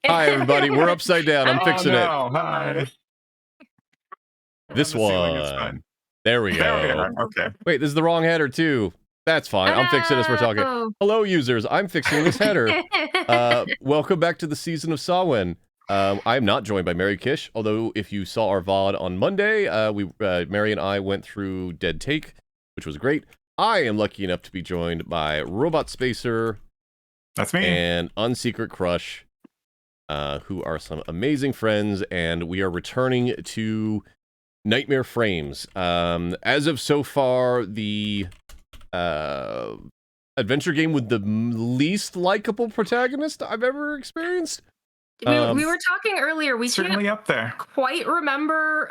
Hi, everybody. We're upside down. I'm fixing it. Hi. This On the ceiling is one. fine. There we There we go. are. Okay. Wait, this is the wrong header, too. That's fine. I'm fixing this. We're talking. Hello. Hello, users. I'm fixing this header. Welcome back to the season of Samhain. I'm not joined by Mary Kish, although if you saw our VOD on Monday, Mary and I went through Dead Take, which was great. I am lucky enough to be joined by robotspacer. That's me. And unsecretcrush, who are some amazing friends, and we are returning to Nightmare Frames. As of so far, the adventure game with the least likable protagonist I've ever experienced. We were talking earlier. We certainly can't up there. quite remember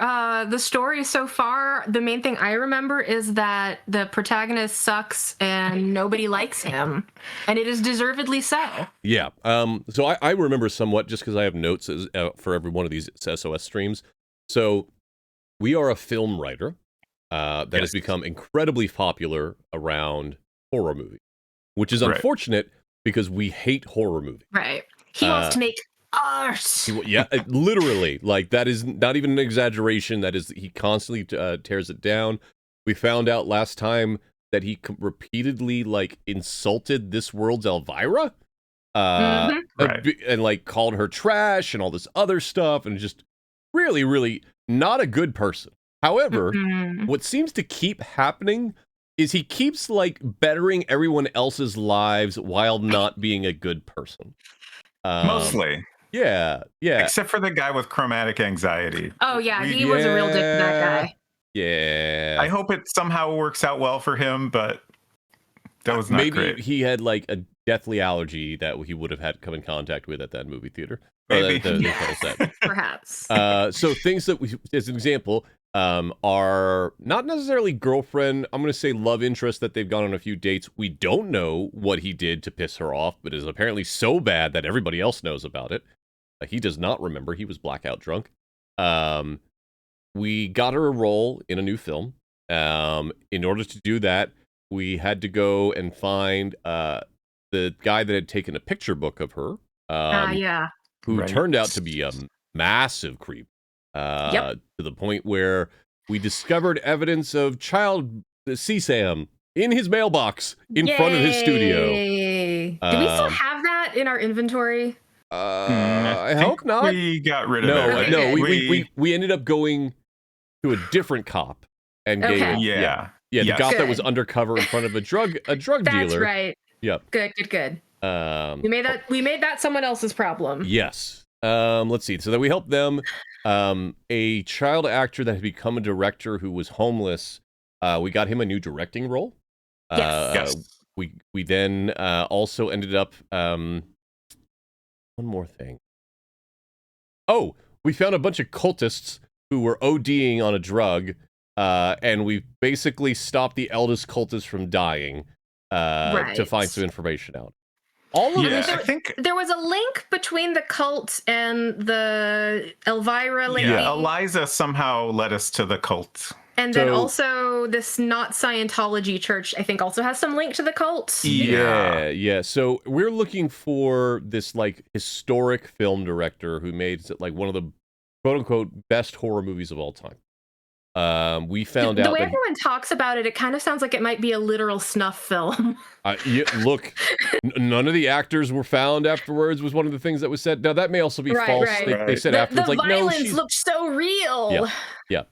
the story so far. The main thing I remember is that the protagonist sucks and nobody likes him, and it is deservedly so. Yeah. So I remember somewhat just because I have notes for every one of these SOS streams. So we are a film writer that has become incredibly popular around horror movies, which is unfortunate because we hate horror movies. Right. He wants to make art. Yeah, literally. Like, that is not even an exaggeration. That is, he constantly tears it down. We found out last time that he repeatedly, like, insulted this world's Elvira. And, like, called her trash and all this other stuff. And just really, really not a good person. However, what seems to keep happening is he keeps, like, bettering everyone else's lives while not being a good person. Mostly. Yeah. Except for the guy with chromatic anxiety. Oh, yeah, he was a real dick to that guy. Yeah. I hope it somehow works out well for him, but that was not great. Maybe he had, like, a deathly allergy that he would have had to come in contact with at that movie theater. Maybe. Perhaps. So things that we, as an example, are not necessarily girlfriend, I'm going to say love interest that they've gone on a few dates. We don't know what he did to piss her off, but is apparently so bad that everybody else knows about it. He does not remember. He was blackout drunk. We got her a role in a new film. In order to do that, we had to go and find the guy that had taken a picture book of her. Who turned out to be a massive creep. To the point where we discovered evidence of child CSAM in his mailbox in front of his studio. Do we still have that in our inventory? I hope not. We got rid of it. No, we ended up going to a different cop and gave him, the cop that was undercover in front of a drug dealer. That's right. Yep. Good. We made that someone else's problem. Yes. Let's see. So that we helped them. A child actor that had become a director who was homeless. We got him a new directing role. Yes. We then also ended up one more thing. Oh, we found a bunch of cultists who were ODing on a drug, and we basically stopped the eldest cultist from dying to find some information out. All of this, I think there was a link between the cult and the Elvira lady. Yeah, Eliza somehow led us to the cult. And then also this not Scientology church, I think, also has some link to the cult. Yeah. So we're looking for this, like, historic film director who made, like, one of the quote-unquote best horror movies of all time. We found out the way everyone talks about it, it kind of sounds like it might be a literal snuff film. Look, none of the actors were found afterwards was one of the things that was said. Now that may also be false. They said afterwards, the like, violence looked so real. Yeah.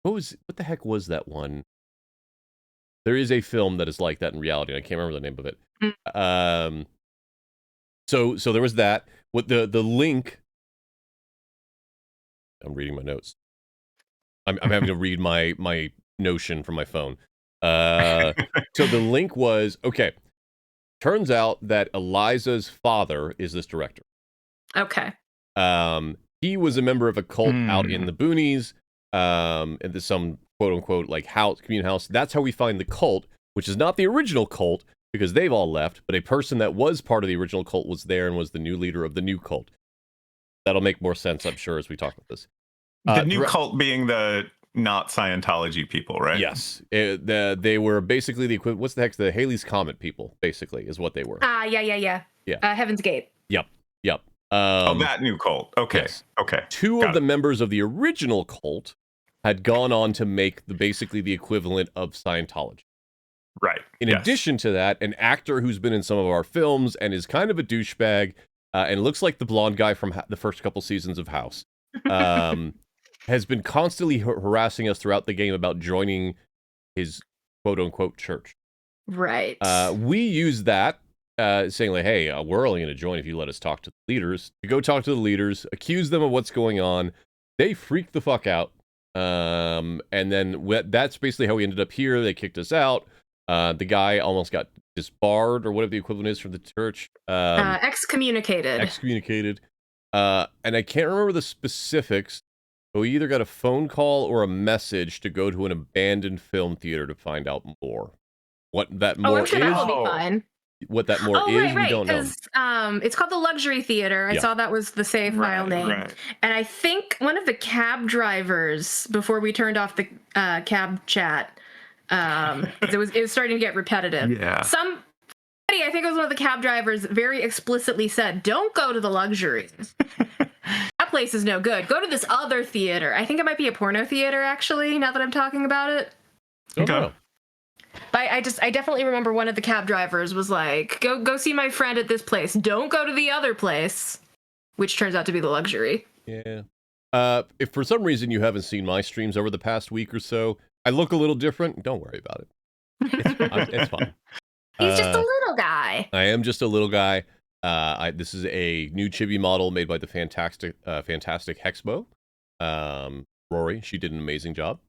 What the heck was that one? There is a film that is like that in reality, and I can't remember the name of it. So there was that. With the link. I'm reading my notes. I'm having to read my Notion from my phone. So the link was, okay, turns out that Eliza's father is this director. Okay. He was a member of a cult out in the boonies, and there's some quote-unquote, like, community house. That's how we find the cult, which is not the original cult, because they've all left, but a person that was part of the original cult was there and was the new leader of the new cult. That'll make more sense, I'm sure, as we talk about this. The new cult being the not Scientology people, right? Yes. They were basically the equivalent. What's the heck? The Halley's Comet people, basically, is what they were. Yeah. Heaven's Gate. Yep. Yep. That new cult. Okay. Yes. Okay. Two of the members of the original cult had gone on to make basically the equivalent of Scientology. Right. In addition to that, an actor who's been in some of our films and is kind of a douchebag and looks like the blonde guy from the first couple seasons of House has been constantly harassing us throughout the game about joining his quote-unquote church. Right. We use that, saying like, hey, we're only going to join if you let us talk to the leaders. To go talk to the leaders, accuse them of what's going on. They freak the fuck out. And then that's basically how we ended up here. They kicked us out. The guy almost got disbarred, or whatever the equivalent is from the church. Excommunicated. Excommunicated. And I can't remember the specifics, but we either got a phone call or a message to go to an abandoned film theater to find out more. What that more I'm sure is, that will be fine. What that more is, we don't know. It's called the Luxury Theater. I saw that was the save file name. Right. And I think one of the cab drivers, before we turned off the cab chat, it was starting to get repetitive. Yeah. Somebody, I think it was one of the cab drivers, very explicitly said, "Don't go to the Luxury. That place is no good. Go to this other theater." I think it might be a porno theater, actually, now that I'm talking about it. Okay. But I definitely remember one of the cab drivers was like, go see my friend at this place. Don't go to the other place, which turns out to be the Luxury. Yeah. If for some reason you haven't seen my streams over the past week or so, I look a little different. Don't worry about it. It's fine. He's just a little guy. I am just a little guy. This is a new chibi model made by the fantastic Hexbo. Rory, she did an amazing job.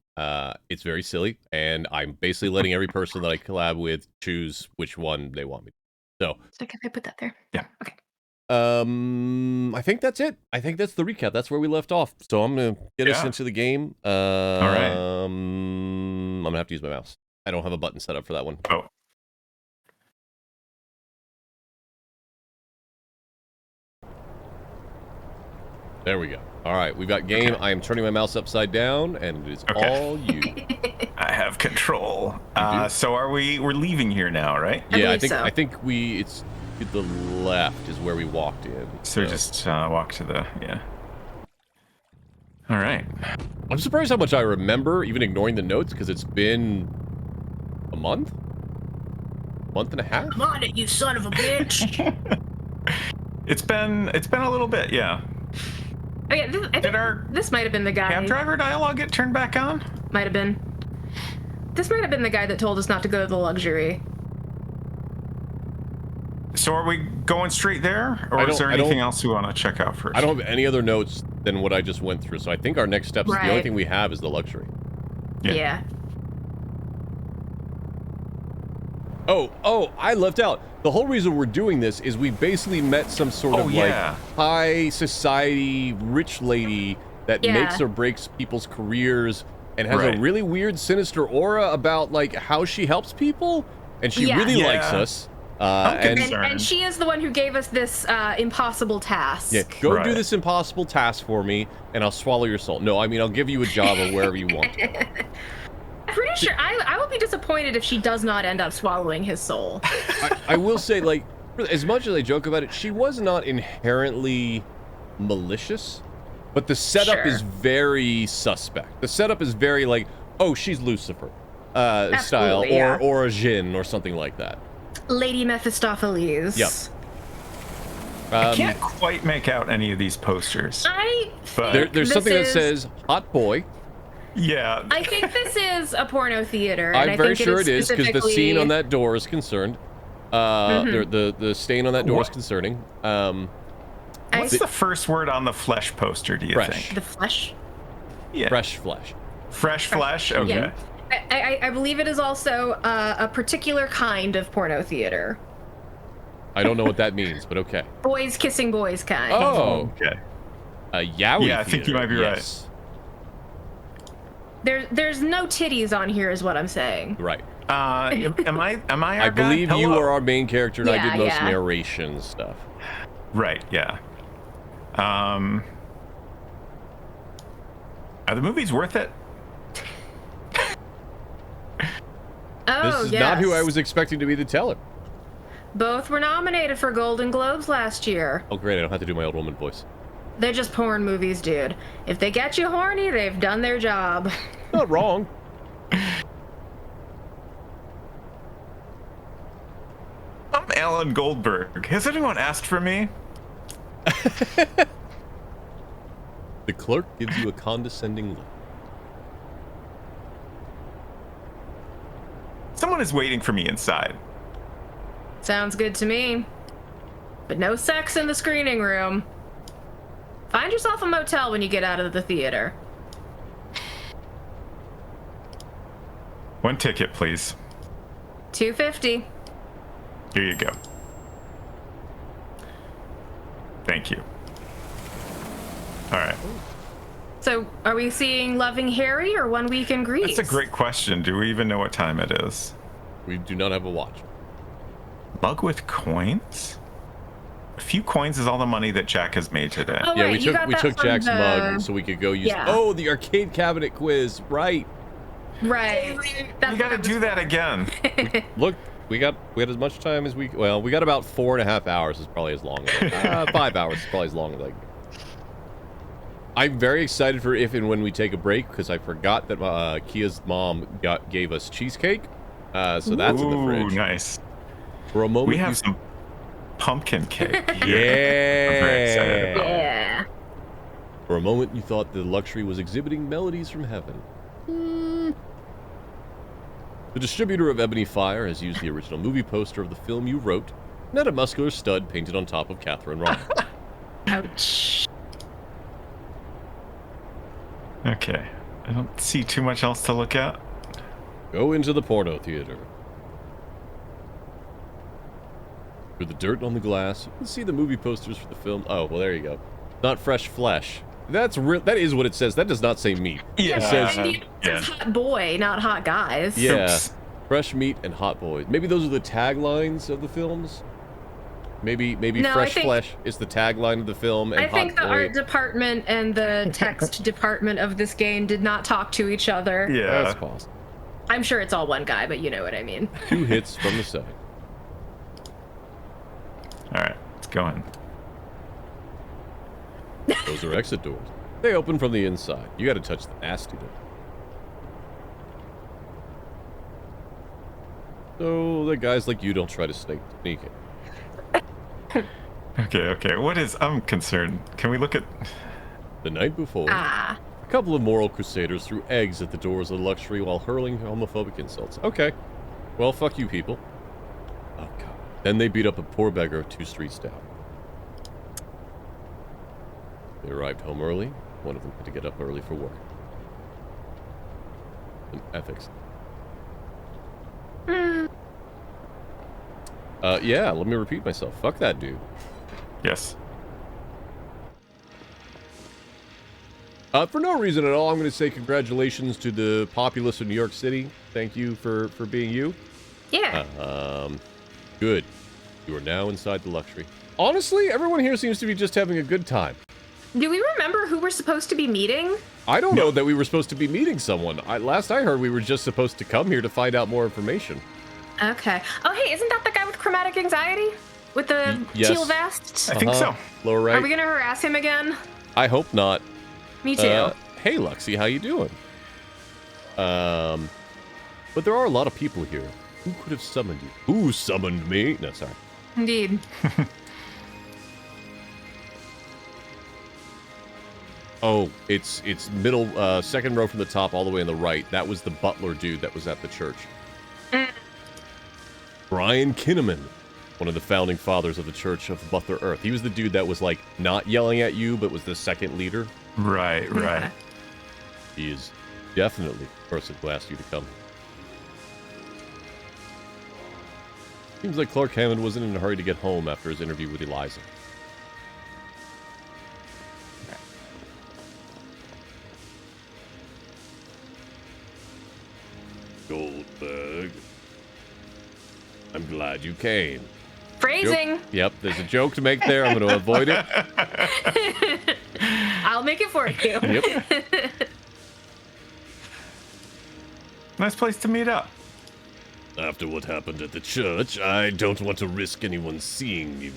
It's very silly, and I'm basically letting every person that I collab with choose which one they want me to. So can I put that there? Yeah. Okay. I think that's it. I think that's the recap. That's where we left off. So I'm gonna get us into the game. All right. I'm gonna have to use my mouse. I don't have a button set up for that one. Oh. There we go. All right, we've got game. Okay. I am turning my mouse upside down, and it is all you. I have control. So we're leaving here now, right? Yeah, I think it's to the left is where we walked in. So just walk to the All right. I'm surprised how much I remember, even ignoring the notes, because it's been a month and a half. Come on, you son of a bitch! It's been a little bit, yeah. Oh, yeah, this might have been the guy. Cab driver dialogue get turned back on? Might have been. This might have been the guy that told us not to go to the Luxury. So are we going straight there? Or is there anything else we want to check out first? I don't have any other notes than what I just went through. So I think our next steps, the only thing we have is the Luxury. Yeah. Oh, I left out. The whole reason we're doing this is we basically met some sort of like high society rich lady that makes or breaks people's careers and has a really weird sinister aura about like how she helps people, and she really likes us. And she is the one who gave us this impossible task. Yeah, go do this impossible task for me, and I'll swallow your soul. No, I mean, I'll give you a job or wherever you want. I'm pretty sure I will be disappointed if she does not end up swallowing his soul. I will say, like, as much as I joke about it, she was not inherently malicious, but the setup is very suspect. The setup is very like, oh, she's Lucifer style, or a Jinn or something like that. Lady Mephistopheles. Yep. I can't quite make out any of these posters. There's something that says "hot boy." Yeah. I think this is a porno theater. I'm very sure it is, because the scene on that door is concerned. The stain on that door is concerning. What's the first word on the flesh poster, do you think? The flesh? Yeah. Fresh flesh. Fresh flesh? Okay. Yeah. I believe it is also a particular kind of porno theater. I don't know what that means, but okay. Boys kissing boys kind. Oh. Okay. Yaoi Yeah, I think you might be right. There's no titties on here, is what I'm saying. Right. Am I I believe you are our main character, and I did most narration stuff. Right, yeah. Are the movies worth it? This is not who I was expecting to be the teller. Both were nominated for Golden Globes last year. Oh, great. I don't have to do my old woman voice. They're just porn movies, dude. If they get you horny, they've done their job. Not wrong. I'm Alan Goldberg. Has anyone asked for me? The clerk gives you a condescending look. Someone is waiting for me inside. Sounds good to me. But no sex in the screening room. Find yourself a motel when you get out of the theater. One ticket, please. $2.50. Here you go. Thank you. All right. So, are we seeing Loving Harry or One Week in Greece? That's a great question. Do we even know what time it is? We do not have a watch. Mug with coins? A few coins is all the money that Jack has made today. Oh, Yeah, wait, we took Jack's mug so we could go use. Yeah. Oh, the arcade cabinet quiz, right? Right. We gotta do that again. Look, we had as much time as we got about 4.5 hours. Is probably as long as 5 hours is probably as long as I'm very excited for if and when we take a break because I forgot that Kia's mom gave us cheesecake. So that's in the fridge. Nice. For a moment, we have some pumpkin cake. Yeah. I'm very excited about it. Yeah. For a moment, you thought the luxury was exhibiting melodies from heaven. The distributor of Ebony Fire has used the original movie poster of the film you wrote and had a muscular stud painted on top of Catherine Ryan. Ouch. Okay. I don't see too much else to look at. Go into the porno theater. Through the dirt on the glass, you can see the movie posters for the film. Oh, well, there you go. Not fresh flesh. That is what it says. That does not say meat. Yeah. It says, It says hot boy, not hot guys. yeah, Oops. fresh meat and hot boys. Maybe those are the taglines of the films. Maybe No, fresh I think- flesh is the tagline of the film, and I think the hot boy. art department and the text department of this game did not talk to each other. Yeah. That's possible. I'm sure it's all one guy, but you know what I mean. 2 hits from the side. All right. Let's go in. Those are exit doors. They open from the inside. You got to touch the nasty door. So the guys like you don't try to sneak in. Okay. I'm concerned. Can we look at... The night before, a couple of moral crusaders threw eggs at the doors of the luxury while hurling homophobic insults. Okay. Well, fuck you people. Oh, God. Then they beat up a poor beggar 2 streets down. They arrived home early. One of them had to get up early for work. An ethics. Yeah, let me repeat myself. Fuck that dude. Yes. For no reason at all, I'm going to say congratulations to the populace of New York City. Thank you for being you. Yeah. Good. You are now inside the luxury. Honestly, everyone here seems to be just having a good time. Do we remember who we're supposed to be meeting? I don't know that we were supposed to be meeting someone. Last I heard, we were just supposed to come here to find out more information. Okay. Oh, hey, isn't that the guy with chromatic anxiety? With the yes. teal vest? I think so. Lower right. Are we going to harass him again? I hope not. Me too. Hey, Luxie, how you doing? But there are a lot of people here. Who could have summoned you? Who summoned me? No, sorry. Indeed. Oh, it's middle, second row from the top all the way on the right. That was the butler dude that was at the church. Brian Kinnaman, one of the founding fathers of the Church of Butler Earth. He was the dude that was, like, not yelling at you, but was the second leader. Right. He is definitely the person who asked you to come. Seems like Clark Hammond wasn't in a hurry to get home after his interview with Eliza. Goldberg. I'm glad you came. Phrasing. Yep, there's a joke to make there. I'm going to avoid it. I'll make it for you. Yep. Nice place to meet up. After what happened at the church, I don't want to risk anyone seeing me.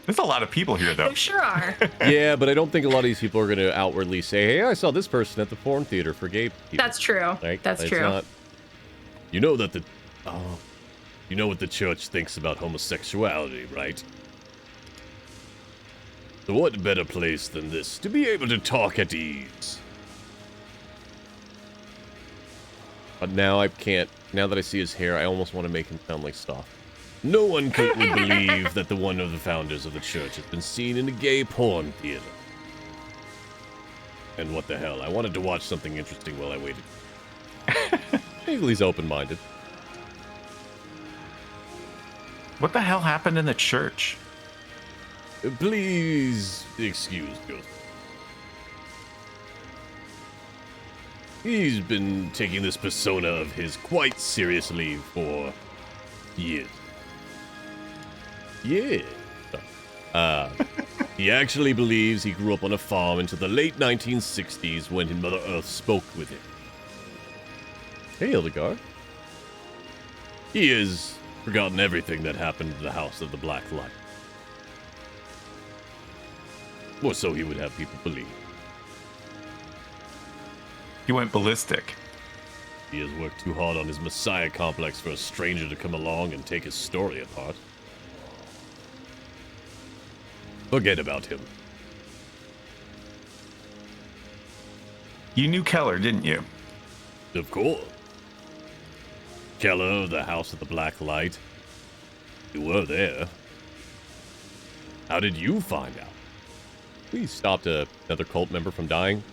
There's a lot of people here, though. There sure are. Yeah, but I don't think a lot of these people are going to outwardly say, hey, I saw this person at the Foreign Theater for gay people. That's true. Right? That's It's true. Not, you know that you know what the church thinks about homosexuality, right? So what better place than this to be able to talk at ease? But now I can't. Now that I see his hair, I almost want to make him sound like Stoff. No one could believe that one of the founders of the church has been seen in a gay porn theater. And what the hell? I wanted to watch something interesting while I waited. He's open-minded. What the hell happened in the church? Please excuse Joseph. He's been taking this persona of his quite seriously for years. Yeah. He actually believes he grew up on a farm into the late 1960s when Mother Earth spoke with him. Hey, Hildegard. He has forgotten everything that happened to the House of the Black Light. Or so he would have people believe. He went ballistic. He has worked too hard on his messiah complex for a stranger to come along and take his story apart. Forget about him. You knew Keller, didn't you? Of course. Keller of the House of the Black Light. You were there. How did you find out? We stopped another cult member from dying.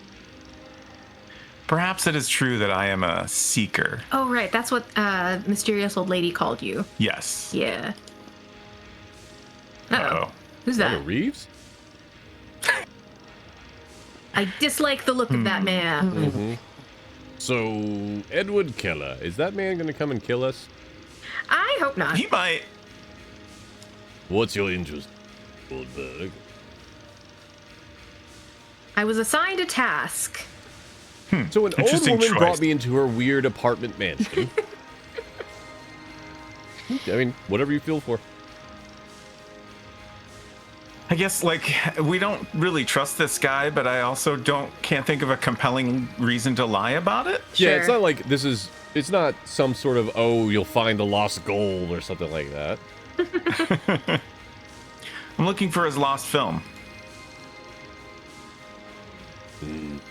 Perhaps it is true that I am a seeker. Oh, right. That's what mysterious old lady called you. Yes. Yeah. Uh-oh. Who's Keanu that? Reeves? I dislike the look of that man. Mm-hmm. So, Edward Keller, is that man going to come and kill us? I hope not. He might. What's your interest, Goldberg? I was assigned a task. So an old Interesting woman choice. brought me into her weird apartment mansion. I mean, whatever you feel for. I guess, like, we don't really trust this guy, but I also can't think of a compelling reason to lie about it. Yeah, it's Sure. not like it's not some sort of, oh, you'll find the lost gold or something like that. I'm looking for his lost film.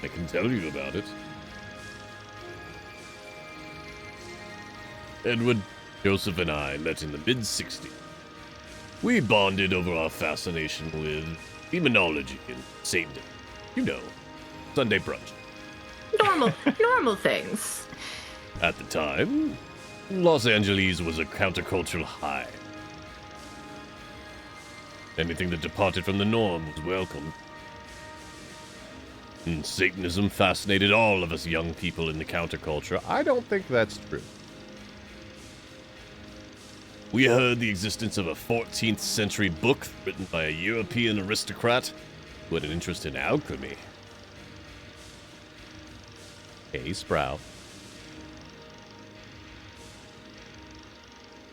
I can tell you about it. Edward, Joseph, and I met in the mid-60s. We bonded over our fascination with demonology and Satanism. You know, Sunday brunch. Normal things. At the time, Los Angeles was a countercultural high. Anything that departed from the norm was welcome. And Satanism fascinated all of us young people in the counterculture. I don't think that's true. We heard the existence of a 14th century book written by a European aristocrat who had an interest in alchemy. Hey, Sprout.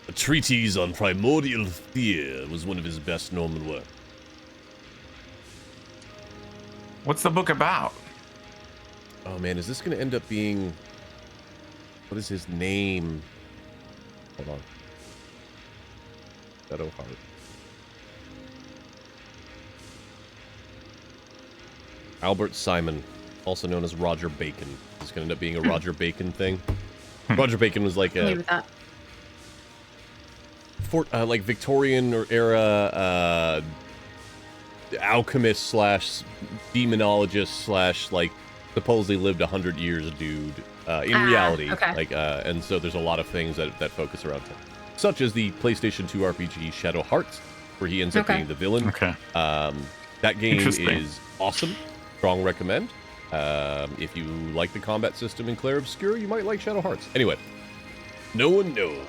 A treatise on primordial fear was one of his best known works. What's the book about? Oh man, is this going to end up being... What is his name? Hold on. Shadow Heart. Albert Simon, also known as Roger Bacon. It's going to end up being a Roger Bacon thing. Roger Bacon was like Agree a... with that. like Victorian or era alchemist slash demonologist slash like supposedly lived 100 years dude in reality. Okay. Like and so there's a lot of things that focus around him, such as the PlayStation 2 RPG Shadow Hearts, where he ends up being the villain. Okay. That game is awesome. Strong recommend. If you like the combat system in Clair Obscur, you might like Shadow Hearts. Anyway, no one knows.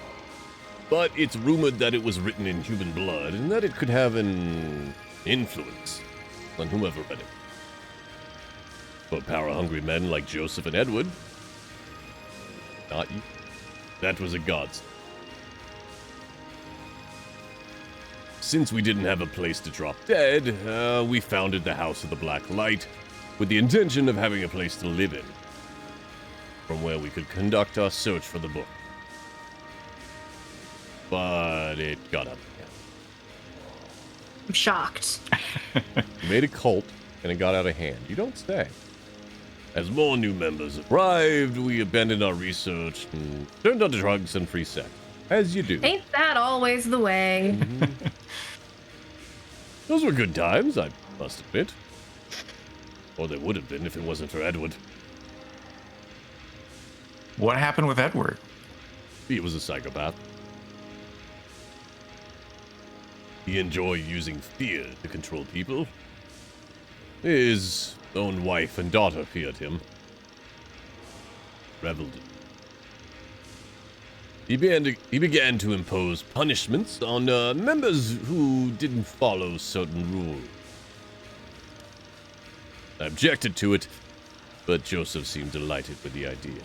But it's rumored that it was written in human blood and that it could have an influence on whomever read it. But power-hungry men like Joseph and Edward, not you. That was a godsend. Since we didn't have a place to drop dead, we founded the House of the Black Light with the intention of having a place to live in, from where we could conduct our search for the book. But it got up. I'm shocked. We made a cult, and it got out of hand. You don't say. As more new members arrived, we abandoned our research and turned on drugs and free sex. As you do. Ain't that always the way? Mm-hmm. Those were good times, I must admit. Or they would have been if it wasn't for Edward. What happened with Edward? He was a psychopath. He enjoyed using fear to control people. His own wife and daughter feared him. Reveled in. He began to impose punishments on members who didn't follow certain rules. I objected to it, but Joseph seemed delighted with the idea.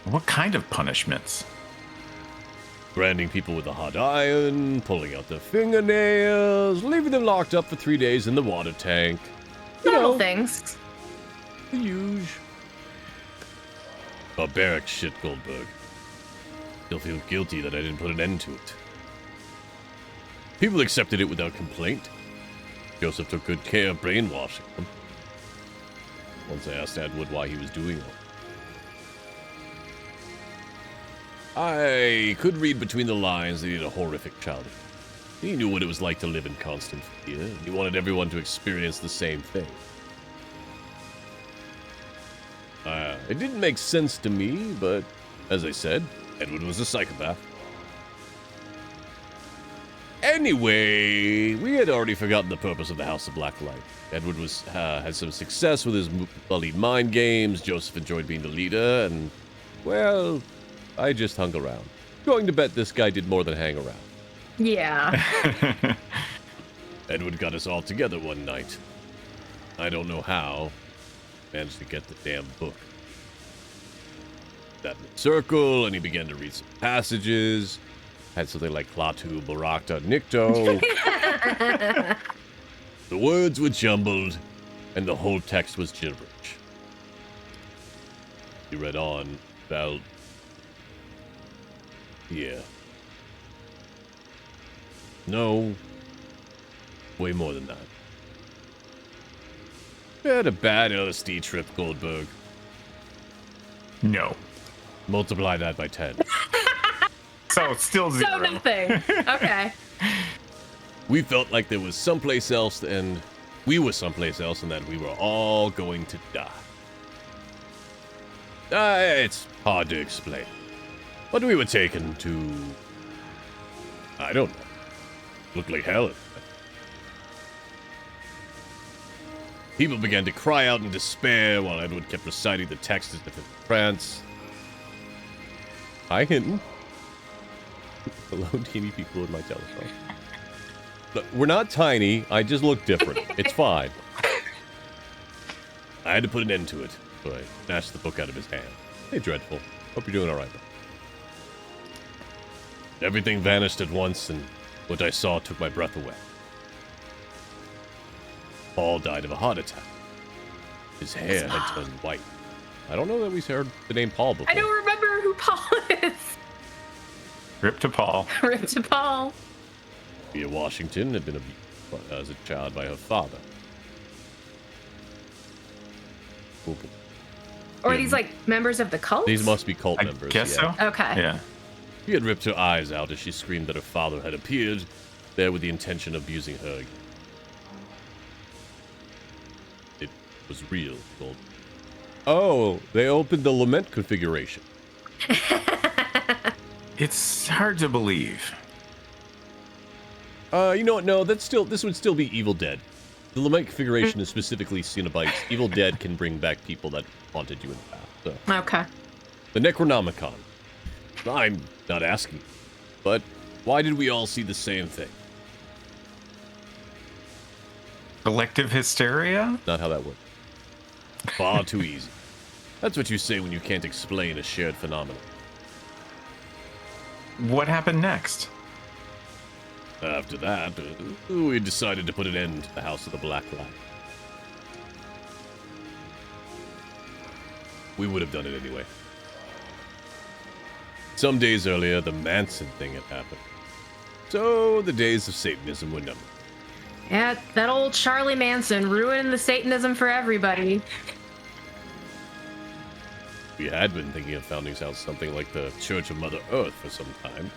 What kind of punishments? Branding people with a hot iron, pulling out their fingernails, leaving them locked up for 3 days in the water tank. Normal things. The huge. Barbaric shit, Goldberg. Still feel guilty that I didn't put an end to it. People accepted it without complaint. Joseph took good care of brainwashing them. Once I asked Edward why he was doing it. I could read between the lines that he had a horrific childhood. He knew what it was like to live in constant fear. He wanted everyone to experience the same thing. It didn't make sense to me, but as I said, Edward was a psychopath. Anyway, we had already forgotten the purpose of the House of Black Light. Edward had some success with his bloody mind games. Joseph enjoyed being the leader, and, well, I just hung around. Going to bet this guy did more than hang around. Yeah. Edward got us all together one night. I don't know how. Managed to get the damn book. That in a circle, and he began to read some passages. Had something like Klaatu Barakta Nikto. The words were jumbled, and the whole text was gibberish. He read on about... yeah. No. Way more than that. We had a bad LSD trip, Goldberg. No. Multiply that by 10. So it's still 0. So nothing. Okay. We felt like there was someplace else, and we were someplace else, and that we were all going to die. It's hard to explain. But we were taken to... I don't know. Looked like hell. People began to cry out in despair while Edward kept reciting the text as if in trance. Hi, Hinton. Hello, teeny people in my telephone. Look, we're not tiny. I just look different. It's fine. I had to put an end to it, so I snatched the book out of his hand. Hey, Dreadful. Hope you're doing all right, bro. Everything vanished at once, and what I saw took my breath away. Paul died of a heart attack. His hair had turned white. I don't know that we've heard the name Paul before. I don't remember who Paul is. Rip to Paul. Rip to Paul. Mia Washington had been abused as a child by her father. Or are these like members of the cult? These must be cult I members. guess so. Okay. Yeah. She had ripped her eyes out as she screamed that her father had appeared there with the intention of abusing her again. It was real, Gold. Oh, they opened the lament configuration. It's hard to believe. You know what? No, this would still be Evil Dead. The lament configuration is specifically Cenobites. Evil Dead can bring back people that haunted you in the past. So. Okay. The Necronomicon. I'm not asking, but why did we all see the same thing? Collective hysteria? Not how that worked. Far too easy. That's what you say when you can't explain a shared phenomenon. What happened next? After that, we decided to put an end to the House of the Black Light. We would have done it anyway. Some days earlier, the Manson thing had happened. So the days of Satanism were numbered. Yeah, that old Charlie Manson ruining the Satanism for everybody. We had been thinking of founding out something like the Church of Mother Earth for some time.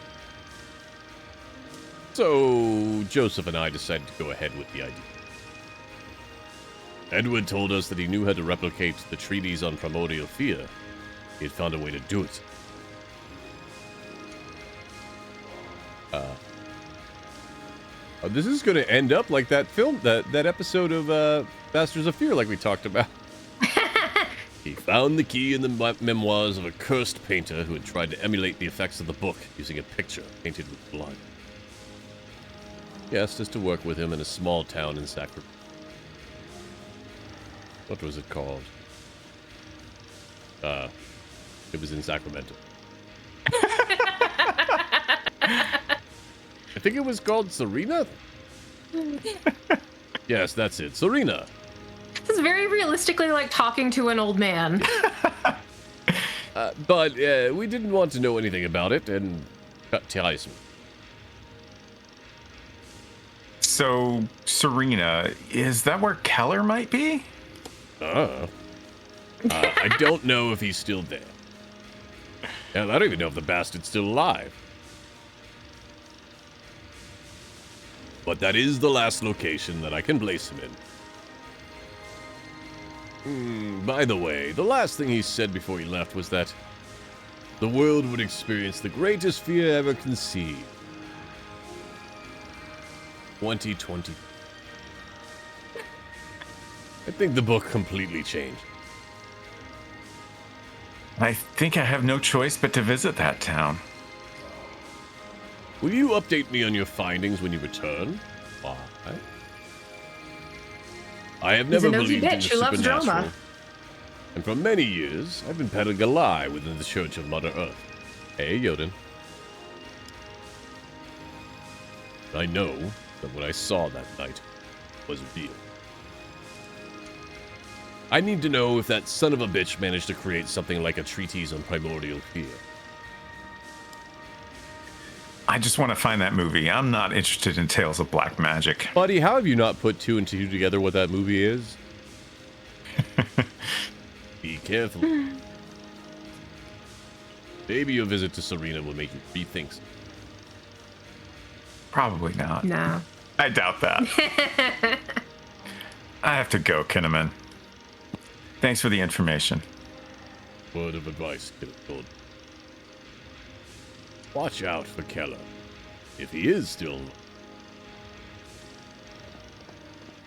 So Joseph and I decided to go ahead with the idea. Edward told us that he knew how to replicate the treaties on primordial fear. He had found a way to do it. This is going to end up like that film, that episode of Masters of Fear, like we talked about. He found the key in the memoirs of a cursed painter who had tried to emulate the effects of the book using a picture painted with blood. He asked us to work with him in a small town in Sacramento. What was it called? It was in Sacramento. I think it was called Serena? Yes, that's it. Serena. This is very realistically like talking to an old man. But we didn't want to know anything about it and cut ties with it. So, Serena, is that where Keller might be? I don't know if he's still there. Hell, I don't even know if the bastard's still alive. But that is the last location that I can place him in. By the way, the last thing he said before he left was that the world would experience the greatest fear ever conceived. 2020. I think the book completely changed. I think I have no choice but to visit that town. Will you update me on your findings when you return? Why? I have never believed in the supernatural. And for many years, I've been peddling a lie within the Church of Mother Earth. Hey, Yoden. I know that what I saw that night was real. I need to know if that son of a bitch managed to create something like a treatise on primordial fear. I just want to find that movie. I'm not interested in Tales of Black Magic. Buddy, how have you not put two and two together what that movie is? Be careful. Maybe your visit to Serena will make you rethink something. Probably not. No. I doubt that. I have to go, Kinnaman. Thanks for the information. Word of advice, Goldberg. Watch out for Keller. If he is still...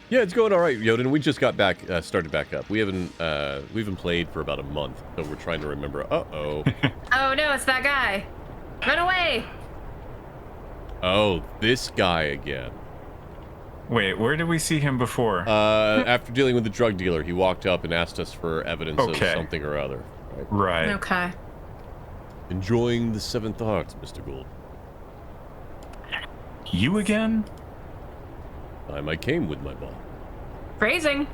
Yeah, it's going all right, Yoden. We just got back, started back up. We haven't played for about a month, so we're trying to remember. Uh-oh. Oh no, it's that guy. Run away. Oh, this guy again. Wait, where did we see him before? After dealing with the drug dealer, he walked up and asked us for evidence of something or other. Right. Okay. Enjoying the seventh art, Mr. Gold. You again? Time I came with my ball. Phrasing.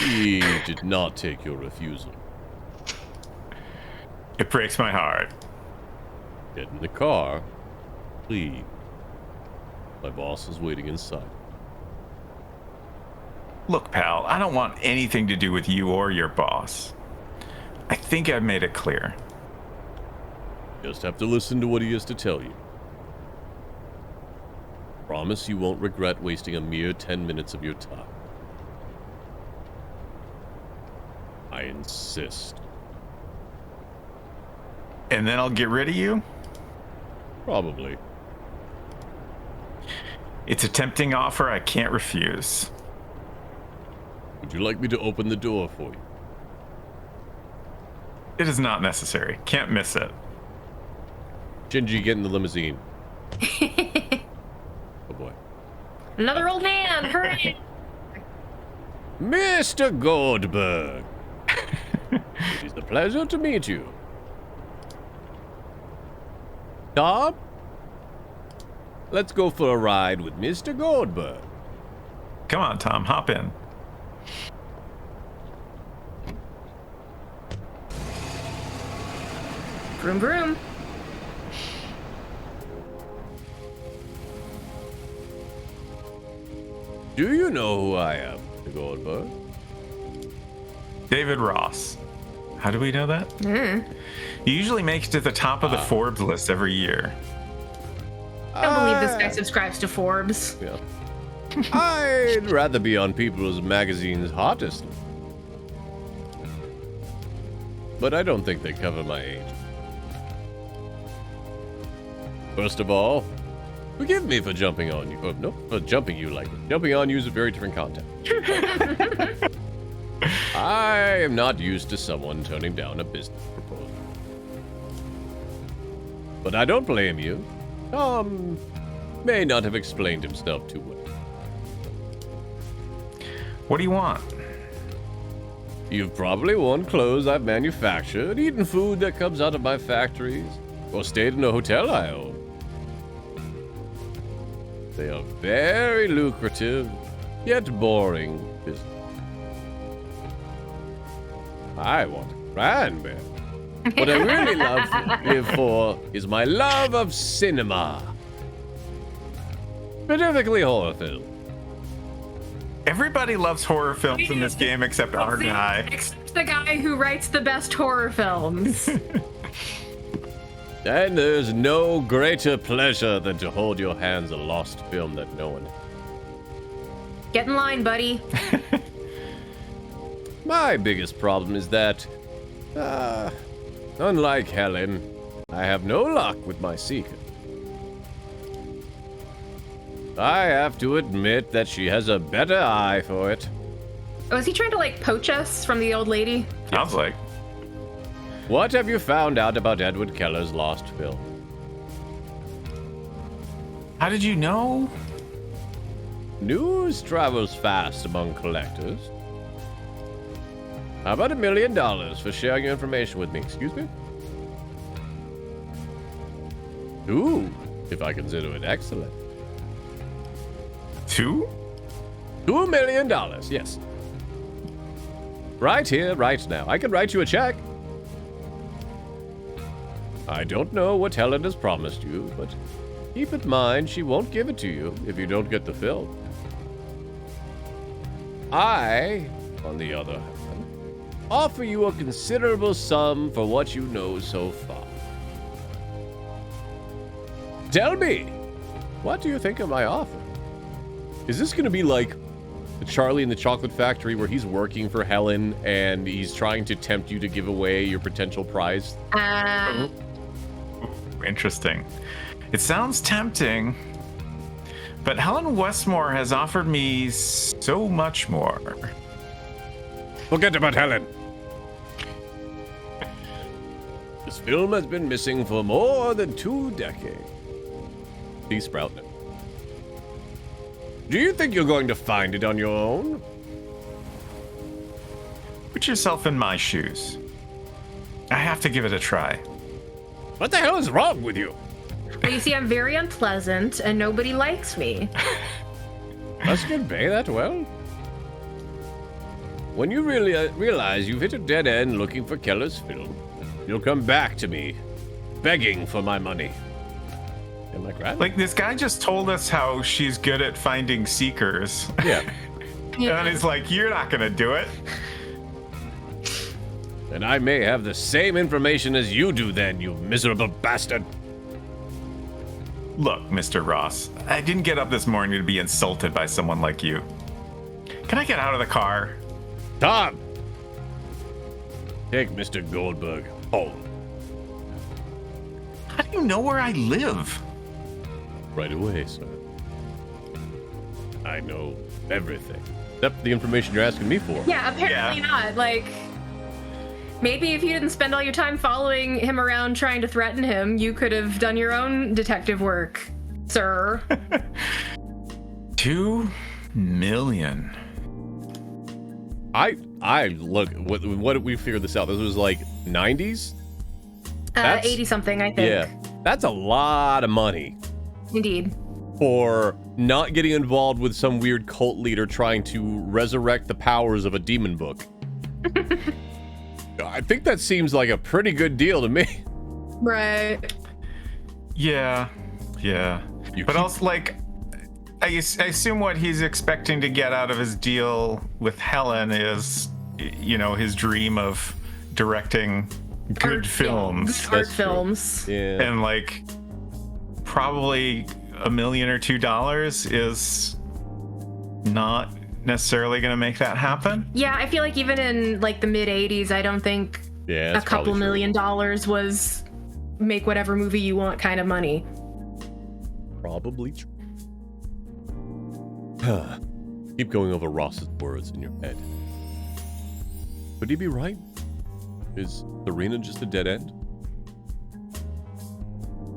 He did not take your refusal. It breaks my heart. Get in the car. Leave. My boss is waiting inside. Look, pal, I don't want anything to do with you or your boss. I think I've made it clear. Just have to listen to what he has to tell you. Promise you won't regret wasting a mere 10 minutes of your time. I insist. And then I'll get rid of you? Probably. It's a tempting offer I can't refuse. Would you like me to open the door for you? It is not necessary. Can't miss it. Shinji, get in the limousine. Oh boy. Another old man. Hurry. Mr. Goldberg. It is a pleasure to meet you. Tom, let's go for a ride with Mr. Goldberg. Come on, Tom, hop in. Vroom vroom. Do you know who I am, Mr. Goldberg? David Ross. How do we know that? You usually make it to the top of the Forbes list every year. I don't believe this guy subscribes to Forbes. Yeah. I'd rather be on People's Magazine's hottest list. But I don't think they cover my age. First of all, forgive me for jumping on you. Oh, no, for jumping you like this. Jumping on you is a very different content. I am not used to someone turning down a business proposal. But I don't blame you. Tom may not have explained himself too well. What do you want? You've probably worn clothes I've manufactured, eaten food that comes out of my factories, or stayed in a hotel I own. They are very lucrative, yet boring business. I want a grand man. What I really live for is my love of cinema. Specifically horror film. Everybody loves horror films in this game except our guy. Except the guy who writes the best horror films. And there's no greater pleasure than to hold your hands a lost film that no one... Get in line, buddy. My biggest problem is that, unlike Helen, I have no luck with my seeker. I have to admit that she has a better eye for it. Oh, is he trying to, like, poach us from the old lady? Sounds like. What have you found out about Edward Keller's lost film? How did you know? News travels fast among collectors. How about $1 million for sharing your information with me? Excuse me? Ooh, if I consider it excellent. $2? $2 million, yes. Right here, right now. I can write you a check. I don't know what Helen has promised you, but keep in mind she won't give it to you if you don't get the film. I, on the other hand, offer you a considerable sum for what you know so far. Tell me, what do you think of my offer? Is this going to be like the Charlie and the Chocolate Factory where he's working for Helen and he's trying to tempt you to give away your potential prize? Interesting. It sounds tempting, but Helen Westmore has offered me so much more. Forget about Helen. This film has been missing for more than 2 decades. P. Sproutman. Do you think you're going to find it on your own? Put yourself in my shoes. I have to give it a try. What the hell is wrong with you? Well, you see, I'm very unpleasant, and nobody likes me. Must convey that well? When you really realize you've hit a dead end looking for Keller's film, you'll come back to me, begging for my money. Am I correct? Like, this guy just told us how she's good at finding seekers. Yeah. And he's like, you're not gonna do it. And I may have the same information as you do then, you miserable bastard. Look, Mr. Ross, I didn't get up this morning to be insulted by someone like you. Can I get out of the car? Tom! Take Mr. Goldberg home. How do you know where I live? Right away, sir. I know everything. Except the information you're asking me for. Yeah, apparently not. Like, maybe if you didn't spend all your time following him around trying to threaten him, you could have done your own detective work, sir. 2 million. I look, what did we figure this out? This was like 90s? 80 something, I think. Yeah. That's a lot of money. Indeed. For not getting involved with some weird cult leader trying to resurrect the powers of a demon book. I think that seems like a pretty good deal to me. Right. Yeah. But also, like, I assume what he's expecting to get out of his deal with Helen is, you know, his dream of directing good films. Art films. Yeah. And, like, probably $1 million or $2 is not necessarily going to make that happen. Yeah, I feel like even in, like, the mid-'80s, I don't think a couple $1 million was make whatever movie you want kind of money. Probably true. Keep going over Ross's words in your head. Would he be right? Is Serena just a dead end?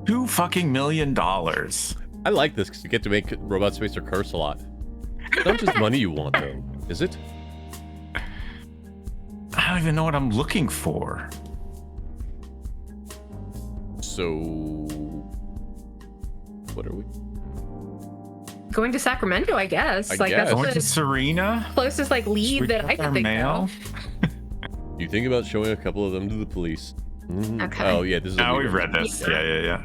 $2 million. I like this because you get to make robotspacer curse a lot. It's not just money you want, though, is it? I don't even know what I'm looking for. So, what are we? Going to Sacramento, I guess. Guess. That's Going to the Serena? closest like lead that I could think of. You think about showing a couple of them to the police. Mm-hmm. Okay. Oh yeah, this is. Oh, we've read this. Yeah.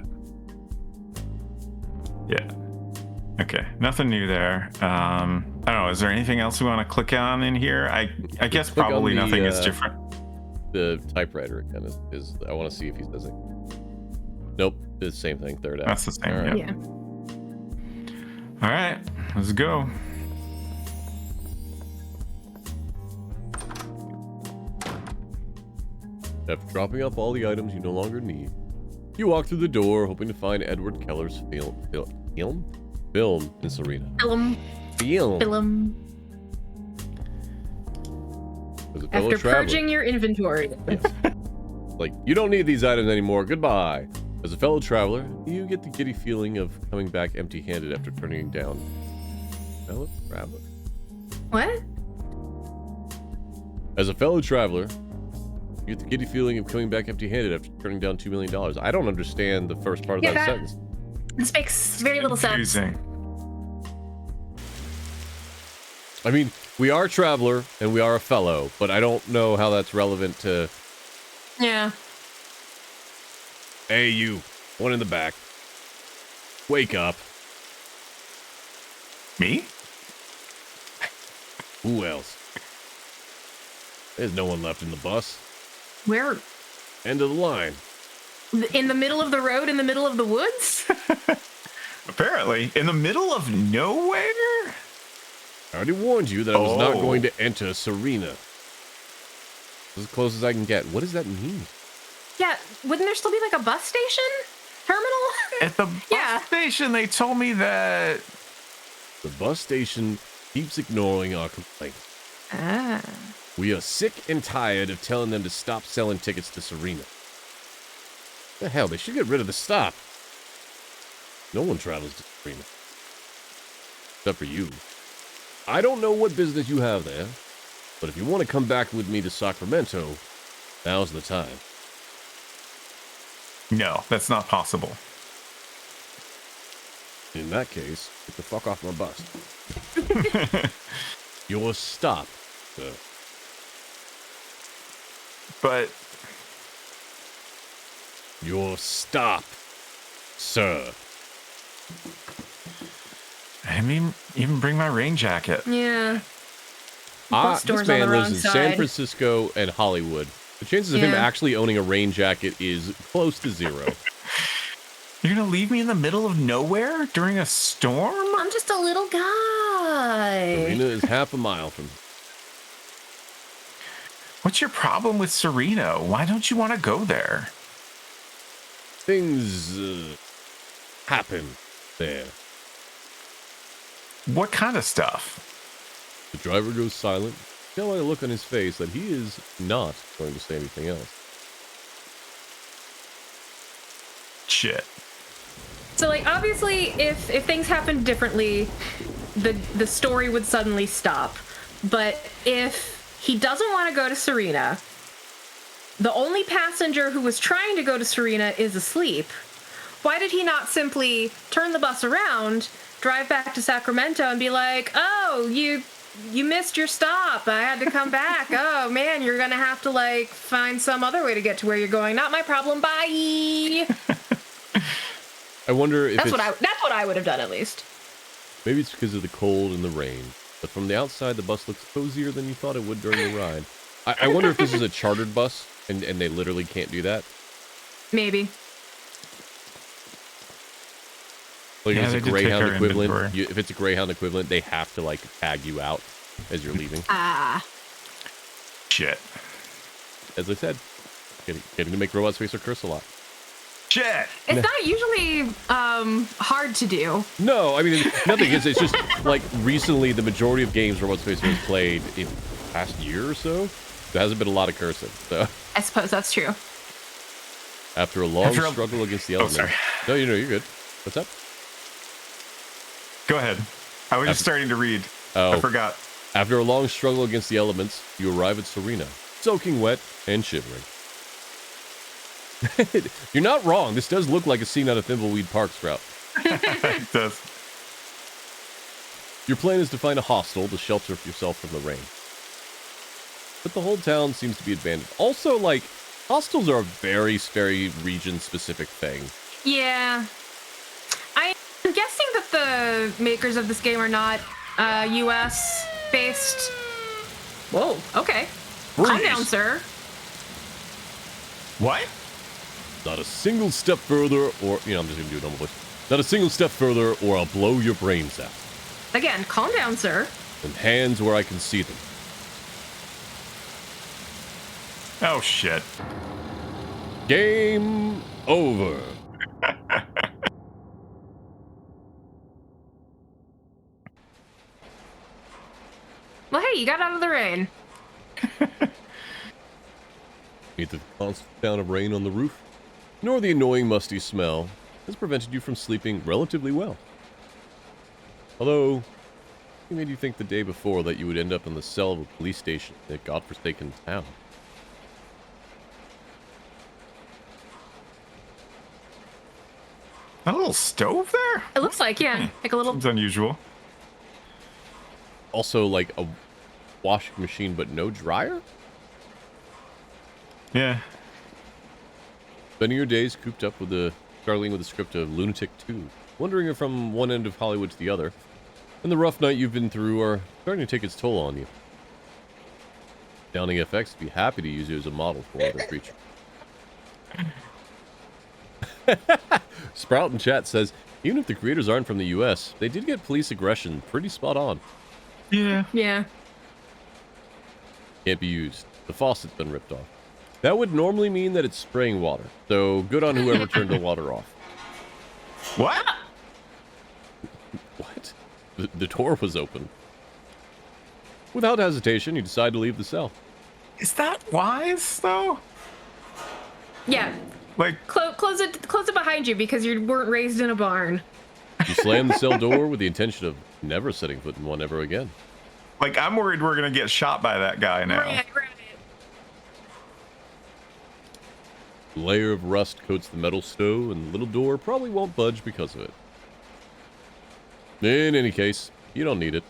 Okay, nothing new there. I don't know. Is there anything else we want to click on in here? I guess probably nothing is different. The typewriter kind of is. I want to see if he does it. Nope, it's the same thing. Third act. That's the same. All right. Yeah. All right, let's go. After dropping off all the items you no longer need, you walk through the door, hoping to find Edward Keller's film in Serena. Film. As a fellow After traveler, purging your inventory. like, you don't need these items anymore. Goodbye. As a fellow traveler, you get the giddy feeling of coming back empty-handed after turning down. Fellow traveler. What? As a fellow traveler, you get the giddy feeling of coming back empty-handed after turning down $2 million. I don't understand the first part of that sentence. This makes very little sense. I mean, we are a traveler and we are a fellow, but I don't know how that's relevant to... Yeah. Hey, you. One in the back. Wake up. Me? Who else? There's no one left in the bus. Where? End of the line. In the middle of the road, in the middle of the woods? Apparently. In the middle of nowhere? I already warned you that I was not going to enter Serena. As close as I can get. What does that mean? Yeah, wouldn't there still be like a bus station? Terminal? At the bus station, they told me that... The bus station keeps ignoring our complaints. Ah. We are sick and tired of telling them to stop selling tickets to Serena. The hell, they should get rid of the stop. No one travels to Serena. Except for you. I don't know what business you have there, but if you want to come back with me to Sacramento, now's the time. No, that's not possible. In that case, get the fuck off my bus. You're stopped, sir. But... You're stopped, sir. I didn't even bring my rain jacket. Yeah. This man lives in San Francisco and Hollywood. The chances of him actually owning a rain jacket is close to zero. You're gonna leave me in the middle of nowhere during a storm? I'm just a little guy. Serena is half a mile from here. What's your problem with Serena? Why don't you want to go there? Things happen there. What kind of stuff? The driver goes silent. Tell by the look on his face that he is not going to say anything else. Shit. So, like, obviously, if things happened differently, the story would suddenly stop. But if He doesn't want to go to Serena. The only passenger who was trying to go to Serena is asleep. Why did he not simply turn the bus around, drive back to Sacramento, and be like, oh, you missed your stop. I had to come back. Oh, man, you're going to have to, like, find some other way to get to where you're going. Not my problem. Bye. I wonder if that's what I would have done, at least. Maybe it's because of the cold and the rain. But from the outside, the bus looks cozier than you thought it would during the ride. I wonder if this is a chartered bus, and they literally can't do that. Maybe. Like, if it's a Greyhound equivalent, if it's a Greyhound equivalent, they have to, like, tag you out as you're leaving. Shit. As I said, getting to make robotspacer curse a lot. Shit. It's not usually hard to do. No, I mean, nothing is. It's just, like, recently, the majority of games robotspacer has played in the past year or so, there hasn't been a lot of cursing, so. I suppose that's true. After a long struggle against the elements. Oh, sorry. No, you're good. What's up? Go ahead. I was just starting to read. Oh. I forgot. After a long struggle against the elements, you arrive at Serena, soaking wet and shivering. You're not wrong. This does look like a scene out of Thimbleweed Park, Sprout. It does. Your plan is to find a hostel to shelter yourself from the rain. But the whole town seems to be abandoned. Also, like, hostels are a very, very region-specific thing. Yeah. I'm guessing that the makers of this game are not US-based. Whoa, okay. Calm down, sir. What? Not a single step further, or... You know, I'm just going to do a normal voice. Not a single step further, or I'll blow your brains out. Again, calm down, sir. And hands where I can see them. Oh, shit. Game over. Well, hey, you got out of the rain. Neither the constant sound of rain on the roof, nor the annoying musty smell has prevented you from sleeping relatively well. Although, it made you think the day before that you would end up in the cell of a police station in a godforsaken town. A little stove there? It looks like, yeah. Like a little... It's unusual. Also, like a washing machine, but no dryer? Yeah. Spending your days cooped up struggling with the script of Lunatic 2, wandering from one end of Hollywood to the other, and the rough night you've been through are starting to take its toll on you. Downing FX would be happy to use you as a model for one of their creatures. Sprout in chat says, even if the creators aren't from the US, they did get police aggression pretty spot on. Yeah. Yeah. Can't be used. The faucet's been ripped off. That would normally mean that it's spraying water, so good on whoever turned the water off. What? What? The door was open. Without hesitation, you decide to leave the cell. Is that wise, though? Yeah. Like, Close it behind you because you weren't raised in a barn. You slam the cell door with the intention of never setting foot in one ever again. Like, I'm worried we're gonna get shot by that guy now. Right. A layer of rust coats the metal stove, and the little door probably won't budge because of it. In any case, you don't need it.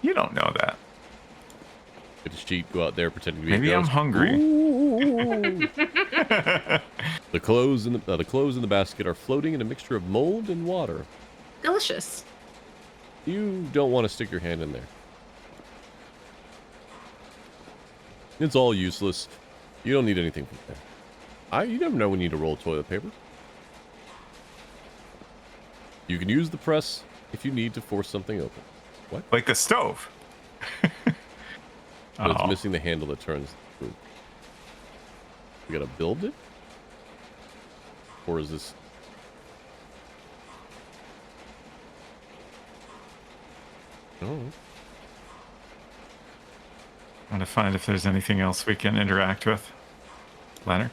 You don't know that. Get a sheet, go out there pretending to be Maybe a I'm ghost. hungry. The clothes in the basket are floating in a mixture of mold and water. Delicious. You don't want to stick your hand in there. It's all useless. You don't need anything from there. You never know when you need to roll toilet paper. You can use the press if you need to force something open. What? Like the stove. But it's missing the handle that turns the food. We gotta build it? Or is this... Oh. I want to find if there's anything else we can interact with. Ladder?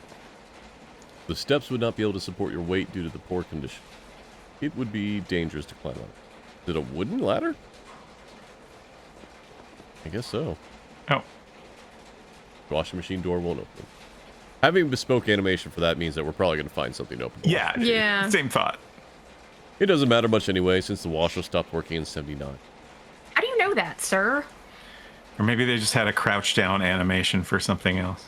The steps would not be able to support your weight due to the poor condition. It would be dangerous to climb up. Is it a wooden ladder? I guess so. Oh. Washing machine door won't open. Having bespoke animation for that means that we're probably going to find something to open. Yeah. Same thought. It doesn't matter much anyway, since the washer stopped working in 79. How do you know that, sir? Or maybe they just had a crouch down animation for something else.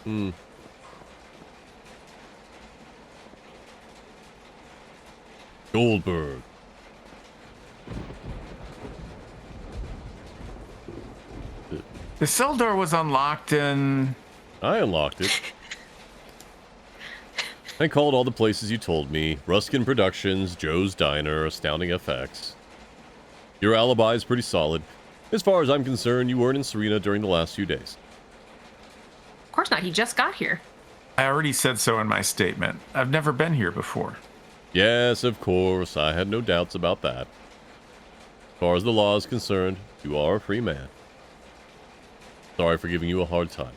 Goldberg. The cell door was unlocked and... I unlocked it. I called all the places you told me. Ruskin Productions, Joe's Diner, Astounding FX. Your alibi is pretty solid. As far as I'm concerned, you weren't in Serena during the last few days. Of course not. He just got here. I already said so in my statement. I've never been here before. Yes, of course. I had no doubts about that. As far as the law is concerned, you are a free man. Sorry for giving you a hard time.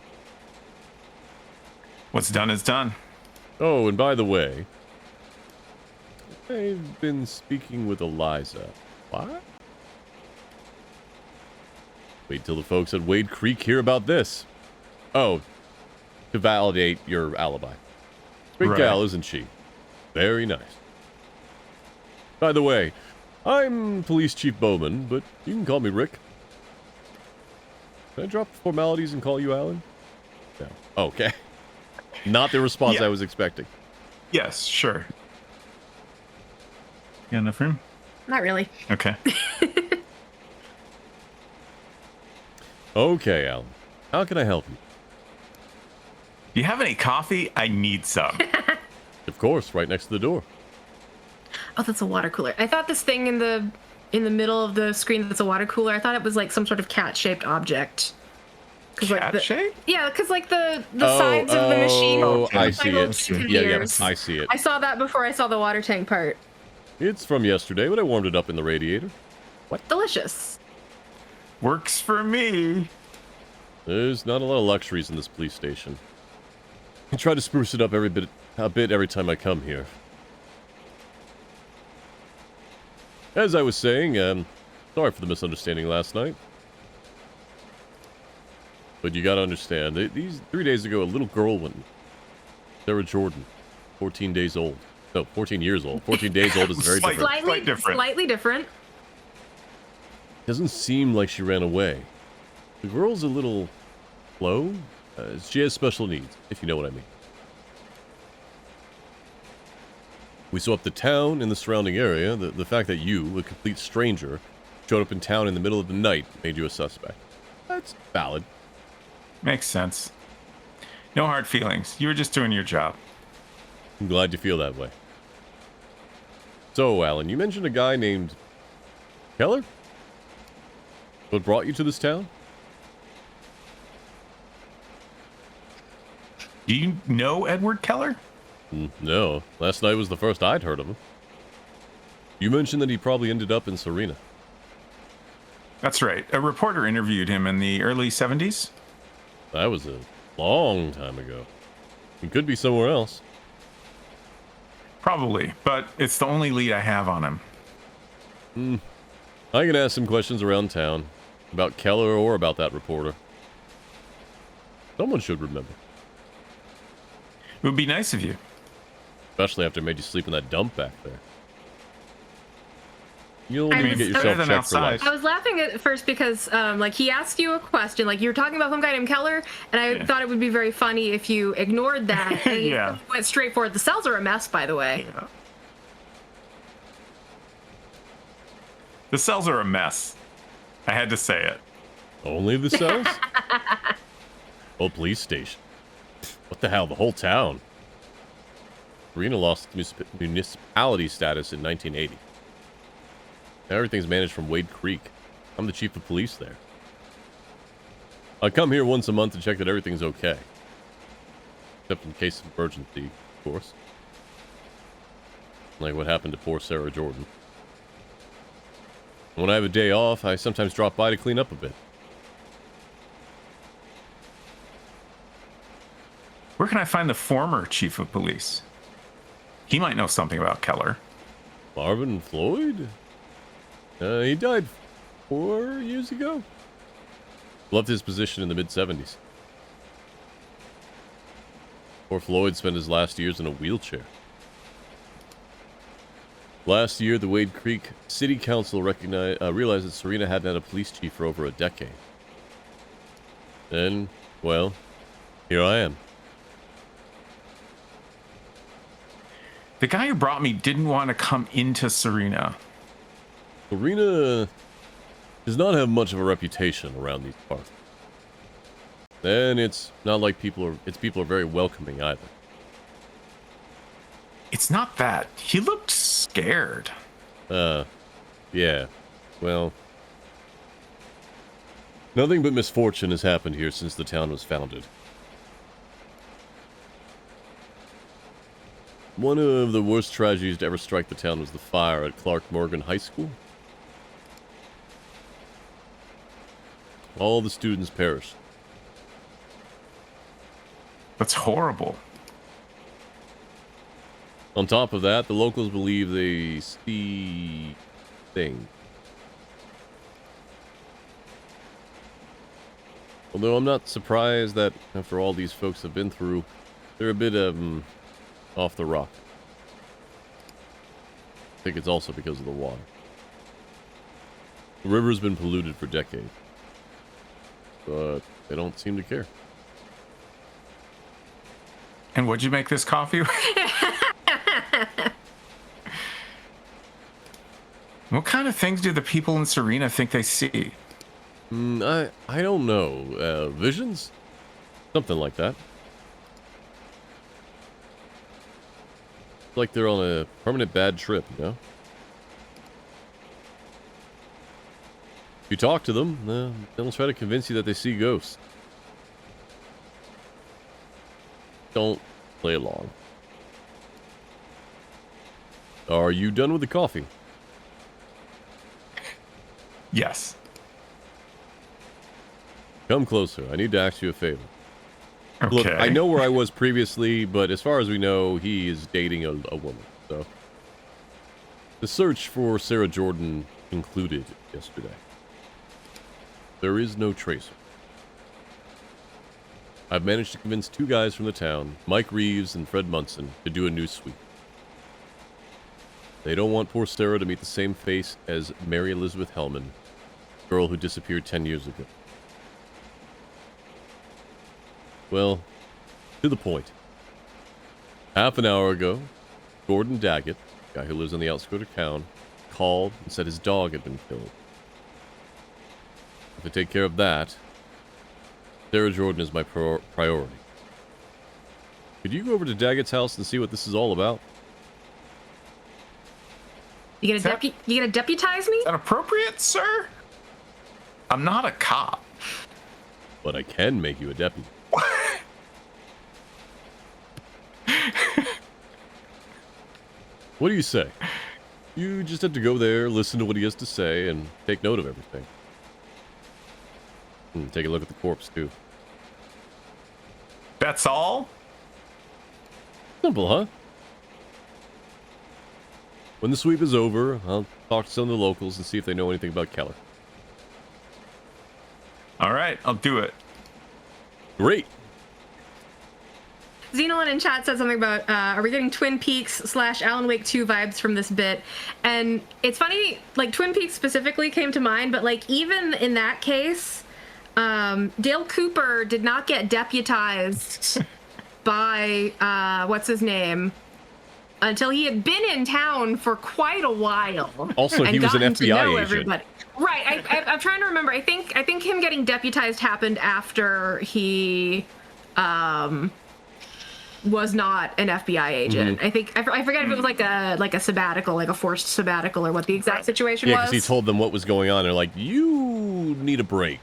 What's done is done. Oh, and by the way, I've been speaking with Eliza. What? Wait till the folks at Wade Creek hear about this. Oh, to validate your alibi. Great gal, isn't she? Very nice. By the way, I'm Police Chief Bowman, but you can call me Rick. Can I drop the formalities and call you Alan? No. Okay. Not the response I was expecting. Yes, sure. You got enough room? Not really. Okay. Okay, Alan. How can I help you? Do you have any coffee? I need some. Of course, right next to the door. Oh, that's a water cooler. I thought this thing in the middle of the screen that's a water cooler, I thought it was like some sort of cat-shaped object. Cat-shaped? Yeah, because like the sides of the machine. Oh, I like see little it. chicken Yeah, ears. I see it. I saw that before I saw the water tank part. It's from yesterday, but I warmed it up in the radiator. Delicious. Works for me. There's not a lot of luxuries in this police station. I try to spruce it up a bit every time I come here. As I was saying, sorry for the misunderstanding last night. But you gotta understand, these 3 days ago, a little girl went. Sarah Jordan, 14 days old. No, 14 years old. 14 days old is very different. Slightly different. Doesn't seem like she ran away. The girl's a little slow. She has special needs, if you know what I mean. We swept the town and the surrounding area. The fact that you, a complete stranger, showed up in town in the middle of the night made you a suspect. That's valid. Makes sense. No hard feelings. You were just doing your job. I'm glad you feel that way. So, Alan, you mentioned a guy named Keller? What brought you to this town? Do you know Edward Keller? No. Last night was the first I'd heard of him. You mentioned that he probably ended up in Serena. That's right. A reporter interviewed him in the early 70s. That was a long time ago. He could be somewhere else. Probably, but it's the only lead I have on him. I can ask some questions around town. About Keller or about that reporter. Someone should remember. It would be nice of you. Especially after I made you sleep in that dump back there. You'll need to get better yourself than checked for outside. life. I was laughing at first because, like, he asked you a question, like, you were talking about some guy named Keller, and I thought it would be very funny if you ignored that and Yeah. went straight for it. The cells are a mess, by the way. Yeah. The cells are a mess. I had to say it. Only the cells? Oh, police station. What the hell, the whole town? Serena lost municipality status in 1980. Now everything's managed from Wade Creek. I'm the chief of police there. I come here once a month to check that everything's okay. Except in case of emergency, of course. Like what happened to poor Sarah Jordan. When I have a day off, I sometimes drop by to clean up a bit. Where can I find the former chief of police? He might know something about Keller. Marvin Floyd? He died 4 years ago. Left his position in the mid-70s. Poor Floyd spent his last years in a wheelchair. Last year, the Wade Creek City Council realized that Serena hadn't had a police chief for over a decade. And, well, here I am. The guy who brought me didn't want to come into Serena. Serena does not have much of a reputation around these parts. And it's not like people are very welcoming either. It's not that. He looked scared. Yeah. Well, nothing but misfortune has happened here since the town was founded. One of the worst tragedies to ever strike the town was the fire at Clark Morgan High School. All the students perished. That's horrible. On top of that, the locals believe they see things. Although I'm not surprised that after all these folks have been through, they're a bit off the rock. I think it's also because of the water. The river's been polluted for decades, but they don't seem to care. And what'd you make this coffee with? What kind of things do the people in Serena think they see? I don't know. Visions? Something like that. It's like they're on a permanent bad trip, you know? If you talk to them, they'll try to convince you that they see ghosts. Don't play along. Are you done with the coffee? Yes. Come closer. I need to ask you a favor. Okay. Look, I know where I was previously, but as far as we know, he is dating a woman. So, the search for Sarah Jordan concluded yesterday. There is no tracer. I've managed to convince two guys from the town, Mike Reeves and Fred Munson, to do a new sweep. They don't want poor Sarah to meet the same face as Mary Elizabeth Hellman, girl who disappeared 10 years ago. Well, to the point. Half an hour ago, Gordon Daggett, guy who lives on the outskirts of town, called and said his dog had been killed. If I take care of that, Sarah Jordan is my priority. Could you go over to Daggett's house and see what this is all about? You gonna deputize me? Is that appropriate, sir? I'm not a cop. But I can make you a deputy. What do you say? You just have to go there, listen to what he has to say, and take note of everything. Take a look at the corpse, too. That's all? Simple, huh? When the sweep is over, I'll talk to some of the locals and see if they know anything about Keller. All right, I'll do it. Great. Xenon in chat said something about, are we getting Twin Peaks / Alan Wake 2 vibes from this bit? And it's funny, like, Twin Peaks specifically came to mind, but, like, even in that case, Dale Cooper did not get deputized by, what's his name, until he had been in town for quite a while. Also, he was an FBI agent. Everybody. Right, I'm trying to remember. I think him getting deputized happened after he, was not an FBI agent. Mm-hmm. I forget if it was like a sabbatical, like a forced sabbatical, or what the exact situation was. Yeah, because he told them what was going on. They're like, you need a break.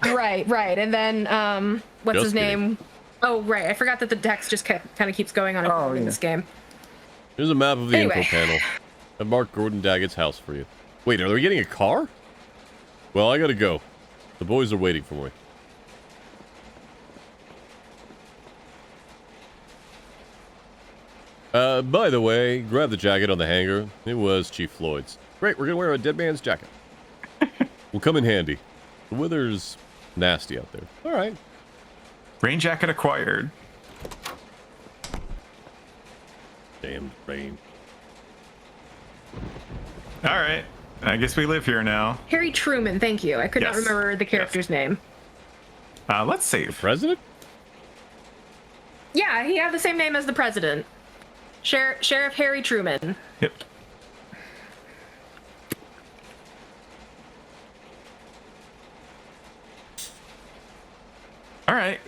Right. And then what's his name? Oh, right. I forgot that the text just kind of keeps going on in this game. Here's a map of the info panel. I've marked Gordon Daggett's house for you. Wait, are they getting a car? Well, I gotta go. The boys are waiting for me. By the way, grab the jacket on the hanger. It was Chief Floyd's. Great, we're gonna wear a dead man's jacket. Will come in handy. The weather's nasty out there. All right. Rain jacket acquired. Damn rain. All right. I guess we live here now. Harry Truman, thank you. I could not remember the character's name. Let's save. President? Yeah, he had the same name as the president. Sheriff Harry Truman. Yep. All right.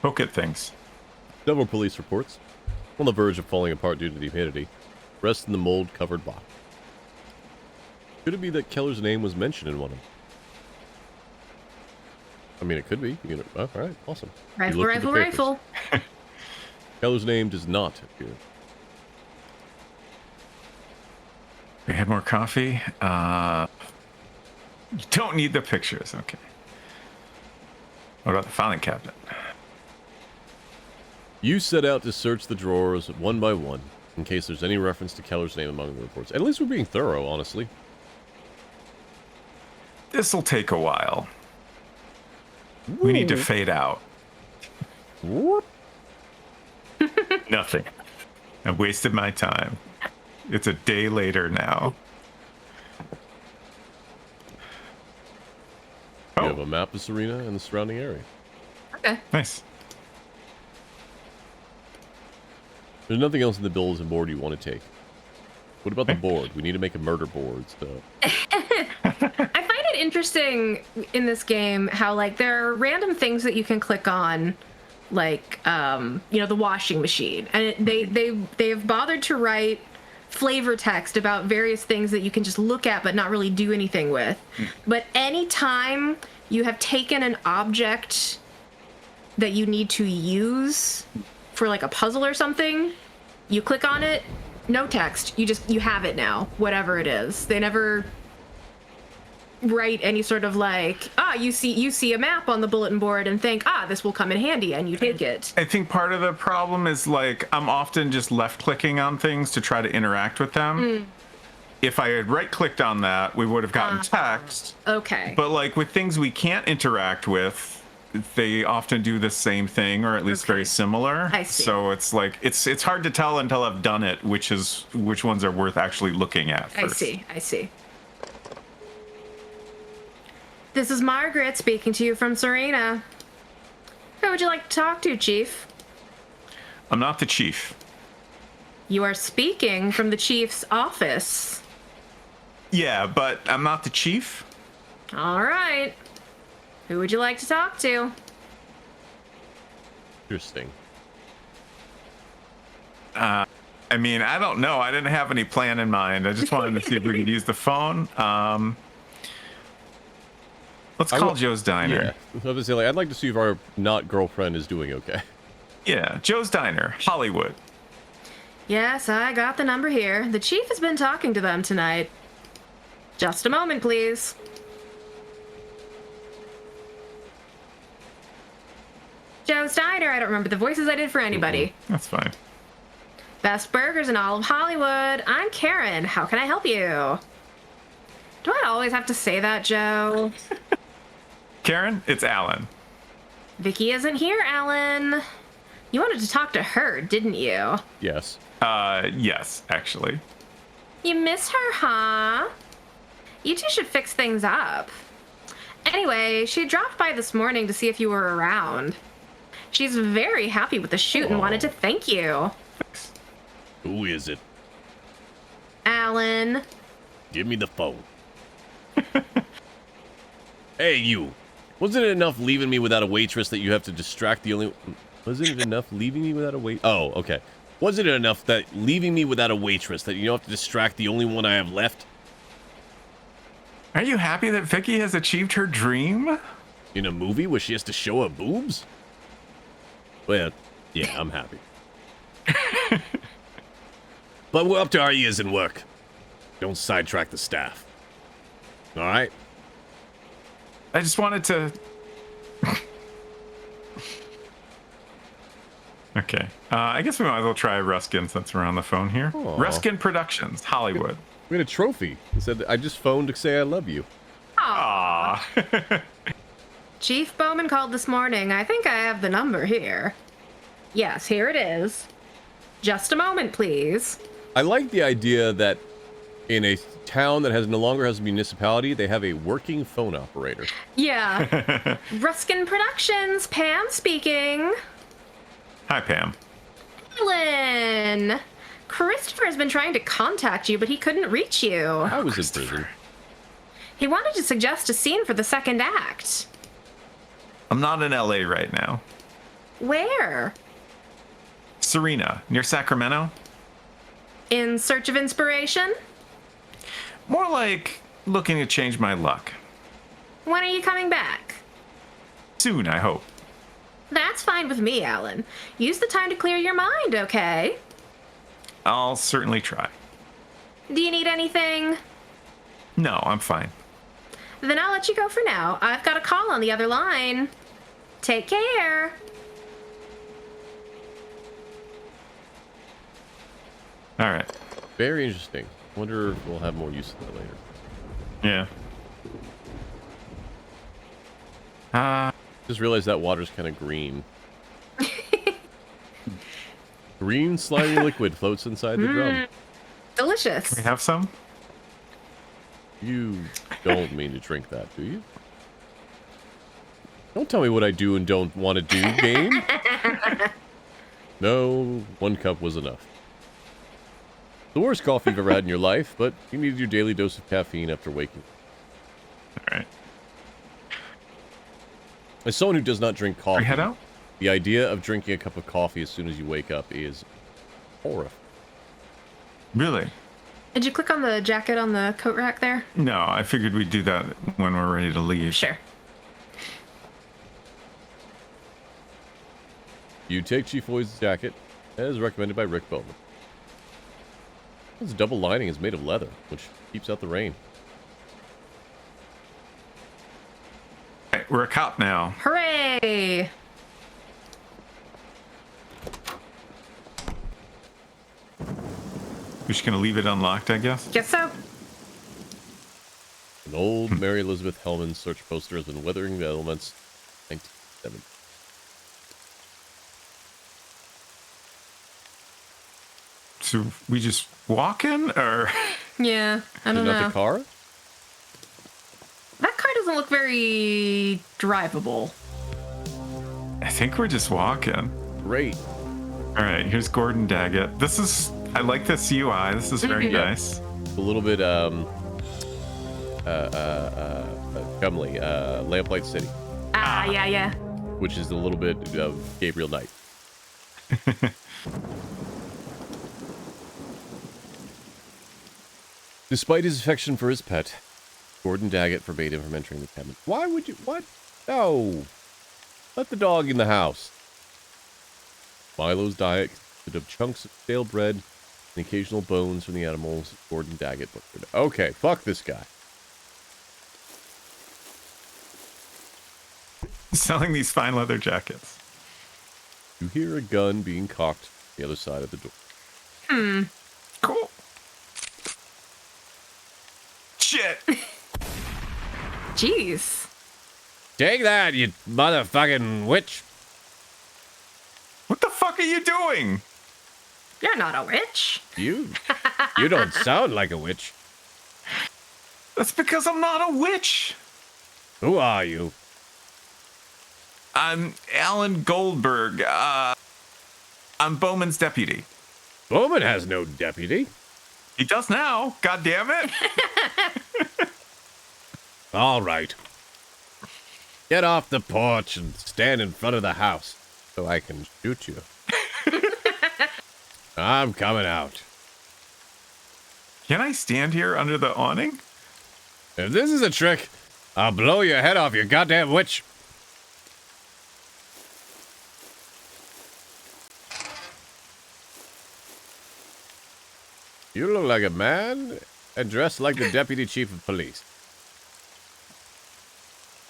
Poke at things. Several police reports. On the verge of falling apart due to the humidity. Rest in the mold-covered box. Could it be that Keller's name was mentioned in one of them? I mean, it could be. You know, all right, awesome. Rifle. Keller's name does not appear. We had more coffee. You don't need the pictures. Okay. What about the filing cabinet? You set out to search the drawers one by one, in case there's any reference to Keller's name among the reports. At least we're being thorough, honestly. This'll take a while. We need to fade out. Nothing. I wasted my time. It's a day later now. You have a map of Serena and the surrounding area. Okay. Nice. There's nothing else in the bulletin board you want to take. What about the board? We need to make a murder board, so. I find it interesting in this game how, like, there are random things that you can click on, like, you know, the washing machine. And they've bothered to write flavor text about various things that you can just look at but not really do anything with. But anytime you have taken an object that you need to use for like a puzzle or something, you click on it, no text, you have it now, whatever it is. They never write any sort of like, you see a map on the bulletin board and think, this will come in handy, and you take it. I think part of the problem is, like, I'm often just left clicking on things to try to interact with them. If I had right clicked on that, we would have gotten text. Okay. But like with things we can't interact with, they often do the same thing, or at least very similar. I see. So it's like it's hard to tell until I've done it which ones are worth actually looking at first. I see. This is Margaret speaking to you from Serena. Who would you like to talk to, Chief? I'm not the chief. You are speaking from the chief's office. Yeah, but I'm not the chief. All right. Who would you like to talk to? Interesting. I mean, I don't know. I didn't have any plan in mind. I just wanted to see if we could use the phone. Let's call Joe's Diner. Yeah. Obviously, like, I'd like to see if our not girlfriend is doing okay. Yeah, Joe's Diner, Hollywood. Yes, I got the number here. The chief has been talking to them tonight. Just a moment, please. Joe's Diner. I don't remember the voices I did for anybody. That's fine. Best burgers in all of Hollywood. I'm Karen. How can I help you? Do I always have to say that, Joe? Karen, it's Alan. Vicky isn't here, Alan. You wanted to talk to her, didn't you? Yes. Yes, actually. You miss her, huh? You two should fix things up. Anyway, she dropped by this morning to see if you were around. She's very happy with the shoot and wanted to thank you. Who is it? Alan. Give me the phone. Hey, you. Wasn't it enough leaving me without a waitress that you have to distract the only... Wasn't it enough leaving me without a wait... Oh, okay. Wasn't it enough that leaving me without a waitress that you don't have to distract the only one I have left? Are you happy that Vicky has achieved her dream? In a movie where she has to show her boobs? Well, yeah, I'm happy. But we're up to our ears in work. Don't sidetrack the staff. All right? I just wanted to... Okay. I guess we might as well try Ruskin since we're on the phone here. Aw. Ruskin Productions, Hollywood. We had a trophy. It said, I just phoned to say I love you. Aww. Chief Bowman called this morning. I think I have the number here. Yes, here it is. Just a moment, please. I like the idea that in a town that no longer has a municipality, they have a working phone operator. Yeah. Ruskin Productions, Pam speaking. Hi, Pam. Ellen. Christopher has been trying to contact you, but he couldn't reach you. I was in prison. He wanted to suggest a scene for the second act. I'm not in LA right now. Where? Serena, near Sacramento. In search of inspiration? More like looking to change my luck. When are you coming back? Soon, I hope. That's fine with me, Alan. Use the time to clear your mind, okay? I'll certainly try. Do you need anything? No, I'm fine. Then I'll let you go for now. I've got a call on the other line. Take care. All right. Very interesting. Wonder if we'll have more use of that later. Yeah. Just realized that water's kind of green. Green slimy liquid floats inside the drum. Delicious. Can we have some? You don't mean to drink that, do you? Don't tell me what I do and don't want to do, game. No, 1 cup was enough. The worst coffee you've ever had in your life, but you needed your daily dose of caffeine after waking. All right. As someone who does not drink coffee, We head out? the idea of drinking a cup of coffee as soon as you wake up is horrifying. Really? Did you click on the jacket on the coat rack there? No, I figured we'd do that when we're ready to leave. Sure. You take Chief Boyd's jacket, as recommended by Rick Bowman. Its double lining is made of leather, which keeps out the rain. Right, we're a cop now. Hooray! We're just gonna leave it unlocked, I guess. Guess so. An old Mary Elizabeth Hellman search poster has been weathering the elements 1970. So we just walk in, or? Yeah, I don't know. The car? That car doesn't look very drivable. I think we're just walking. Great. All right, here's Gordon Daggett. This is, I like this UI. This is very nice. A little bit, Chumley, Lamplight City, Yeah. which is a little bit of Gabriel Knight. Despite his affection for his pet, Gordon Daggett forbade him from entering the cabin. Why would you? What? No. Let the dog in the house. Milo's diet consisted of chunks of stale bread and occasional bones from the animals Gordon Daggett butchered. Okay, fuck this guy. Selling these fine leather jackets. You hear a gun being cocked on the other side of the door. Cool. Shit. Jeez. Take that, you motherfucking witch. What the fuck are you doing? You're not a witch. You don't sound like a witch. That's because I'm not a witch. Who are you? I'm Alan Goldberg. I'm Bowman's deputy. Bowman has no deputy. He does now. God damn it. All right. Get off the porch and stand in front of the house so I can shoot you. I'm coming out. Can I stand here under the awning? If this is a trick, I'll blow your head off, you goddamn witch. You look like a man and dressed like the deputy chief of police.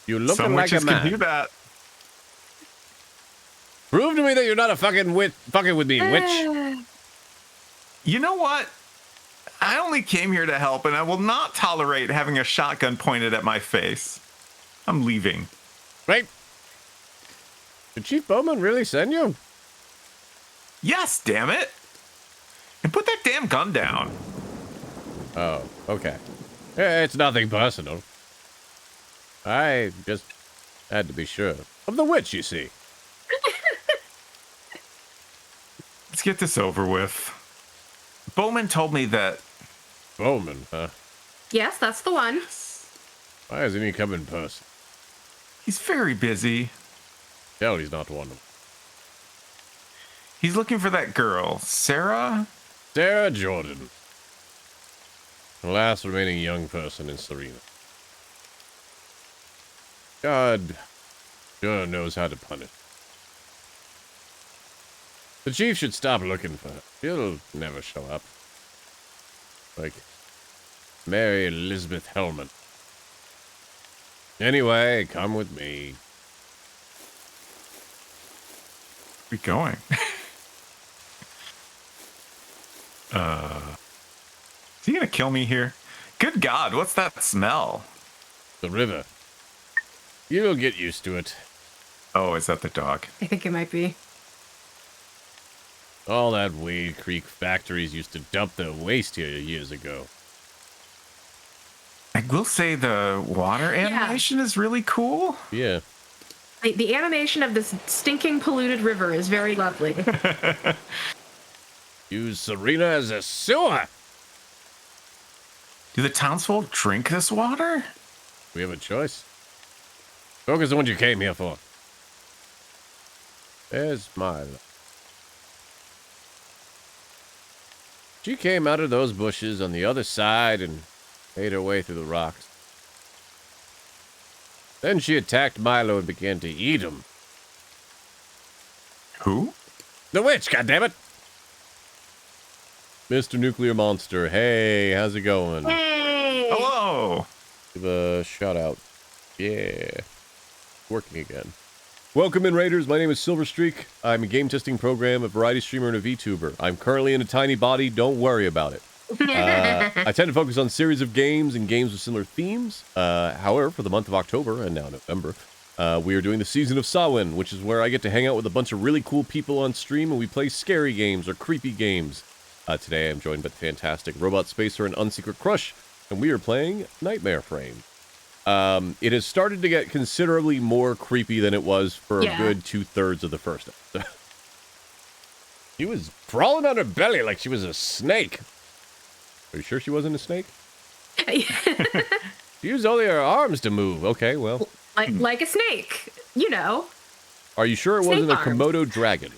You look Some like a witches man. can do that. Prove to me that you're not a fucking with me, witch. You know what? I only came here to help, and I will not tolerate having a shotgun pointed at my face. I'm leaving. Wait. Did Chief Bowman really send you? Yes, damn it. And put that damn gun down. Oh, okay. It's nothing personal. I just had to be sure. Of the witch, you see. Let's get this over with. Bowman told me that... Bowman, huh? Yes, that's the one. Why doesn't he come in person? He's very busy. Hell, he's not one of them. He's looking for that girl, Sarah? Sarah Jordan. The last remaining young person in Serena. God sure knows how to punish. The chief should stop looking for her. She'll never show up. Like Mary Elizabeth Hellman. Anyway, come with me. Where are we going? Is he gonna kill me here? Good God, what's that smell? The river. You'll get used to it. Oh, is that the dog? I think it might be. All that Wade Creek factories used to dump their waste here years ago. I will say the water animation is really cool. Yeah. The animation of this stinking polluted river is very lovely. Use Serena as a sewer. Do the townsfolk drink this water? We have a choice. Focus on what you came here for. There's Milo. She came out of those bushes on the other side and made her way through the rocks. Then she attacked Milo and began to eat him. Who? The witch, goddammit! Mr. Nuclear Monster, hey, how's it going? Hey! Hello! Give a shout out. Yeah. Working again. Welcome in, Raiders. My name is Silverstreak. I'm a game testing program, a variety streamer, and a VTuber. I'm currently in a tiny body. Don't worry about it. I tend to focus on series of games and games with similar themes. However, for the month of October, and now November, we are doing the Season of Samhain, which is where I get to hang out with a bunch of really cool people on stream, and we play scary games or creepy games. Today I'm joined by the fantastic robotspacer and unsecretcrush, and we are playing Nightmare Frame. It has started to get considerably more creepy than it was for a good 2/3 of the first episode. She was crawling on her belly like she was a snake. Are you sure she wasn't a snake? She used only her arms to move. Okay, well. Like a snake, you know. Are you sure it wasn't a Komodo dragon?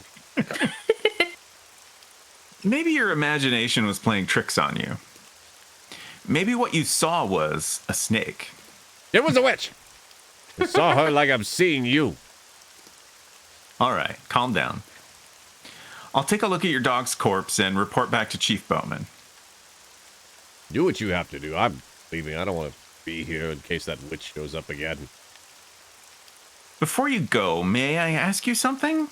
Maybe your imagination was playing tricks on you. Maybe what you saw was a snake. It was a witch. I saw her like I'm seeing you. All right, calm down. I'll take a look at your dog's corpse and report back to Chief Bowman. Do what you have to do. I'm leaving. I don't want to be here in case that witch shows up again. Before you go, may I ask you something?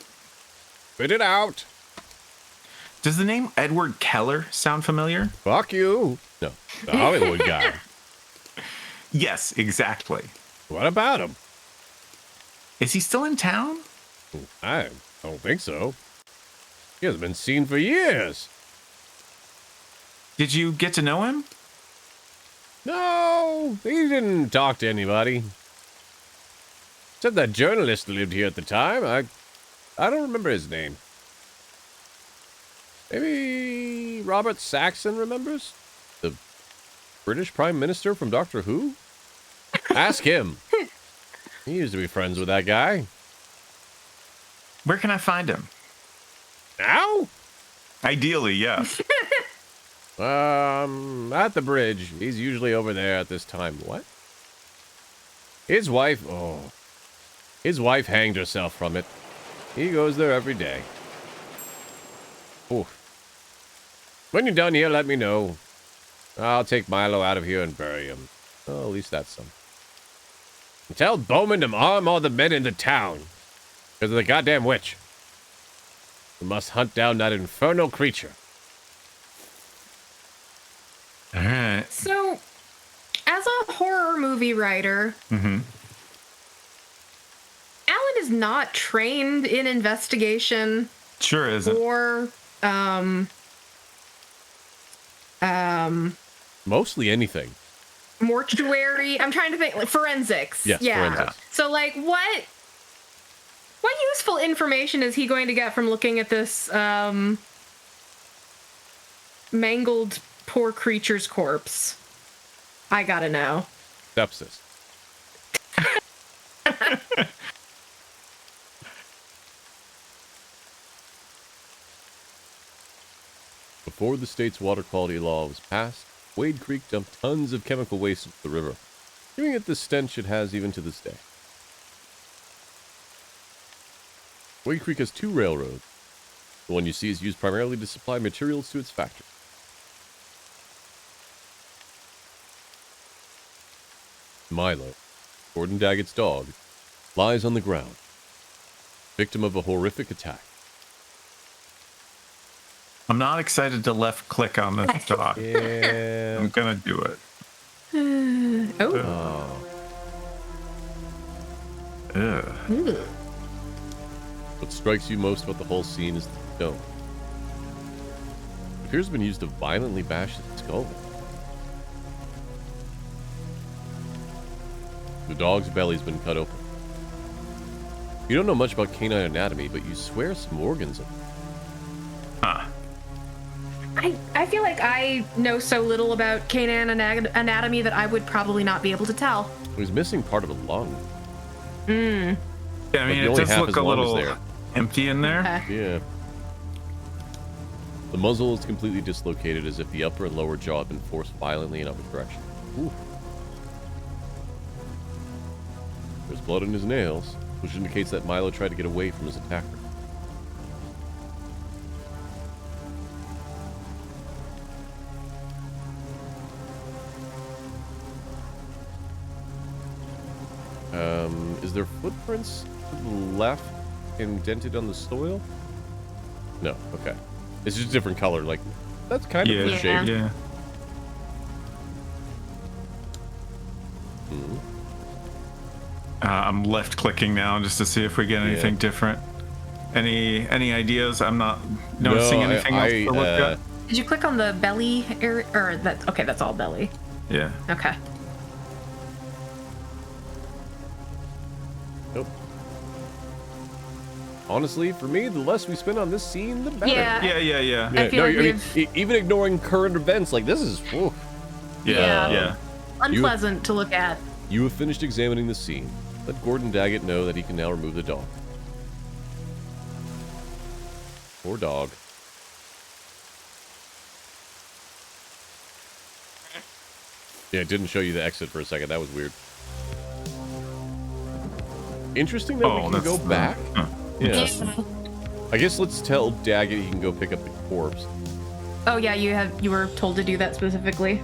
Spit it out. Does the name Edward Keller sound familiar? Fuck you. No, the Hollywood guy. Yes, exactly. What about him? Is he still in town? I don't think so. He hasn't been seen for years. Did you get to know him? No, he didn't talk to anybody. Said that journalist lived here at the time. I don't remember his name. Maybe Robert Saxon remembers? The British Prime Minister from Doctor Who? Ask him. He used to be friends with that guy. Where can I find him? Now? Ideally, yes. At the bridge. He's usually over there at this time. What? His wife hanged herself from it. He goes there every day. Oof. When you're done here, let me know. I'll take Milo out of here and bury him. Oh, at least that's something. And tell Bowman to arm all the men in the town. Because of the goddamn witch. We must hunt down that infernal creature. All right. So, as a horror movie writer, Alan is not trained in investigation. Sure isn't. Or, Mostly anything. mortuary. I'm trying to think, like forensics. Yes, yeah. forensics. So, like, what useful information is he going to get from looking at this mangled poor creature's corpse? I gotta know. Sepsis. Before the state's water quality law was passed, Wade Creek dumped tons of chemical waste into the river, giving it the stench it has even to this day. Wade Creek has 2 railroads. The one you see is used primarily to supply materials to its factory. Milo, Gordon Daggett's dog, lies on the ground, victim of a horrific attack. I'm not excited to left click on this dog. Yeah. I'm gonna do it. Oh. Ugh. What strikes you most about the whole scene is the stone. It appears to have been used to violently bash its skull. The dog's belly's been cut open. You don't know much about canine anatomy, but you swear some organs are... Huh. I feel like I know so little about canine anatomy that I would probably not be able to tell. He's missing part of a lung. Yeah, I mean, it only does half look his a lung is little there. empty in there. Okay. Yeah. The muzzle is completely dislocated as if the upper and lower jaw had been forced violently in other directions. Ooh. There's blood on his nails, which indicates that Milo tried to get away from his attacker. Is there footprints to the left indented on the soil? No, okay. It's just a different color, like, that's kind of the shape. Yeah. Mhm. I'm left clicking now just to see if we get anything different. Any ideas? I'm not noticing anything else to look at. Did you click on the belly area? Or that? Okay, that's all belly. Yeah. Okay. Nope. Honestly, for me, the less we spend on this scene, the better. Yeah. Yeah. I feel like even ignoring current events, like, this is... Oof. Yeah. Unpleasant to look at. You have finished examining the scene. Let Gordon Daggett know that he can now remove the dog. Poor dog. Yeah, it didn't show you the exit for a second. That was weird. Interesting that we can go back. Yeah. I guess let's tell Daggett he can go pick up the corpse. Oh yeah, you were told to do that specifically.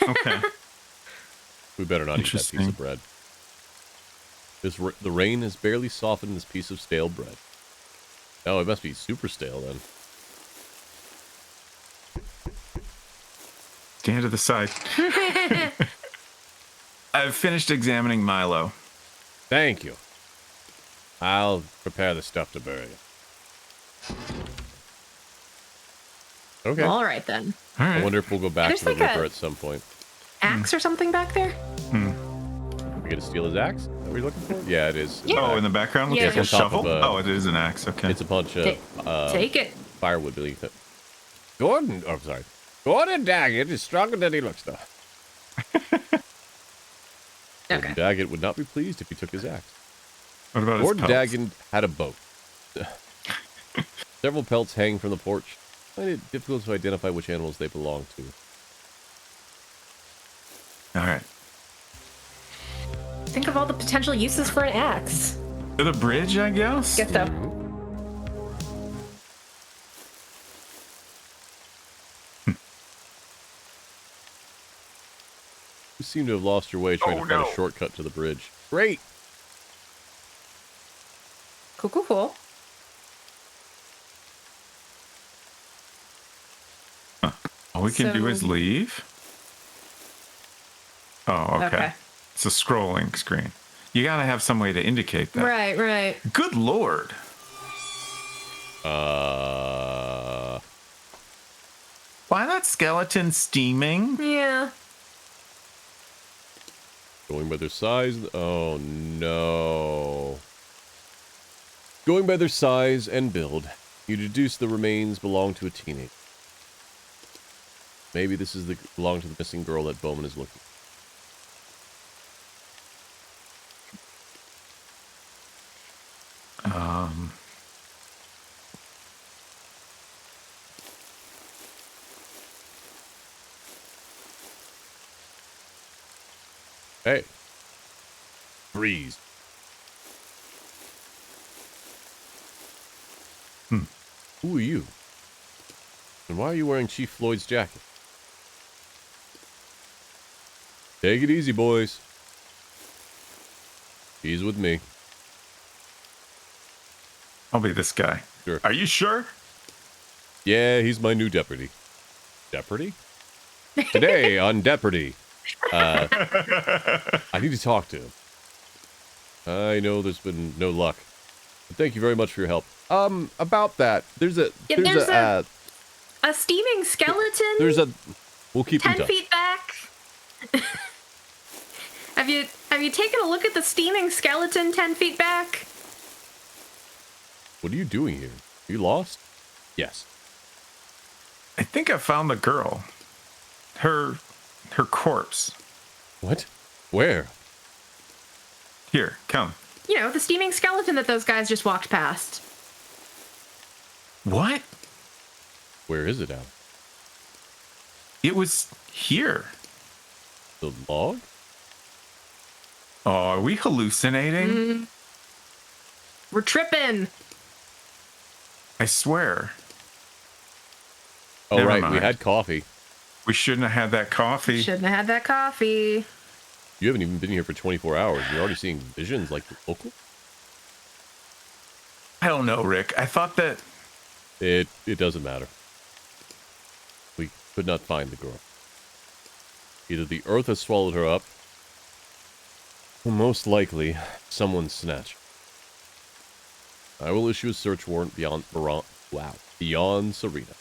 Okay. We better not eat that piece of bread. The rain has barely softened this piece of stale bread. Oh, it must be super stale then. Stand to the side. I've finished examining Milo. Thank you. I'll prepare the stuff to bury it. Okay. All right then. All right. I wonder if we'll go back There's to the like Ripper a- at some point. Axe or something back there? We gonna steal his axe? Is that what you're looking for? Yeah, it is. Yeah. Oh, in the background looks Yeah. like a It's on top shovel. of a- Oh, it is an axe. Okay. It's a bunch of Take it. firewood beneath it. Gordon Daggett is stronger than he looks, though. Okay. Gordon Daggett would not be pleased if he took his axe. What about Gordon his pelts? Daggett had a boat. Several pelts hang from the porch. I find it difficult to identify which animals they belong to. All right. Think of all the potential uses for an axe. To the bridge, I guess. Guess so. You seem to have lost your way trying to find a shortcut to the bridge. Great. Cool. Huh. All we can do is leave? Oh, okay. It's a scrolling screen. You gotta have some way to indicate that. Right. Good lord. Why that skeleton steaming? Yeah. Going by their size. Oh, no. Going by their size and build, you deduce the remains belong to a teenager. Maybe this is belong to the missing girl that Bowman is looking for. Hey. Freeze. Who are you? And why are you wearing Chief Floyd's jacket? Take it easy, boys. He's with me. I'll be this guy. Sure. Are you sure? Yeah, he's my new deputy. Deputy? Today on Deputy. I need to talk to him. I know there's been no luck. But thank you very much for your help. About that, there's a steaming skeleton. We'll keep 10 in touch. feet back. Have you taken a look at the steaming skeleton 10 feet back? What are you doing here? Are you lost? Yes. I think I found the girl. Her corpse. What? Where? Here, come. You know, the steaming skeleton that those guys just walked past. What? Where is it, Al? It was here. The log? Oh, are we hallucinating? We're tripping. I swear. Oh, Never right. mind. We had coffee. We shouldn't have had that coffee. Shouldn't have had that coffee. You haven't even been here for 24 hours. You're already seeing visions like the local? I don't know, Rick. I thought that... It doesn't matter. We could not find the girl. Either the earth has swallowed her up, or most likely, someone snatched her. I will issue a search warrant beyond Serena.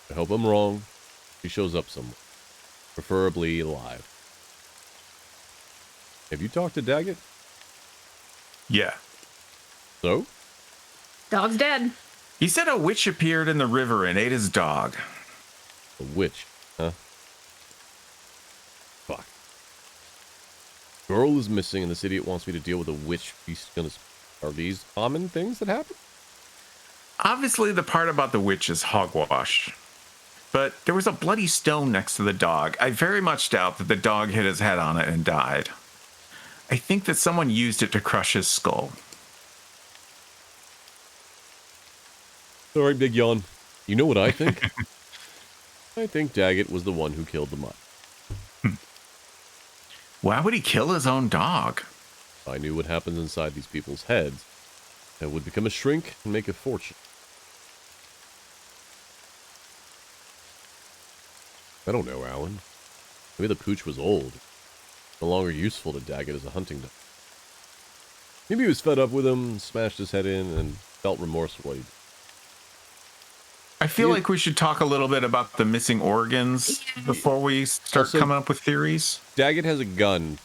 I hope I'm wrong. She shows up somewhere. Preferably alive. Have you talked to Daggett? Yeah. So? Dog's dead. He said a witch appeared in the river and ate his dog. A witch, huh? Fuck. Girl is missing and this idiot wants me to deal with a witch. Are these common things that happen? Obviously, the part about the witch is hogwash. But there was a bloody stone next to the dog. I very much doubt that the dog hit his head on it and died. I think that someone used it to crush his skull. Sorry, Big Yawn. You know what I think? I think Daggett was the one who killed the mutt. Why would he kill his own dog? If I knew what happens inside these people's heads, I would become a shrink and make a fortune. I don't know, Alan. Maybe the pooch was old. No longer useful to Daggett as a hunting dog. Maybe he was fed up with him, smashed his head in, and felt remorse for what he did. I feel like we should talk a little bit about the missing organs before we start coming up with theories. Daggett has a gun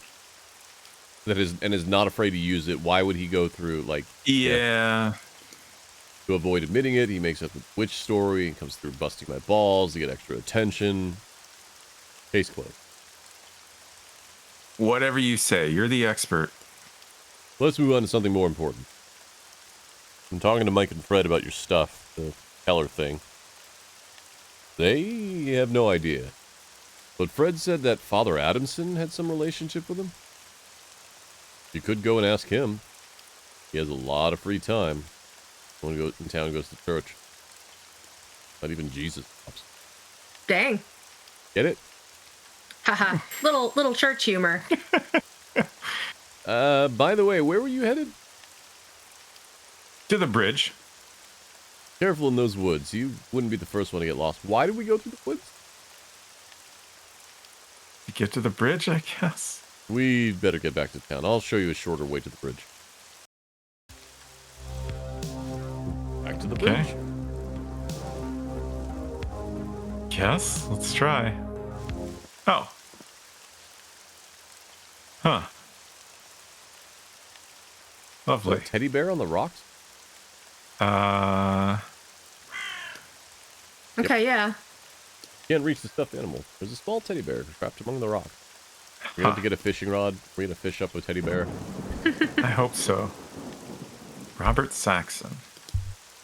that is not afraid to use it. Why would he go through, like... Yeah. To avoid admitting it, he makes up a witch story and comes through busting my balls to get extra attention. Case closed. Whatever you say, you're the expert. Let's move on to something more important. I'm talking to Mike and Fred about your stuff, the Keller thing. They have no idea. But Fred said that Father Adamson had some relationship with him. You could go and ask him. He has a lot of free time. When he goes in town, goes to church. Not even Jesus. Dang. Get it? Haha. little church humor. By the way, where were you headed? To the bridge. Careful in those woods. You wouldn't be the first one to get lost. Why did we go through the woods? To get to the bridge, I guess. We'd better get back to town. I'll show you a shorter way to the bridge. Back to the bridge. Yes, let's try. Oh. Huh. Lovely. Is that a teddy bear on the rocks? Okay, yeah. Can't reach the stuffed animal. There's a small teddy bear trapped among the rocks. We're going to have to get a fishing rod. We're going to fish up a teddy bear. I hope so. Robert Saxon.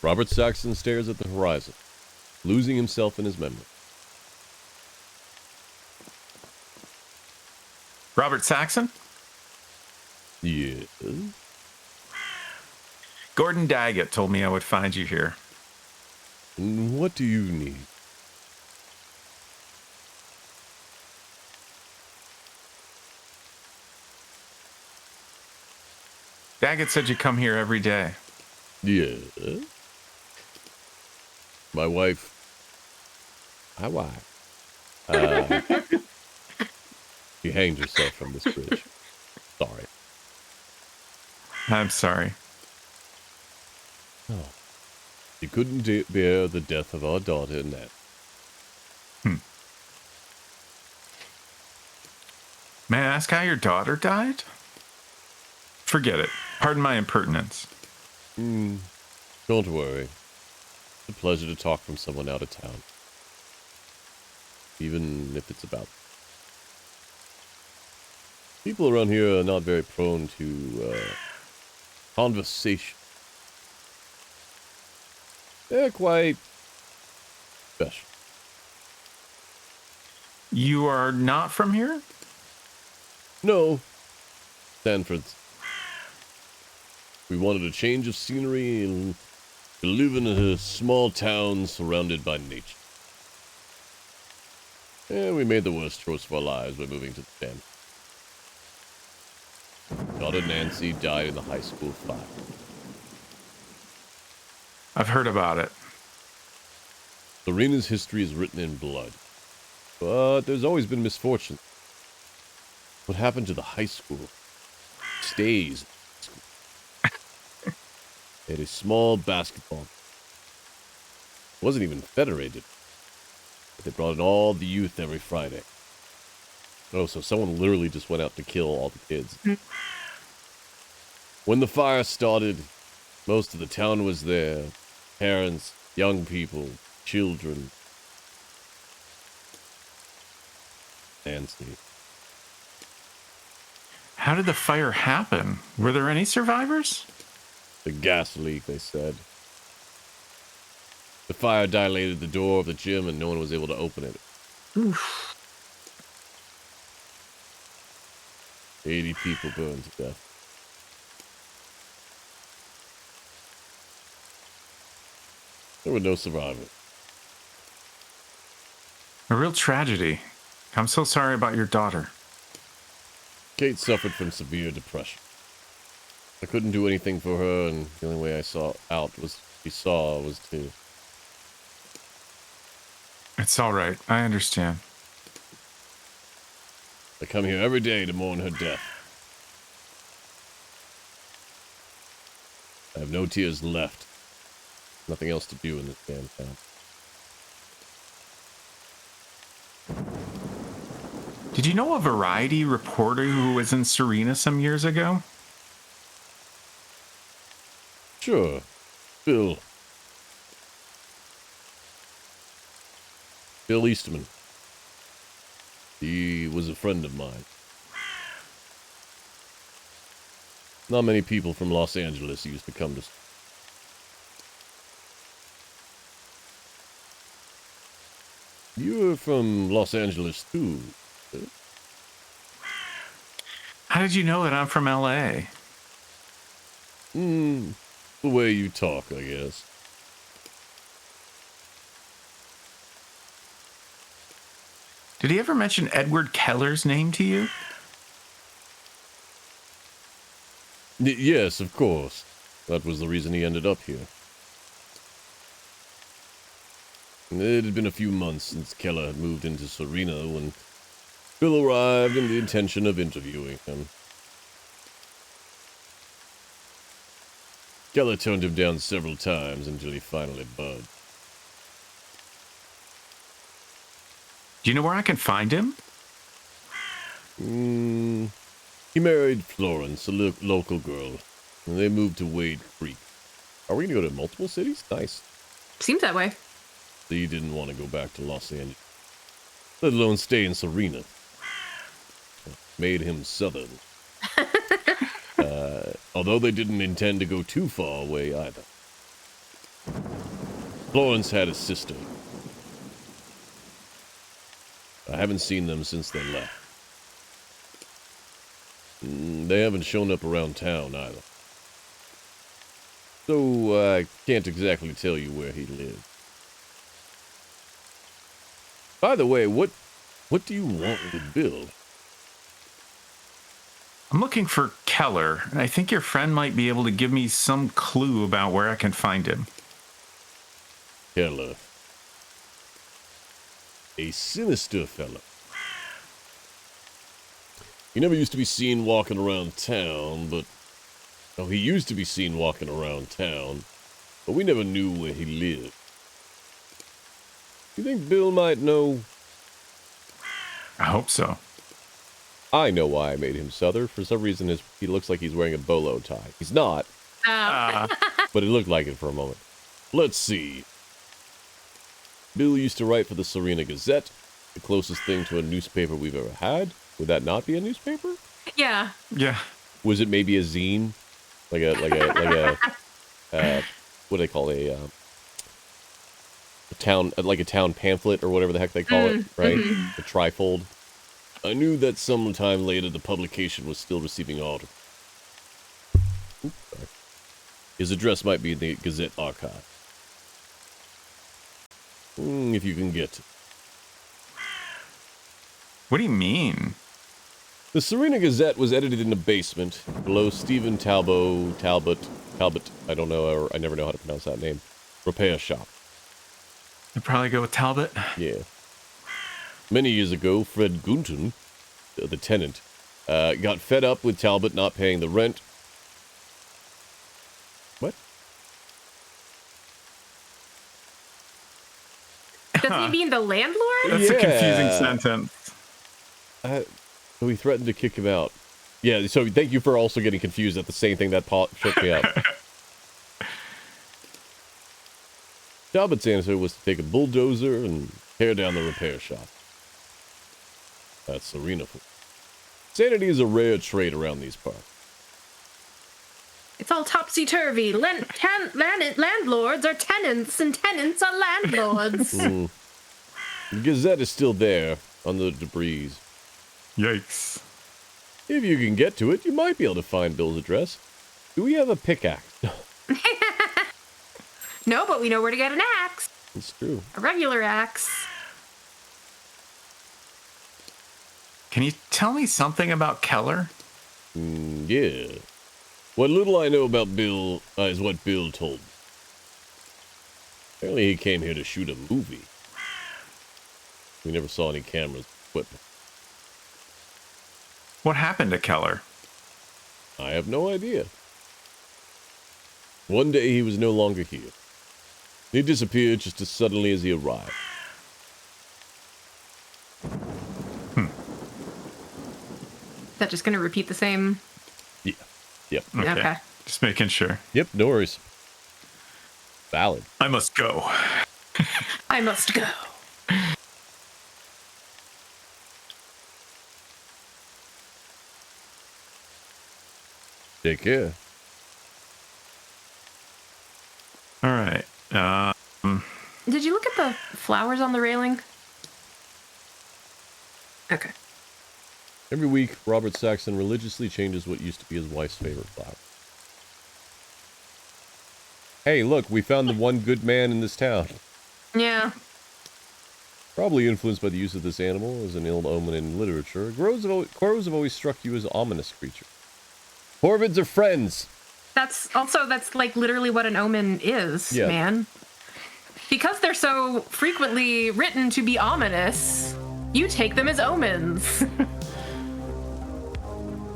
Robert Saxon stares at the horizon, losing himself in his memory. Robert Saxon? Yes. Gordon Daggett told me I would find you here. What do you need? Daggett said you come here every day. Yes. My wife. My wife. She hanged herself from this bridge. Sorry. I'm sorry. Oh. She couldn't bear the death of our daughter, Nat. May I ask how your daughter died? Forget it. Pardon my impertinence. Don't worry. It's a pleasure to talk from someone out of town. Even if it's about... People around here are not very prone to, conversation. They're quite special. You are not from here? No. Sanford's. We wanted a change of scenery and to live in a small town surrounded by nature. And we made the worst choice of our lives by moving to the town. Daughter Nancy died in the high school fire. I've heard about it. Serena's history is written in blood. But there's always been misfortune. What happened to the high school stays. They had a small basketball. It wasn't even federated. But they brought in all the youth every Friday. Oh, so someone literally just went out to kill all the kids. When the fire started, most of the town was there. Parents, young people, children. Nancy. How did the fire happen? Were there any survivors? The gas leak, they said. The fire dilated the door of the gym and no one was able to open it. Oof. 80 people burned to death. There were no survivors. A real tragedy. I'm so sorry about your daughter. Kate suffered from severe depression. I couldn't do anything for her, and the only way she saw was to... It's all right. I understand. I come here every day to mourn her death. I have no tears left. Nothing else to do in this damn town. Did you know a Variety reporter who was in Serena some years ago? Sure. Bill Eastman. He was a friend of mine. Not many people from Los Angeles used to come to... You're from Los Angeles, too. How did you know that I'm from L.A.? The way you talk, I guess. Did he ever mention Edward Keller's name to you? Yes, of course. That was the reason he ended up here. It had been a few months since Keller had moved into Serena when Bill arrived in the intention of interviewing him. Keller turned him down several times until he finally budged. Do you know where I can find him? He married Florence, a local girl, and they moved to Wade Creek. Are we going to go to multiple cities? Nice. Seems that way. He didn't want to go back to Los Angeles, let alone stay in Serena. Made him Southern. Although they didn't intend to go too far away either. Florence had a sister. I haven't seen them since they left. They haven't shown up around town either. So I can't exactly tell you where he lives. By the way, what do you want with Bill? I'm looking for Keller, and I think your friend might be able to give me some clue about where I can find him. Keller. A sinister fella. He never used to be seen walking around town, but... Oh, he used to be seen walking around town, but we never knew where he lived. You think Bill might know? I hope so. I know why I made him Souther. For some reason, he looks like he's wearing a bolo tie. He's not, but it looked like it for a moment. Let's see. Bill used to write for the Serena Gazette, the closest thing to a newspaper we've ever had. Would that not be a newspaper? Yeah. Yeah. Was it maybe a zine? Like a what do they call a town, like a town pamphlet or whatever the heck they call it, right? The trifold. I knew that sometime later the publication was still receiving orders. His address might be in the Gazette archive. If you can get to. What do you mean? The Serena Gazette was edited in the basement, below Stephen Talbot, I don't know, or I never know how to pronounce that name, repair shop. I'd probably go with Talbot. Yeah. Many years ago, Fred Gunton, the tenant, got fed up with Talbot not paying the rent. What? Does he mean the landlord? That's a confusing sentence. So he threatened to kick him out. Yeah, so thank you for also getting confused at the same thing that shook me up. Talbot's answer was to take a bulldozer and tear down the repair shop. That's Serena. Sanity is a rare trait around these parts. It's all topsy-turvy. Landlords are tenants, and tenants are landlords. The Gazette is still there, on the debris. Yikes. If you can get to it, you might be able to find Bill's address. Do we have a pickaxe? No, but we know where to get an axe. It's true. A regular axe. Can you tell me something about Keller? Yeah. What little I know about Bill is what Bill told me. Apparently he came here to shoot a movie. We never saw any cameras, equipment. What happened to Keller? I have no idea. One day he was no longer here. He disappeared just as suddenly as he arrived. Is that just going to repeat the same? Yeah. Yep. Okay. Just making sure. Yep, no worries. Valid. I must go. I must go. Take care. All right. Did you look at the flowers on the railing? Okay. Every week, Robert Saxon religiously changes what used to be his wife's favorite flower. Hey, look, we found the one good man in this town. Yeah. Probably influenced by the use of this animal as an ill omen in literature. Crows have always struck you as ominous creatures. Corvids are friends. That's like literally what an omen is, man. Because they're so frequently written to be ominous, you take them as omens.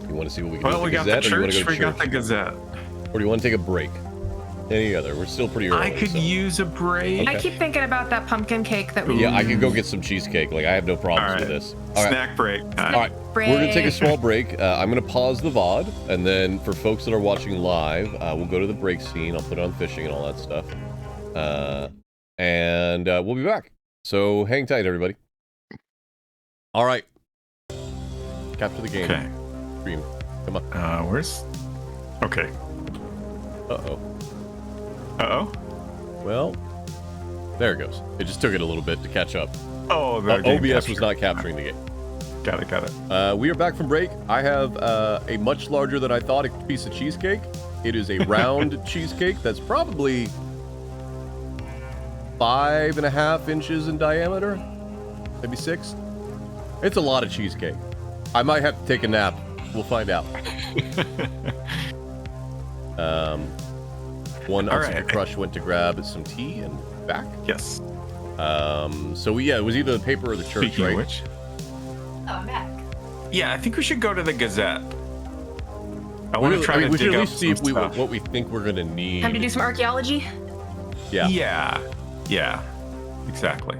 You want to see what we can do? Well, we got the church, we got the Gazette. Or do you want to take a break? Any other? We're still pretty early. I could use a break. Okay. I keep thinking about that pumpkin cake that we... Yeah, I could go get some cheesecake. Like, I have no problems with this. All right. Snack break. All right. We're going to take a small break. I'm going to pause the VOD. And then for folks that are watching live, we'll go to the break scene. I'll put on fishing and all that stuff. And we'll be back. So hang tight, everybody. All right. Capture the game. Okay. Stream. Come on. Where's... Okay. Uh-oh. Uh-oh? Well, there it goes. It just took it a little bit to catch up. Oh, the OBS was not capturing the game. Got it. We are back from break. I have a much larger than I thought piece of cheesecake. It is a round cheesecake that's probably 5.5 inches in diameter, maybe 6. It's a lot of cheesecake. I might have to take a nap. We'll find out. One unsecretcrush went to grab some tea and back. Yes. So it was either the paper or the church, Speaking right? of which. Oh, I'm back. Yeah, I think we should go to the Gazette. I want to try to dig up some stuff. What we think we're gonna need. Time to do some archaeology? Yeah. Yeah. Exactly.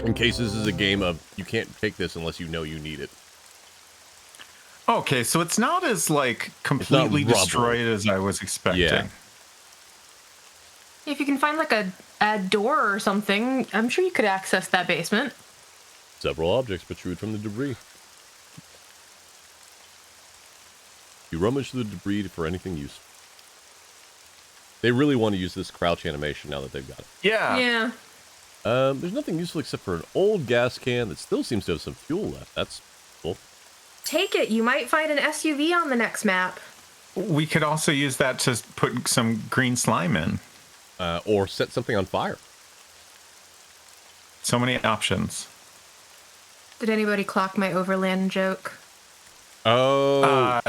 In case this is a game of you can't take this unless you know you need it. Okay, so it's not as like completely destroyed as I was expecting. Yeah. If you can find like a door or something, I'm sure you could access that basement. Several objects protrude from the debris. You rummage through the debris for anything useful. They really want to use this crouch animation now that they've got it. Yeah. There's nothing useful except for an old gas can that still seems to have some fuel left. That's cool. Take it. You might find an SUV on the next map. We could also use that to put some green slime in. Or set something on fire. So many options. Did anybody clock my overland joke? Oh.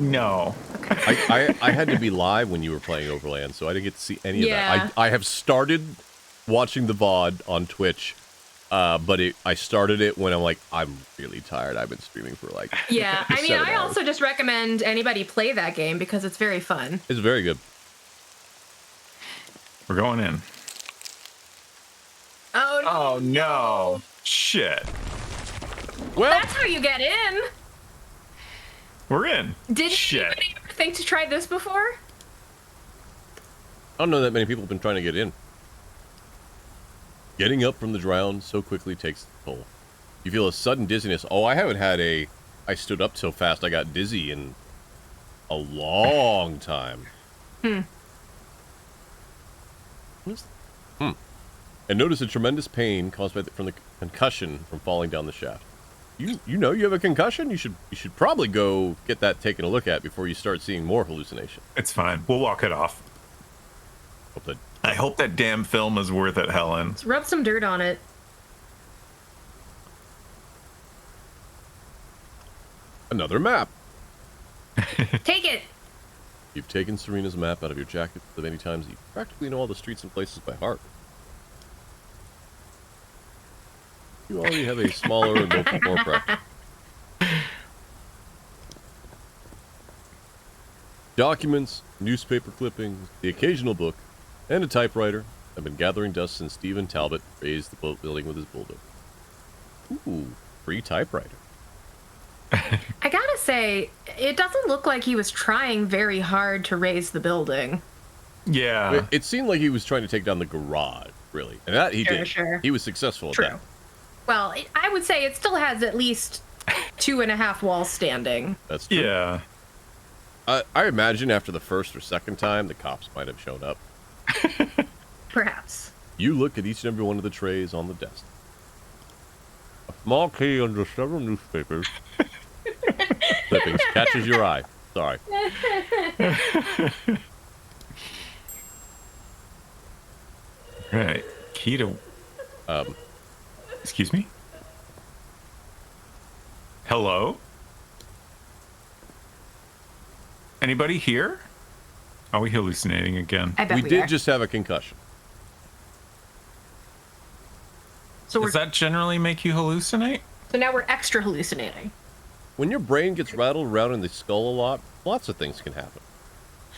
No. Okay. I had to be live when you were playing Overland, so I didn't get to see any of Yeah. that. I have started watching the VOD on Twitch, but I started it when I'm really tired. I've been streaming for Yeah, I mean, 7 I hours. also just recommend anybody play that game because it's very fun. It's very good. We're going in. Oh no. Shit. Well, that's how you get in. We're in. Did Shit. anybody ever think to try this before? I don't know that many people have been trying to get in. Getting up from the ground so quickly takes a toll. You feel a sudden dizziness. Oh, I haven't had I stood up so fast I got dizzy in a long time. And notice a tremendous pain caused from the concussion from falling down the shaft. You know you have a concussion? You should probably go get that taken a look at before you start seeing more hallucination. It's fine. We'll walk it off. I hope that damn film is worth it, Helen. Let's rub some dirt on it. Another map. Take it. You've taken Serena's map out of your jacket so many times that you practically know all the streets and places by heart. You already have a smaller and more practice. Documents, newspaper clippings, the occasional book, and a typewriter have been gathering dust since Stephen Talbot raised the building with his bulldozer. Ooh, free typewriter. I gotta say, it doesn't look like he was trying very hard to raise the building. Yeah. It seemed like he was trying to take down the garage, really. And that he did. Sure. He was successful at that. Well, I would say it still has at least 2.5 walls standing. That's true. Yeah. I imagine after the first or second time, the cops might have shown up. Perhaps. You look at each and every one of the trays on the desk. A small key under several newspapers. Clippings catches your eye. Sorry. Right. Key to... Excuse me? Hello? Anybody here? Are we hallucinating again? I bet We we did are. just have a concussion. So Does that generally make you hallucinate? So now we're extra hallucinating. When your brain gets rattled around in the skull a lot, lots of things can happen.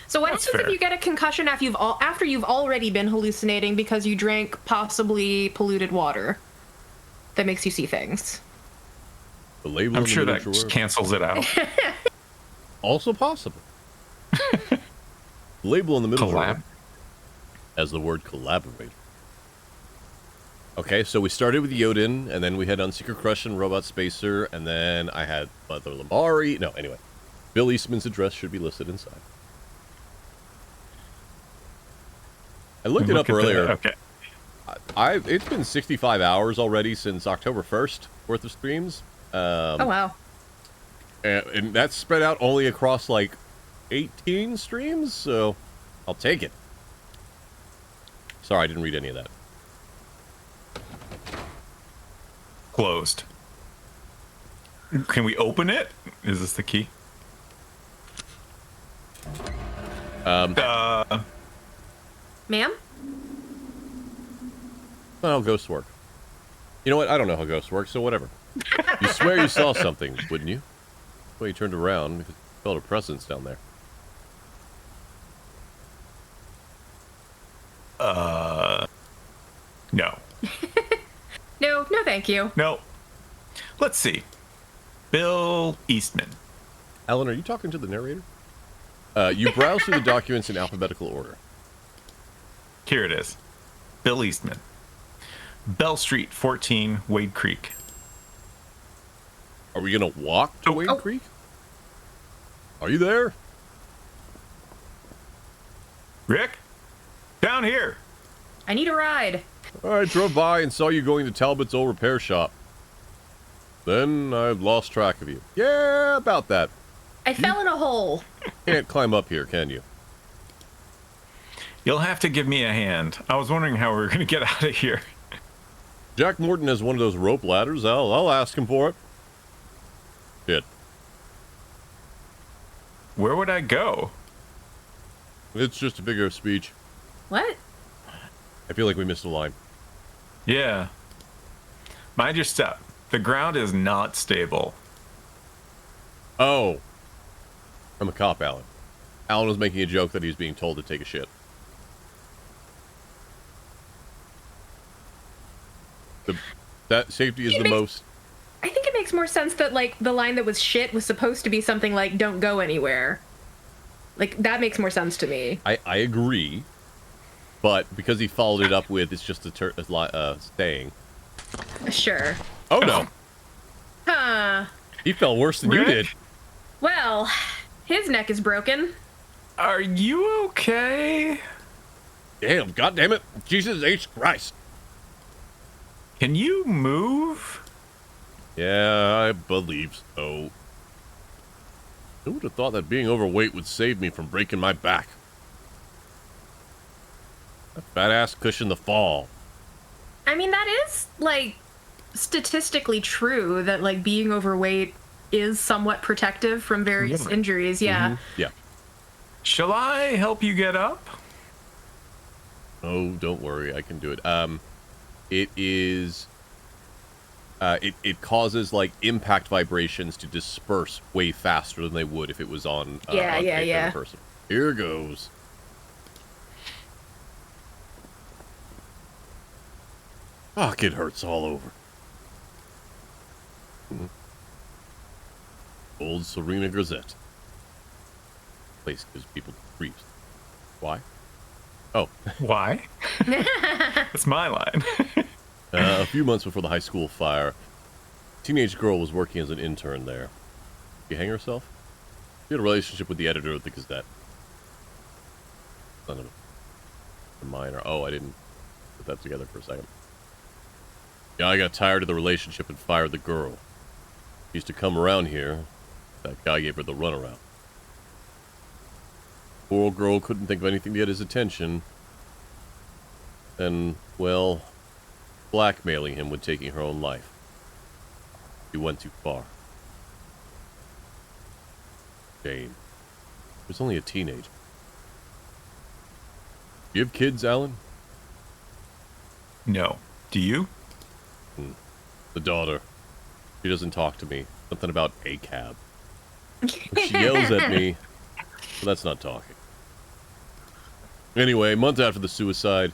So what That's happens fair. if you get a concussion after you've already been hallucinating because you drank possibly polluted water that makes you see things? The label I'm in the sure middle that drawer. cancels it out. Also possible. The label in the middle drawer Collab. has the word collaborate. Okay, so we started with Yodin, and then we had Unsecretcrush and robotspacer, and then I had Mother Lamari. No, anyway. Bill Eastman's address should be listed inside. I looked it up earlier. Okay. It's been 65 hours already since October 1st worth of streams. Oh wow. And that's spread out only across like 18 streams, so I'll take it. Sorry, I didn't read any of that. Closed. Can we open it? Is this the key? Ma'am? Well, ghosts work. You know what? I don't know how ghosts work, so whatever. You swear you saw something, wouldn't you? Well, you turned around because you felt a presence down there. No. No, thank you. No. Let's see. Bill Eastman. Alan, are you talking to the narrator? You browse through the documents in alphabetical order. Here it is. Bill Eastman. Bell Street, 14, Wade Creek. Are we gonna walk to Wade Oh. Creek? Are you there? Rick? Down here. I need a ride. I drove by and saw you going to Talbot's old repair shop. Then I've lost track of you. Yeah, about that. I fell in a hole. Can't climb up here, can you? You'll have to give me a hand. I was wondering how we were going to get out of here. Jack Morton has one of those rope ladders. I'll ask him for it. Shit. Where would I go? It's just a figure of speech. What? I feel like we missed a line. Yeah. Mind your step. The ground is not stable. Oh. I'm a cop, Alan. Alan was making a joke that he was being told to take a shit. That safety is the most... I think it makes more sense that, like, the line that was shit was supposed to be something like, don't go anywhere. Like, that makes more sense to me. I agree. But because he followed it up with, it's just a staying. Sure. Oh, no. Huh. He fell worse than you Rick? did. Well, his neck is broken. Are you okay? Damn, goddammit. Jesus H. Christ. Can you move? Yeah, I believe so. Who would have thought that being overweight would save me from breaking my back? That fat ass cushioned the fall. I mean, that is, like, statistically true that, like, being overweight is somewhat protective from various injuries. Yeah. Mm-hmm. Yeah. Shall I help you get up? Oh, don't worry, I can do it. It is... it causes, like, impact vibrations to disperse way faster than they would if it was on, yeah. person. Here goes. Fuck, it hurts all over. Old Serena Grisette. Place gives people creeps. Why? Oh. Why? That's my line. A few months before the high school fire, a teenage girl was working as an intern there. She hang herself? She had a relationship with the editor of the Gazette. Son of a minor. Oh, I didn't put that together for a second. Yeah, I got tired of the relationship and fired the girl. She used to come around here. That guy gave her the runaround. Poor old girl couldn't think of anything to get his attention. And, well, blackmailing him with taking her own life. He went too far. Jane. He was only a teenager. You have kids, Alan? No. Do you? The daughter. She doesn't talk to me. Something about a cab. She yells at me, but that's not talking. Anyway, months after the suicide,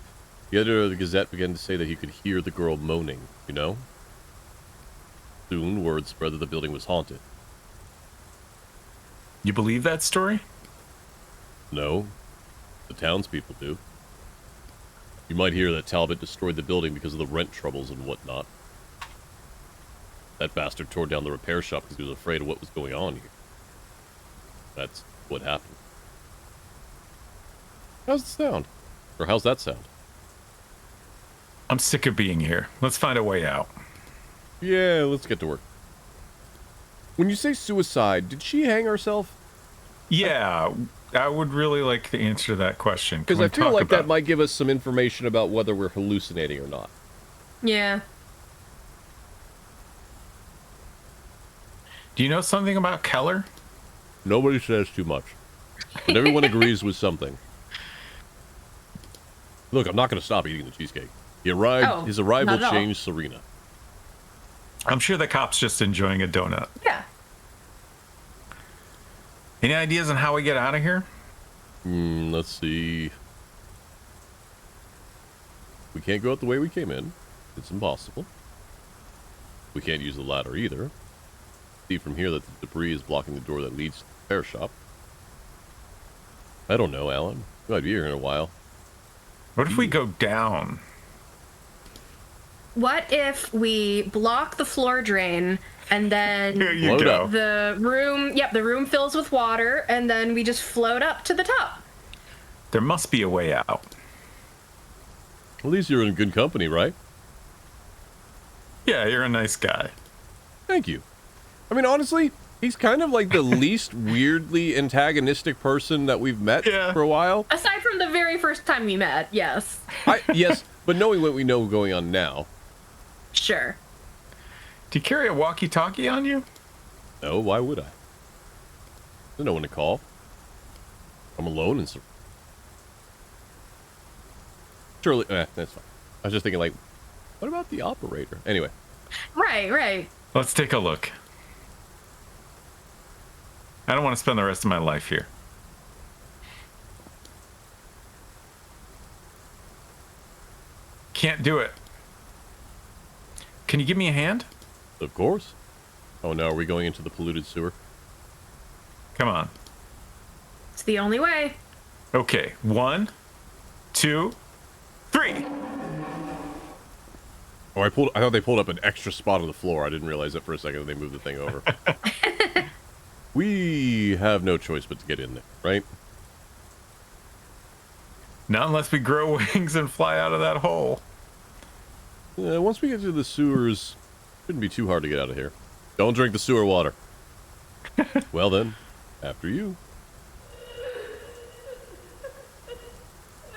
the editor of the Gazette began to say that he could hear the girl moaning, you know? Soon, word spread that the building was haunted. You believe that story? No. The townspeople do. You might hear that Talbot destroyed the building because of the rent troubles and whatnot. That bastard tore down the repair shop because he was afraid of what was going on here. That's what happened. How's it sound? Or how's that sound? I'm sick of being here. Let's find a way out. Yeah, let's get to work. When you say suicide, did she hang herself? Yeah, I would really like the answer to that question. Because I feel like that might give us some information about whether we're hallucinating or not. Yeah. Do you know something about Keller? Nobody says too much. But everyone agrees with something. Look, I'm not going to stop eating the cheesecake. His arrival changed Serena. I'm sure the cop's just enjoying a donut. Yeah. Any ideas on how we get out of here? Let's see. We can't go out the way we came in. It's impossible. We can't use the ladder either. See from here that the debris is blocking the door that leads to the repair shop. I don't know, Alan. You might be here in a while. What if we go down? What if we block the floor drain and then Here you go. The room fills with water and then we just float up to the top? There must be a way out. At least you're in good company, right? Yeah, you're a nice guy. Thank you. I mean, honestly, he's kind of like the least weirdly antagonistic person that we've met for a while. Aside from the very first time we met, yes. Yes, but knowing what we know going on now. Sure. Do you carry a walkie-talkie on you? No, why would I? There's no one to call. I'm alone and surely, that's fine. I was just thinking, like, what about the operator? Anyway. Right. Let's take a look. I don't want to spend the rest of my life here. Can't do it. Can you give me a hand? Of course. Oh no, are we going into the polluted sewer? Come on. It's the only way. Okay, 1, 2, 3. Oh, I thought they pulled up an extra spot on the floor. I didn't realize that for a second they moved the thing over. We have no choice but to get in there, right? Not unless we grow wings and fly out of that hole. Once we get to the sewers, shouldn't be too hard to get out of here. Don't drink the sewer water. Well then, after you.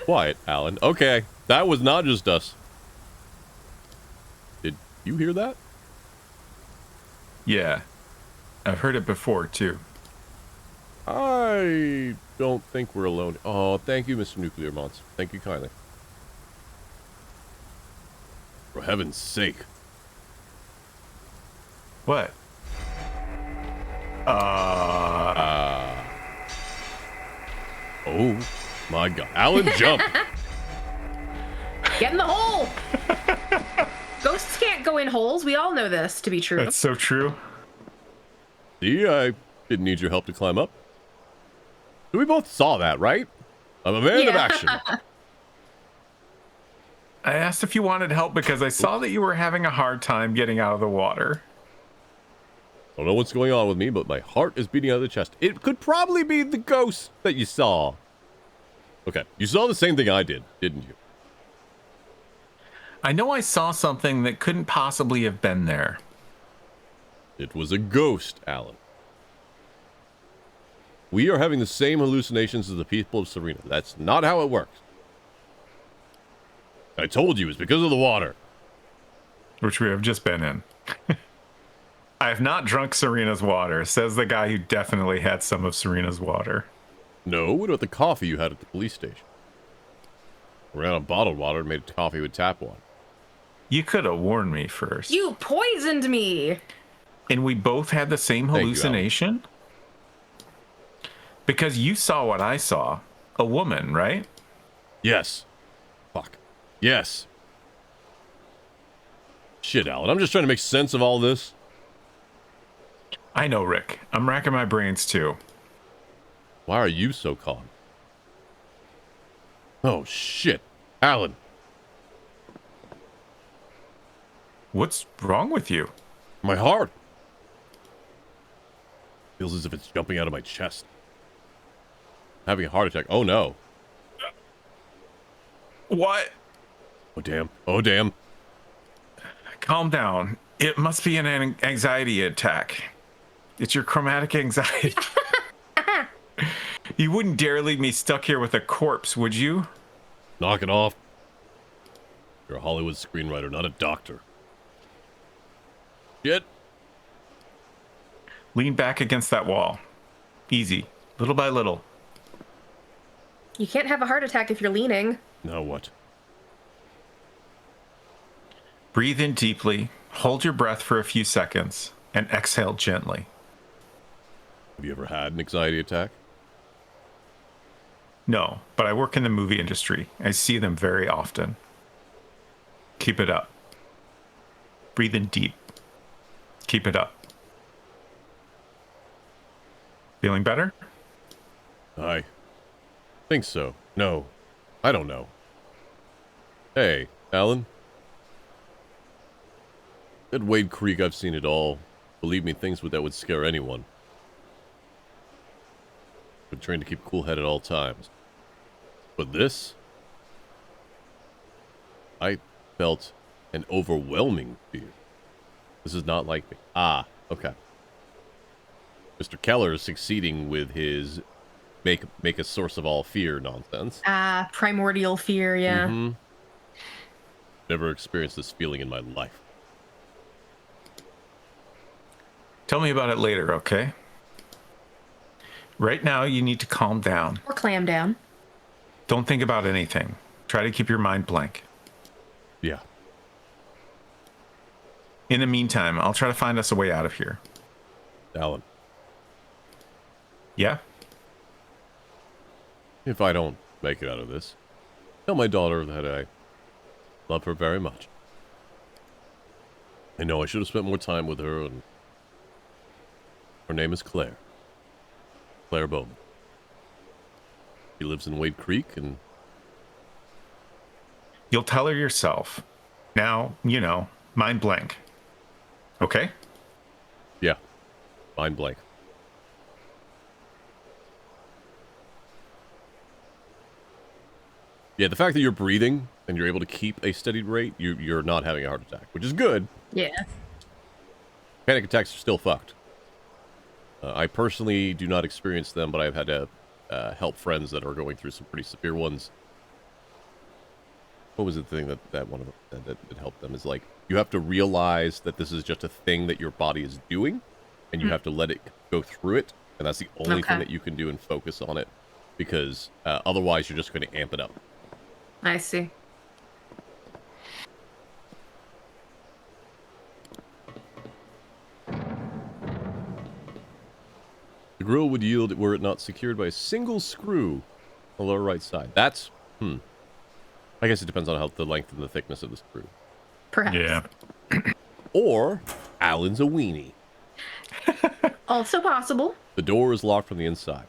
Quiet, Alan. Okay, that was not just us. Did you hear that? Yeah. I've heard it before, too. I don't think we're alone. Oh, thank you, Mr. Nuclear Monster. Thank you kindly. For heaven's sake. What? Oh, my God. Alan, jump! Get in the hole! Ghosts can't go in holes. We all know this to be true. That's so true. See, I didn't need your help to climb up. We both saw that, right? I'm a man of action. I asked if you wanted help because I saw that you were having a hard time getting out of the water. I don't know what's going on with me, but my heart is beating out of the chest. It could probably be the ghost that you saw. Okay, you saw the same thing I did, didn't you? I know I saw something that couldn't possibly have been there. It was a ghost, Alan. We are having the same hallucinations as the people of Serena. That's not how it works. I told you, it's because of the water. which we have just been in. I have not drunk Serena's water, says the guy who definitely had some of Serena's water. No, what about the coffee you had at the police station? We ran out of bottled water and made coffee with tap water. You could have warned me first. You poisoned me! And we both had the same hallucination? Because you saw what I saw. A woman, right? Yes. Fuck. Yes. Shit, Alan. I'm just trying to make sense of all this. I know, Rick. I'm racking my brains, too. Why are you so calm? Oh, shit. Alan. What's wrong with you? My heart. Feels as if it's jumping out of my chest. Having a heart attack. Oh, no. What? Oh, damn. Oh, damn. Calm down. It must be an anxiety attack. It's your chromatic anxiety. You wouldn't dare leave me stuck here with a corpse, would you? Knock it off. You're a Hollywood screenwriter, not a doctor. Shit. Lean back against that wall. Easy. Little by little. You can't have a heart attack if you're leaning. Now what? Breathe in deeply, hold your breath for a few seconds, and exhale gently. Have you ever had an anxiety attack? No, but I work in the movie industry. I see them very often. Keep it up. Breathe in deep. Keep it up. Feeling better? I think so. No, I don't know. Hey, Alan. At Wade Creek, I've seen it all. Believe me, things that would scare anyone. Been trained to keep cool head at all times. But this? I felt an overwhelming fear. This is not like me. Ah, okay. Mr. Keller is succeeding with his make a source of all fear nonsense. Primordial fear, yeah. Mm-hmm. Never experienced this feeling in my life. Tell me about it later, okay? Right now, you need to calm down. Or clam down. Don't think about anything. Try to keep your mind blank. Yeah. In the meantime, I'll try to find us a way out of here. Alan. Yeah? If I don't make it out of this, tell my daughter that I love her very much. I know I should have spent more time with her, and her name is Claire. Claire Bowman. She lives in Wade Creek, and You'll tell her yourself. Now, mind blank. Okay? yeah, mind blank. Yeah, the fact that you're breathing and you're able to keep a steady rate, you're not having a heart attack, which is good. Yeah. Panic attacks are still fucked. I personally do not experience them, but I've had to help friends that are going through some pretty severe ones. What was the thing that one of them, that helped them is like, you have to realize that this is just a thing that your body is doing, and you have to let it go through it, and that's the only thing that you can do and focus on it, because otherwise you're just going to amp it up. I see. The grill would yield were it not secured by a single screw on the lower right side. That's, I guess it depends on how the length and the thickness of the screw. Perhaps. Yeah. Or, Alan's a weenie. Also possible. The door is locked from the inside.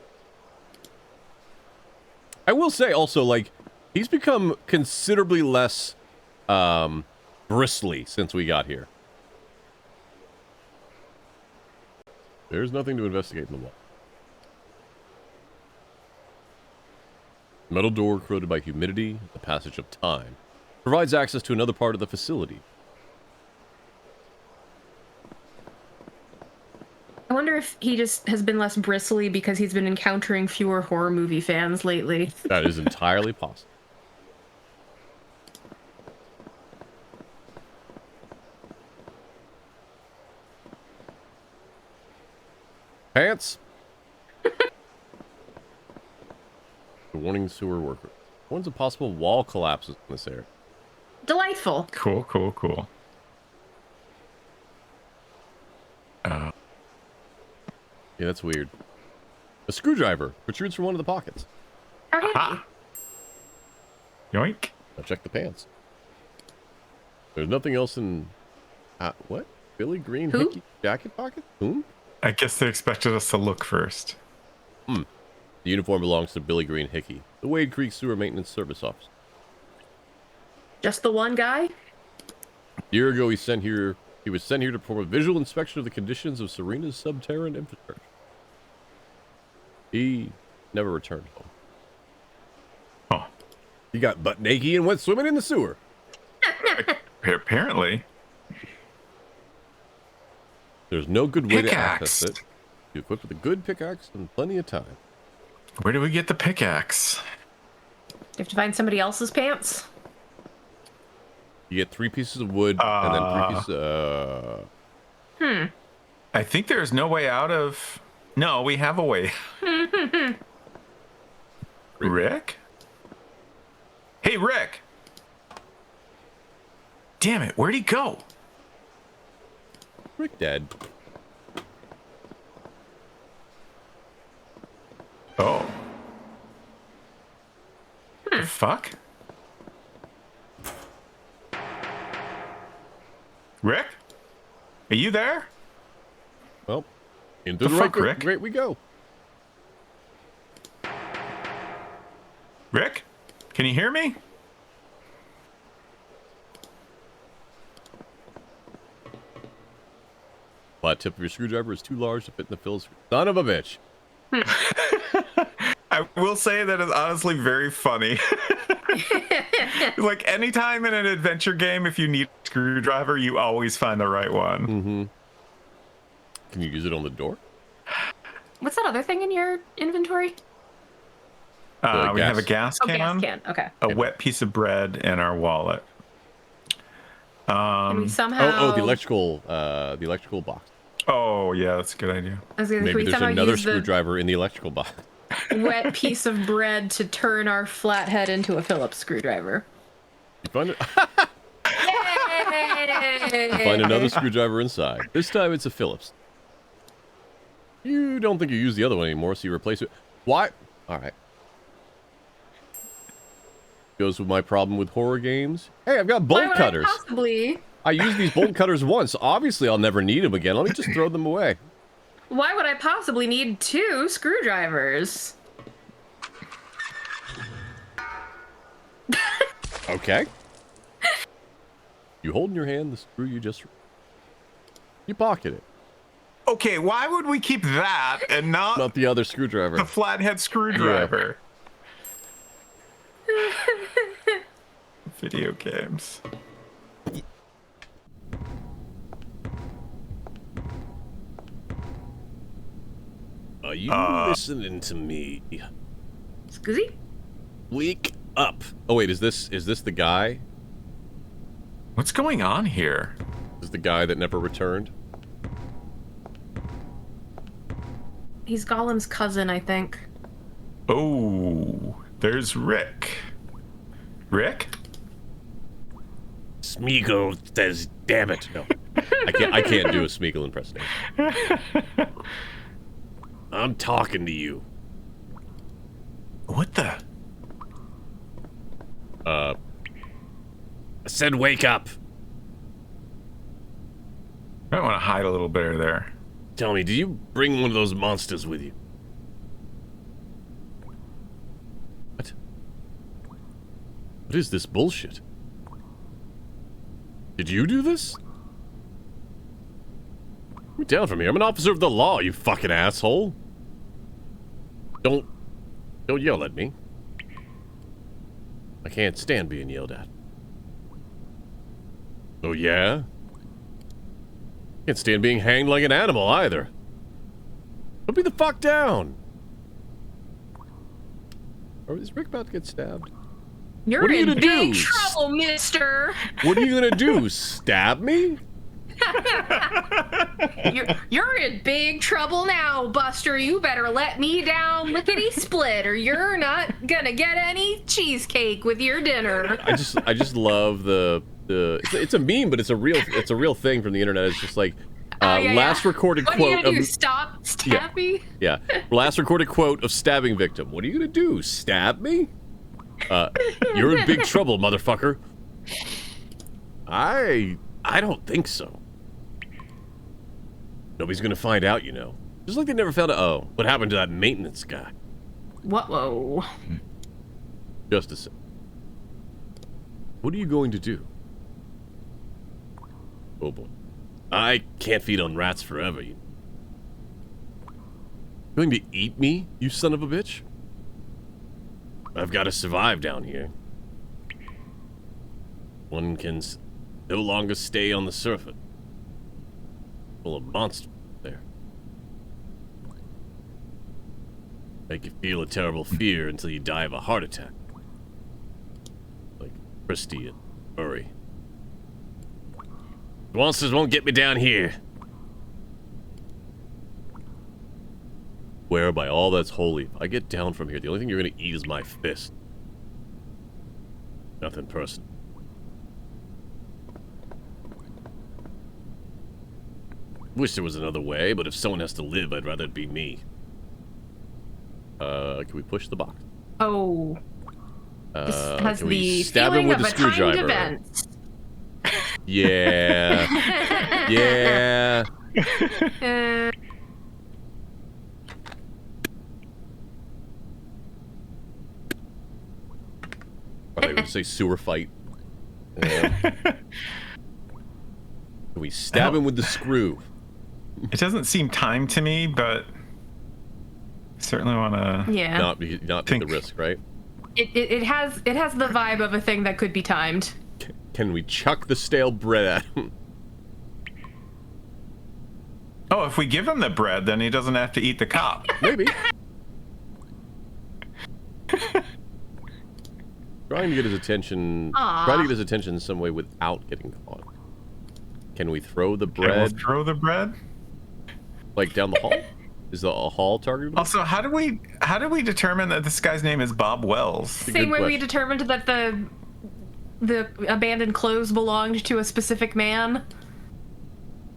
I will say also, like, he's become considerably less bristly since we got here. There's nothing to investigate in the wall. Metal door corroded by humidity, the passage of time, provides access to another part of the facility. I wonder if he just has been less bristly because he's been encountering fewer horror movie fans lately. That is entirely possible. Pants. Warning sewer worker. Warns of possible wall collapses in this area. Delightful. Cool. Yeah, that's weird. A screwdriver protrudes from one of the pockets. Aha. Yoink. Now check the pants. There's nothing else in... what? Billy Green Who? Hickey jacket pocket? Whom? I guess they expected us to look first. The uniform belongs to Billy Green Hickey, the Wade Creek Sewer Maintenance Service Officer. Just the one guy? A year ago, he was sent here to perform a visual inspection of the conditions of Serena's subterranean infrastructure. He never returned home. Oh. He got butt naked and went swimming in the sewer. Apparently. There's no good way to access Pickaxe. it. You're equipped with a good pickaxe and plenty of time. Where do we get the pickaxe? You have to find somebody else's pants? You get 3 pieces of wood and then 3 pieces. I think there's no way out of... No, we have a way. Rick? Hey, Rick! Damn it, where'd he go? Rick dead. Oh. The fuck? Rick? Are you there? Well, into the fuck, right Rick? great we go. Rick? Can you hear me? Flat tip of your screwdriver is too large to fit in the fill. Son of a bitch. I will say that it's honestly very funny. Like anytime in an adventure game, if you need a screwdriver, you always find the right one. Mm-hmm. Can you use it on the door? What's that other thing in your inventory? We have a gas Oh, can, gas can. Okay. a wet piece of bread, and our wallet. Can we somehow... Oh, the electrical box. Oh, yeah, that's a good idea. I was gonna, can Maybe we there's somehow another use screwdriver in the electrical box. the wet piece of bread to turn our flathead into a Phillips screwdriver? You find it. Yay! Find another screwdriver inside. This time it's a Phillips. You don't think you use the other one anymore, so you replace it. Why? All right. Goes with my problem with horror games. Hey, I've got Why bolt would cutters. Possibly. I used these bolt cutters once. Obviously, I'll never need them again. Let me just throw them away. Why would I possibly need 2 screwdrivers? Okay. You hold in your hand the screw you just... You pocket it. Okay, why would we keep that and not the other screwdriver. the flathead screwdriver? Video games. Are you listening to me? Scoozy? Wake up. Oh wait, is this the guy? What's going on here? Is the guy that never returned? He's Gollum's cousin, I think. Oh, there's Rick. Rick? Smeagol says, "Damn it!" No, I can't do a Smeagol impersonation. I'm talking to you. What the? I said, wake up. I want to hide a little better there. Tell me, did you bring one of those monsters with you? What? What is this bullshit? Did you do this? Get me down from here. I'm an officer of the law, you fucking asshole. Don't yell at me. I can't stand being yelled at. Oh yeah? Can't stand being hanged like an animal either. Put me the fuck down. Or is Rick about to get stabbed? You're What are you in gonna big do? trouble, mister. What are you gonna do? Stab me? You're in big trouble now, Buster. You better let me down lickety split, or you're not gonna get any cheesecake with your dinner. I just love it's a meme, but it's a real thing from the internet. It's just like last recorded what quote. What are you gonna do? Stab me? Yeah. Last recorded quote of stabbing victim. What are you gonna do? Stab me? You're in big trouble, motherfucker. I don't think so. Nobody's gonna find out, you know. Just like they never found out. Oh, what happened to that maintenance guy? Whoa. Just a sec. What are you going to do? Oh boy. I can't feed on rats forever. You going to eat me, you son of a bitch? I've got to survive down here. One can no longer stay on the surface. Full of monsters there. Make you feel a terrible fear until you die of a heart attack. Like Christy and Murray. The monsters won't get me down here. Swear by all that's holy, if I get down from here, the only thing you're gonna eat is my fist. Nothing personal. Wish there was another way, but if someone has to live, I'd rather it be me. Can we push the box? Oh. This has can we the stab him feeling with of the a timed screwdriver? event. Yeah. Yeah. I thought you were gonna say sewer fight. Can we stab him with the screw? It doesn't seem timed to me, but certainly want to. Yeah. Not take the risk, right? It has the vibe of a thing that could be timed. Can we chuck the stale bread at him? Oh, if we give him the bread, then he doesn't have to eat the cop. Maybe. Trying to get his attention. Aww. Try to get his attention in some way without getting caught. Can we throw the bread? Can we throw the bread? Like down the hall? Is the hall targeted? Also, how do we determine that this guy's name is Bob Wells? Same way we determined that the abandoned clothes belonged to a specific man.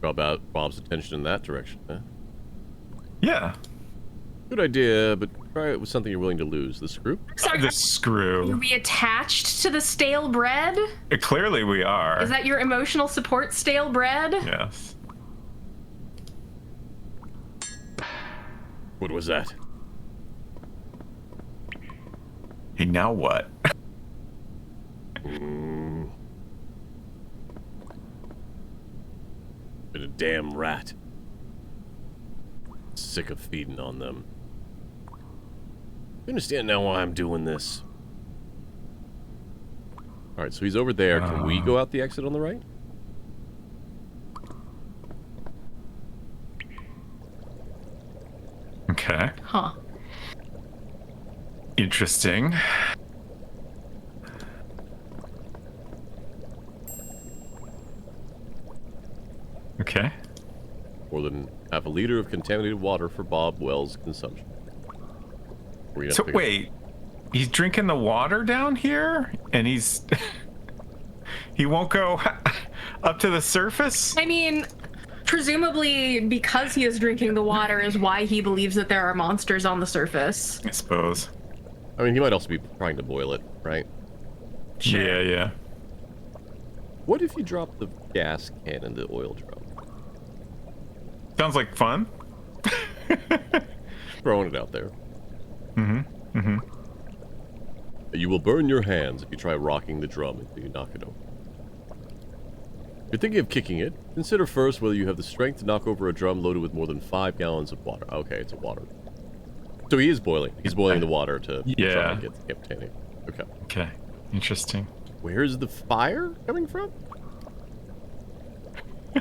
Draw about Bob's attention in that direction, huh? Yeah. Good idea, but try it with something you're willing to lose. The screw? Sorry, The screw. are we attached to the stale bread? Clearly we are. Is that your emotional support, stale bread? Yes. What was that? Hey, now what? Been a damn rat. Sick of feeding on them. You understand now why I'm doing this? Alright, so he's over there. Can we go out the exit on the right? Okay. Huh. Interesting. Okay. More than half a liter of contaminated water for Bob Wells' consumption. So wait, he's drinking the water down here, and he's he won't go up to the surface? I mean, presumably because he is drinking the water is why he believes that there are monsters on the surface. I suppose. I mean, he might also be trying to boil it, right? Sure. Yeah, yeah. What if you drop the gas can in the oil drum? Sounds like fun. Throwing it out there. Mm-hmm. Mm-hmm. You will burn your hands if you try rocking the drum until you knock it over. If you're thinking of kicking it, consider first whether you have the strength to knock over a drum loaded with more than 5 gallons of water. Okay, it's a water. So he is boiling. He's boiling the water to try and get the contaminated. Okay. Okay. Interesting. Where's the fire coming from?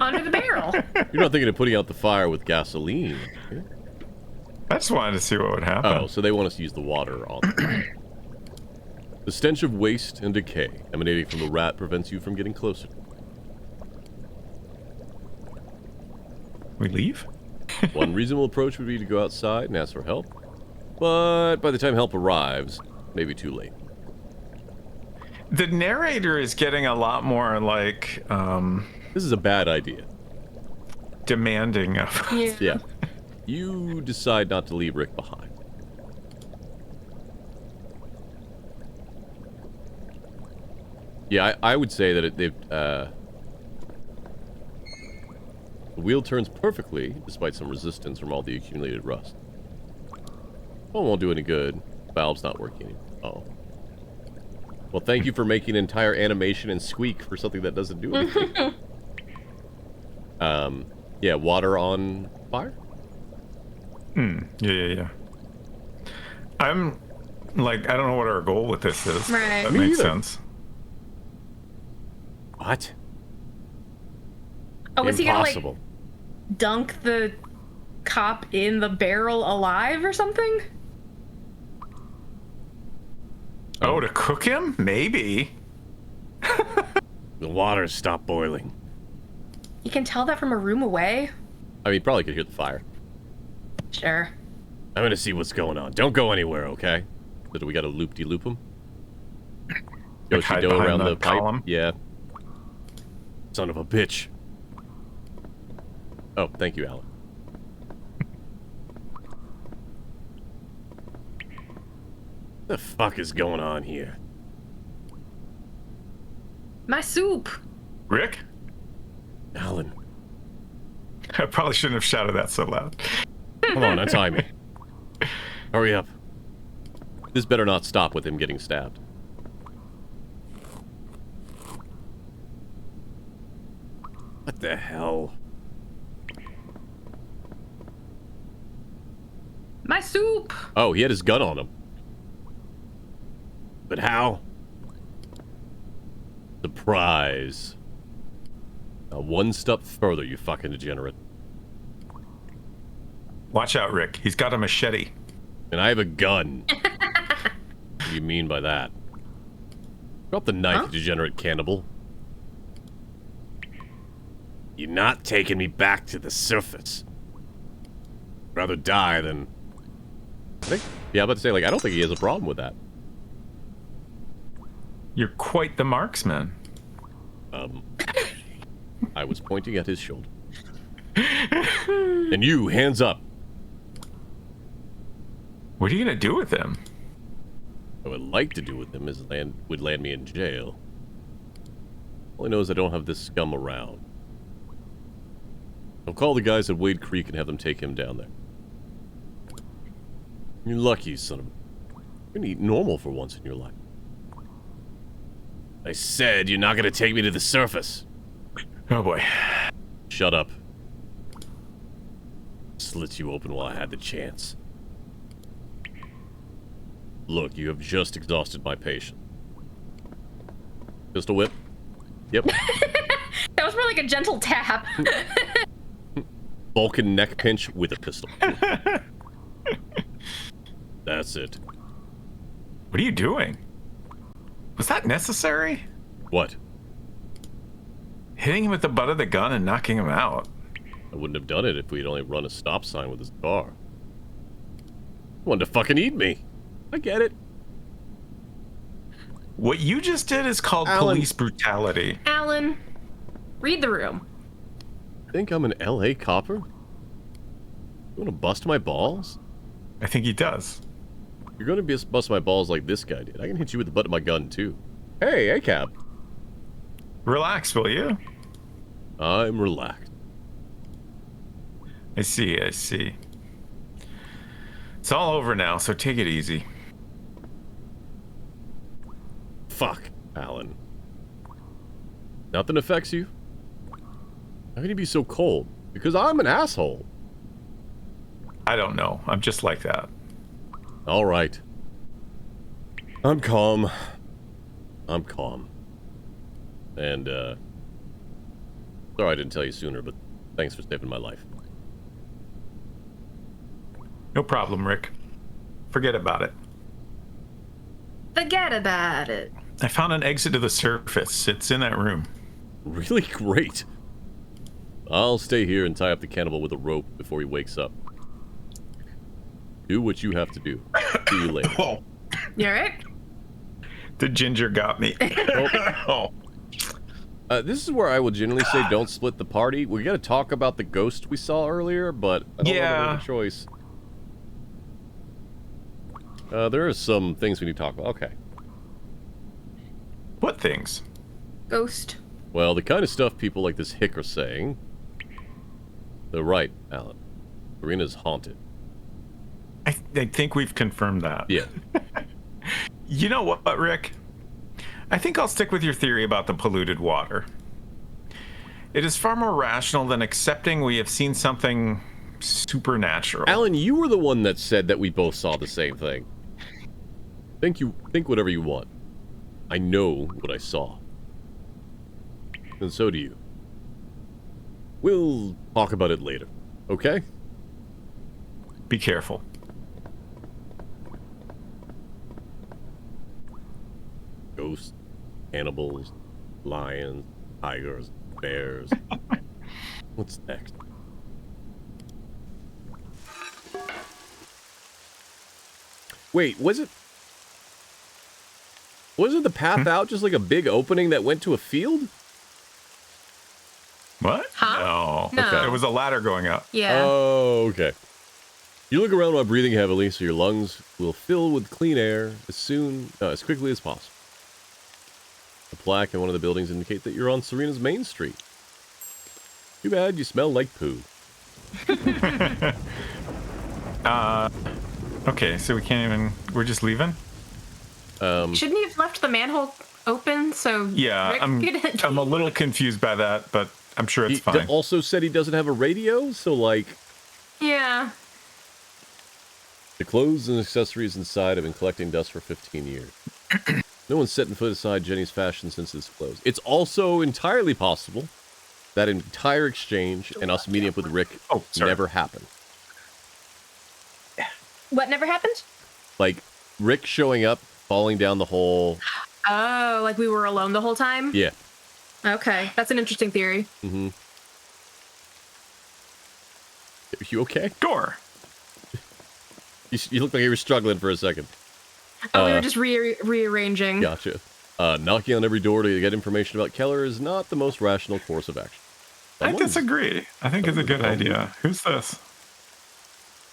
Under the barrel. You're not thinking of putting out the fire with gasoline. Okay? I just wanted to see what would happen. Oh, so they want us to use the water on them. The stench of waste and decay emanating from the rat prevents you from getting closer. We leave? One reasonable approach would be to go outside and ask for help. But by the time help arrives, maybe too late. The narrator is getting a lot more, like, This is a bad idea. demanding of us. Yeah. You decide not to leave Rick behind. Yeah, I would say that the wheel turns perfectly, despite some resistance from all the accumulated rust. Oh, won't do any good. Valve's not working anymore. Oh. Well, thank you for making an entire animation and squeak for something that doesn't do anything. Yeah, water on fire? Yeah. I'm, like, I don't know what our goal with this is. Right. That Me makes either. sense. What? Oh, was he gonna, like, Impossible. dunk the cop in the barrel alive or something? Oh, to cook him? Maybe. The water stopped boiling. You can tell that from a room away? I mean, probably could hear the fire. Sure. I'm gonna see what's going on. Don't go anywhere, okay? So do we gotta loop-de-loop him? Like hide Yoshi-do behind around the the pipe? column? Yeah. Son of a bitch. Oh, thank you, Alan. The fuck is going on here? My soup. Rick? Alan, I probably shouldn't have shouted that so loud. come on, untie me. Hurry up. This better not stop with him getting stabbed. What the hell? My soup. Oh, he had his gun on him. But how? Surprise. Now one step further, you fucking degenerate. Watch out, Rick. He's got a machete. And I have a gun. What do you mean by that? Drop the knife, you degenerate cannibal. You're not taking me back to the surface. Rather die than... Yeah, I'm about to say, like, I don't think he has a problem with that. You're quite the marksman. I was pointing at his shoulder. And you, hands up. What are you gonna do with him? What I would like to do with him is would land me in jail. All I know is I don't have this scum around. I'll call the guys at Wade Creek and have them take him down there. You're lucky, son of a... You're gonna eat normal for once in your life. I said you're not gonna take me to the surface. Oh boy. Shut up. Slit you open while I had the chance. Look, you have just exhausted my patience. Pistol whip? Yep. That was more like a gentle tap. Vulcan neck pinch with a pistol. That's it. What are you doing? Was that necessary? What? Hitting him with the butt of the gun and knocking him out. I wouldn't have done it if we'd only run a stop sign with his car. He wanted to fucking eat me. I get it. What you just did is called Alan. police brutality. Alan, read the room. Think I'm an LA copper? You wanna bust my balls? I think he does. You're gonna bust my balls like this guy did. I can hit you with the butt of my gun, too. Hey, ACAB. Relax, will you? I'm relaxed. I see. It's all over now, so take it easy. Fuck, Alan. Nothing affects you? How can you be so cold? Because I'm an asshole. I don't know. I'm just like that. All right. I'm calm. And, sorry I didn't tell you sooner, but thanks for saving my life. No problem, Rick. Forget about it. Forget about it. I found an exit to the surface. It's in that room. Really great. I'll stay here and tie up the cannibal with a rope before he wakes up. Do what you have to do. See you later. Oh. You alright? The ginger got me. Oh. This is where I will generally say don't split the party. We got to talk about the ghost we saw earlier, but I don't have another choice. There are some things we need to talk about. Okay. What things? Ghost. Well, the kind of stuff people like this hick are saying. They're right, Alan. Serena's haunted. I think we've confirmed that. Yeah. You know what, Rick? I think I'll stick with your theory about the polluted water. It is far more rational than accepting we have seen something supernatural. Alan, you were the one that said that we both saw the same thing. Think whatever you want. I know what I saw. And so do you. We'll talk about it later, okay? Be careful. Ghosts, cannibals, lions, tigers, bears. What's next? Wait, wasn't the path out just like a big opening that went to a field? What? Huh? No. No. There was a ladder going up. Yeah. Oh, okay. You look around while breathing heavily so your lungs will fill with clean air as quickly as possible. The plaque in one of the buildings indicate that you're on Serena's main street. Too bad you smell like poo. Okay, so we can't even... We're just leaving? Shouldn't he have left the manhole open so Yeah, Rick I'm a little confused by that, but I'm sure it's fine. He also said he doesn't have a radio, so like... Yeah. The clothes and accessories inside have been collecting dust for 15 years. No one's setting foot aside Jenny's fashion since it's closed. It's also entirely possible that entire exchange and us meeting up with Rick never happened. What never happened? Like, Rick showing up, falling down the hole. Oh, like we were alone the whole time? Yeah. Okay, that's an interesting theory. Mm-hmm. Are you okay? Door. You look like you were struggling for a second. Oh, we were just rearranging. Gotcha. Knocking on every door to get information about Keller is not the most rational course of action. I disagree. I think it's a good idea. Who's this?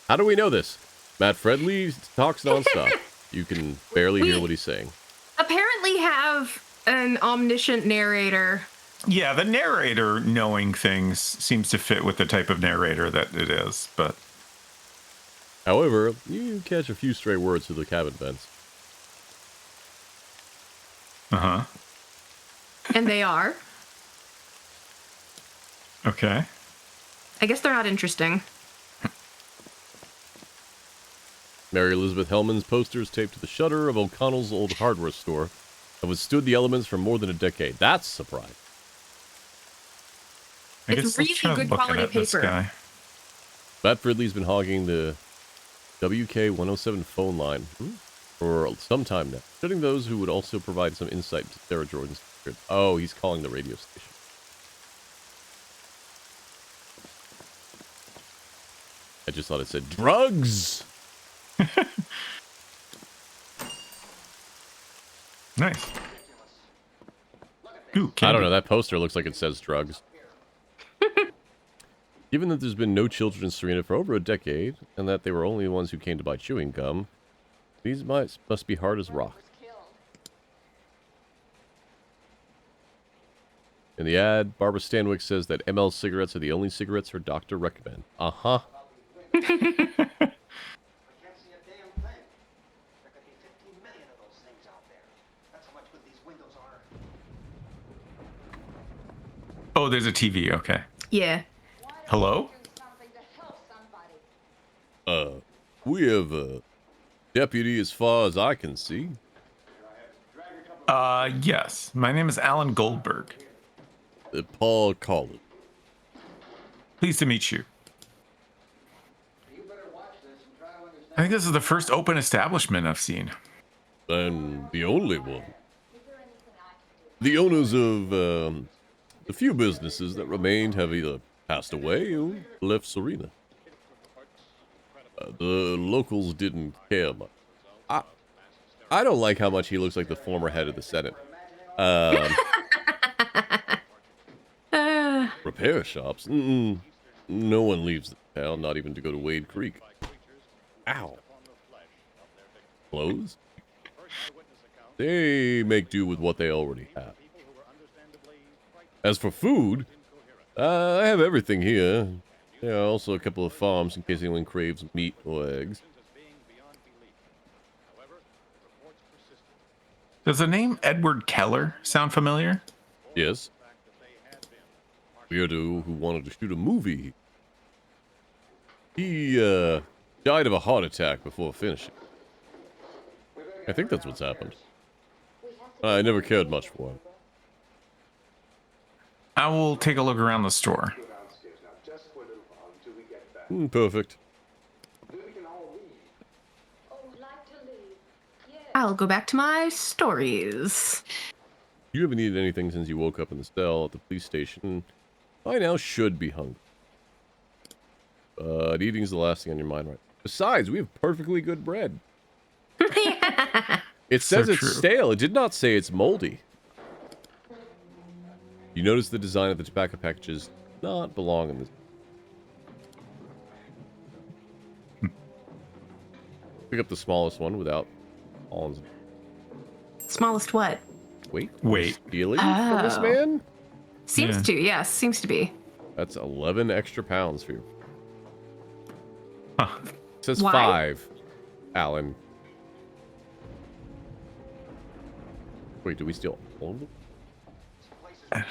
How do we know this? Matt Fredley talks nonstop. You can barely hear what he's saying. Apparently have an omniscient narrator. Yeah, the narrator knowing things seems to fit with the type of narrator that it is, but... However, you catch a few stray words through the cabin vents. Uh-huh. And they are? Okay. I guess they're not interesting. Mary Elizabeth Hellman's posters taped to the shutter of O'Connell's old hardware store have withstood the elements for more than a decade. That's surprising. It's really good quality paper. Matt Fridley's been hogging the WK107 phone line for some time now, shutting those who would also provide some insight into Sarah Jordan's secret. Oh, he's calling the radio station. I just thought it said drugs. Nice. Ooh, I don't know. That poster looks like it says drugs. Given that there's been no children in Serena for over a decade, and that they were only the ones who came to buy chewing gum, these must be hard as rock. In the ad, Barbara Stanwyck says that ML cigarettes are the only cigarettes her doctor recommends. Uh-huh. Oh, there's a TV. Okay. Yeah. Hello? We have a deputy as far as I can see. Yes. My name is Alan Goldberg. Paul Collins. Pleased to meet you. I think this is the first open establishment I've seen. And the only one. The owners of the few businesses that remained have either passed away or left Serena. The locals didn't care much. I don't like how much he looks like the former head of the Senate. Repair shops? No one leaves the town, not even to go to Wade Creek. Ow. Clothes? They make do with what they already have. As for food, I have everything here. There are also a couple of farms in case anyone craves meat or eggs. Does the name Edward Keller sound familiar? Yes. Weirdo who wanted to shoot a movie. He, died of a heart attack before finishing. I think that's what's happened. I never cared much for him. I will take a look around the store. Perfect. I'll go back to my stories. You haven't eaten anything since you woke up in the cell at the police station. By now should be hungry. But eating's the last thing on your mind, right? Besides, we have perfectly good bread. It says it's stale. It did not say it's moldy. You notice the design of the tobacco packages not belong in this. Pick up the smallest one without almonds. Smallest what? Wait. Stealing Oh. from this man? Seems to, yes. Seems to be. That's 11 extra pounds for you. Huh. It says Why? 5, Alan. Wait, did we steal all of them?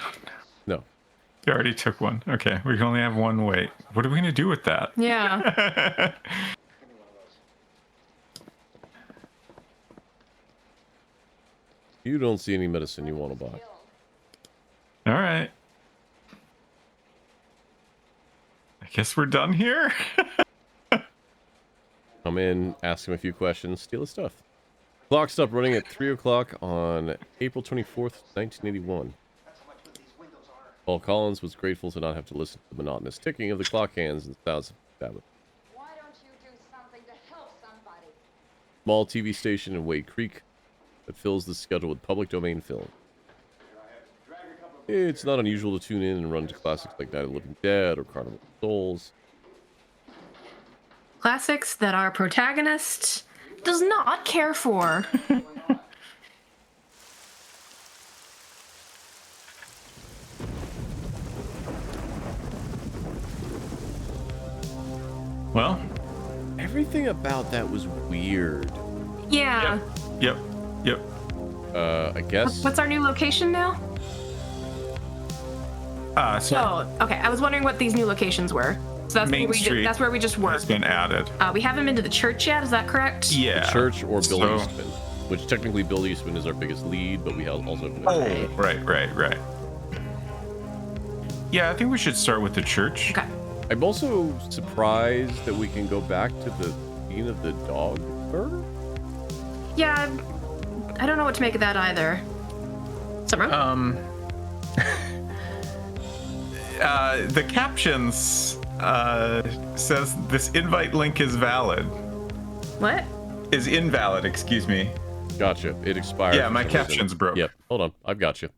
No. You already took one. Okay, we can only have one weight. What are we going to do with that? Yeah. You don't see any medicine you want to buy. All right. I guess we're done here. Come in, ask him a few questions, steal his stuff. Clock stopped running at 3 o'clock on April 24th, 1981. Paul Collins was grateful to not have to listen to the monotonous ticking of the clock hands and sounds of Sabbath. Why don't you do something to help somebody? Small TV station in Wade Creek that fills the schedule with public domain film. It's not unusual to tune in and run to classics like Night of the Living Dead or Carnival of Souls. Classics that our protagonist does not care for. Well, Everything about that was weird. Yeah. Yep. I guess. What's our new location now? So Oh, okay. I was wondering what these new locations were. So that's Main where Street that's where we just has worked. been added. We haven't been to the church yet. Is that correct? Yeah. Church or Bill So- Eastman, which technically Bill Eastman is our biggest lead, but we also have Oh, right. Yeah, I think we should start with the church. Okay. I'm also surprised that we can go back to the scene of the dog murder. Yeah. I don't know what to make of that either. Something wrong? The captions says this invite link is valid. What? Is invalid, excuse me. Gotcha. It expired. Yeah, for my some reason. captions broke. Yep. Hold on. I've got you.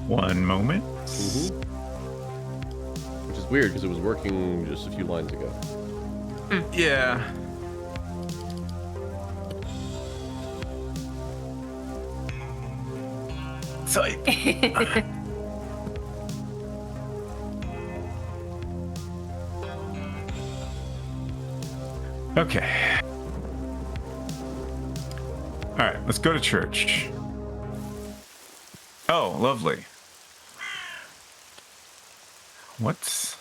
One moment. Which is weird because it was working just a few lines ago. Yeah. So okay. All right, let's go to church. Oh, lovely. What's...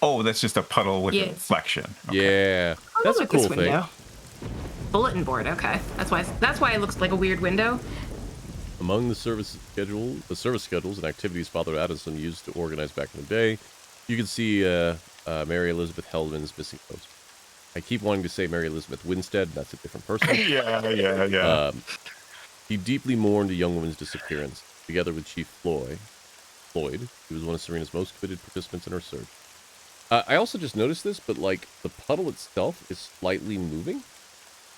Oh, that's just a puddle with a Yes. reflection. Yeah, I'll that's go a with this cool thing. window. Bulletin board. Okay. That's why it looks like a weird window. Among the service schedules and activities Father Addison used to organize back in the day, you can see Mary Elizabeth Hellman's missing post. I keep wanting to say Mary Elizabeth Winstead. That's a different person. Yeah. He deeply mourned a young woman's disappearance, together with Chief Floyd. He was one of Serena's most committed participants in her search. I also just noticed this, but like the puddle itself is slightly moving.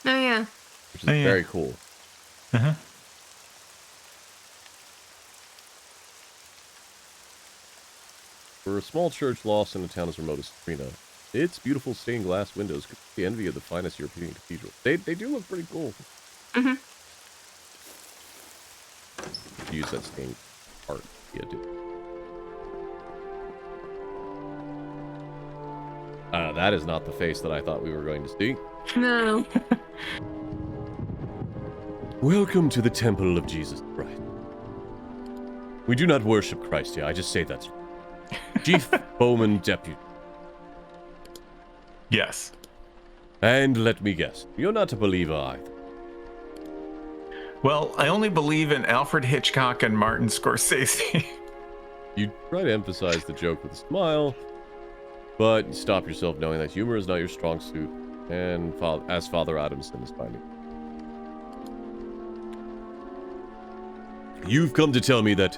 Oh yeah. Which is very cool. Uh-huh. For a small church lost in a town as remote as Serena, its beautiful stained glass windows could be the envy of the finest European cathedrals. They do look pretty cool. Mm-hmm. Use that stained art. Yeah, dude. That is not the face that I thought we were going to see. No. Welcome to the Temple of Jesus Christ. We do not worship Christ here. I just say that's Chief Bowman Deputy. Yes. And let me guess, you're not a believer either. Well, I only believe in Alfred Hitchcock and Martin Scorsese. You try to emphasize the joke with a smile, but you stop yourself knowing that humor is not your strong suit, and as Father Adamson is finding. You've come to tell me that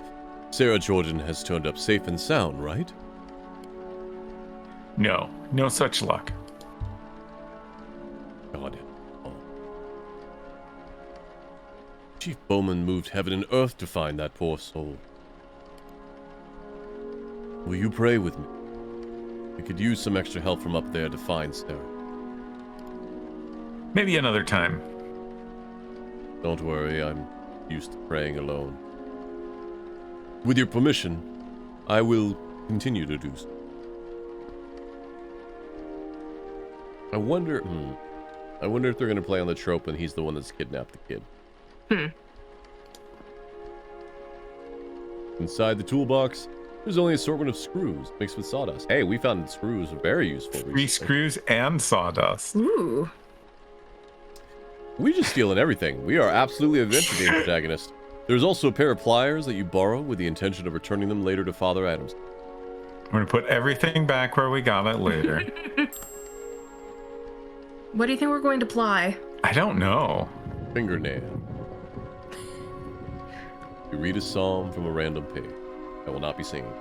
Sarah Jordan has turned up safe and sound, right? No such luck. God. Oh. Chief Bowman moved heaven and earth to find that poor soul. Will you pray with me? We could use some extra help from up there to find Sarah. Maybe another time. Don't worry, I'm used to praying alone. With your permission, I will continue to do so. I wonder if they're going to play on the trope and he's the one that's kidnapped the kid. Inside the toolbox, there's only an assortment of screws mixed with sawdust. Hey, we found screws very useful recently. 3 screws and sawdust. Ooh. We just stealing everything. We are absolutely a adventure game protagonist. There's also a pair of pliers that you borrow with the intention of returning them later to Father Adams. We're gonna put everything back where we got it later. What do you think we're going to ply? I don't know. Fingernail. You read a psalm from a random page. I will not be singing.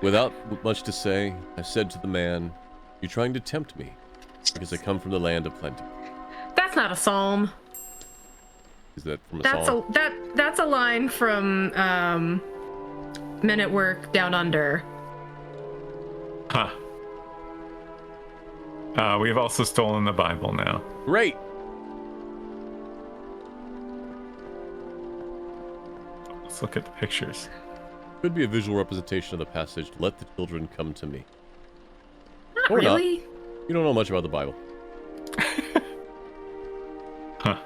Without much to say, I said to the man, "You're trying to tempt me, because I come from the land of plenty." That's not a psalm. Is that from a song? That's a line from Men at Work Down Under. Huh. We've also stolen the Bible now. Great! Let's look at the pictures. Could be a visual representation of the passage, "Let the children come to me." Not Or really. not. You don't know much about the Bible. Huh.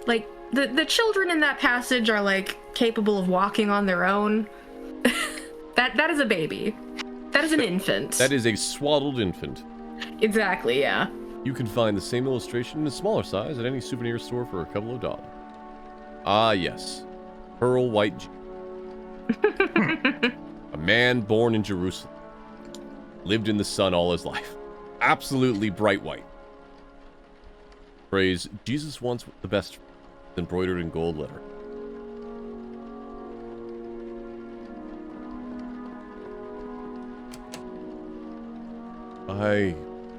Like, the children in that passage are, like, capable of walking on their own. That is a baby. That is an infant. That is a swaddled infant. Exactly, yeah. You can find the same illustration in a smaller size at any souvenir store for a couple of dollars. Ah, yes. Pearl White Jesus. A man born in Jerusalem. Lived in the sun all his life. Absolutely bright white. Phrase, Jesus wants the best, embroidered in gold letter.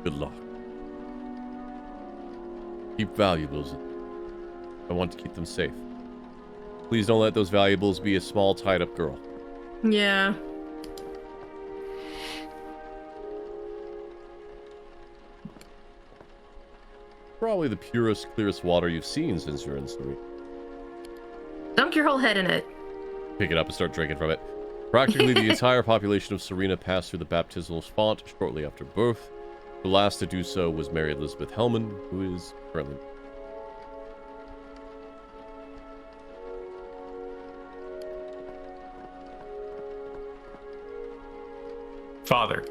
Good luck. Keep valuables. I want to keep them safe. Please don't let those valuables be a small, tied-up girl. Yeah. Probably the purest, clearest water you've seen since you're in Serena. Dunk your whole head in it. Pick it up and start drinking from it. Practically the entire population of Serena passed through the baptismal font shortly after birth. The last to do so was Mary Elizabeth Hellman, who is currently... Father.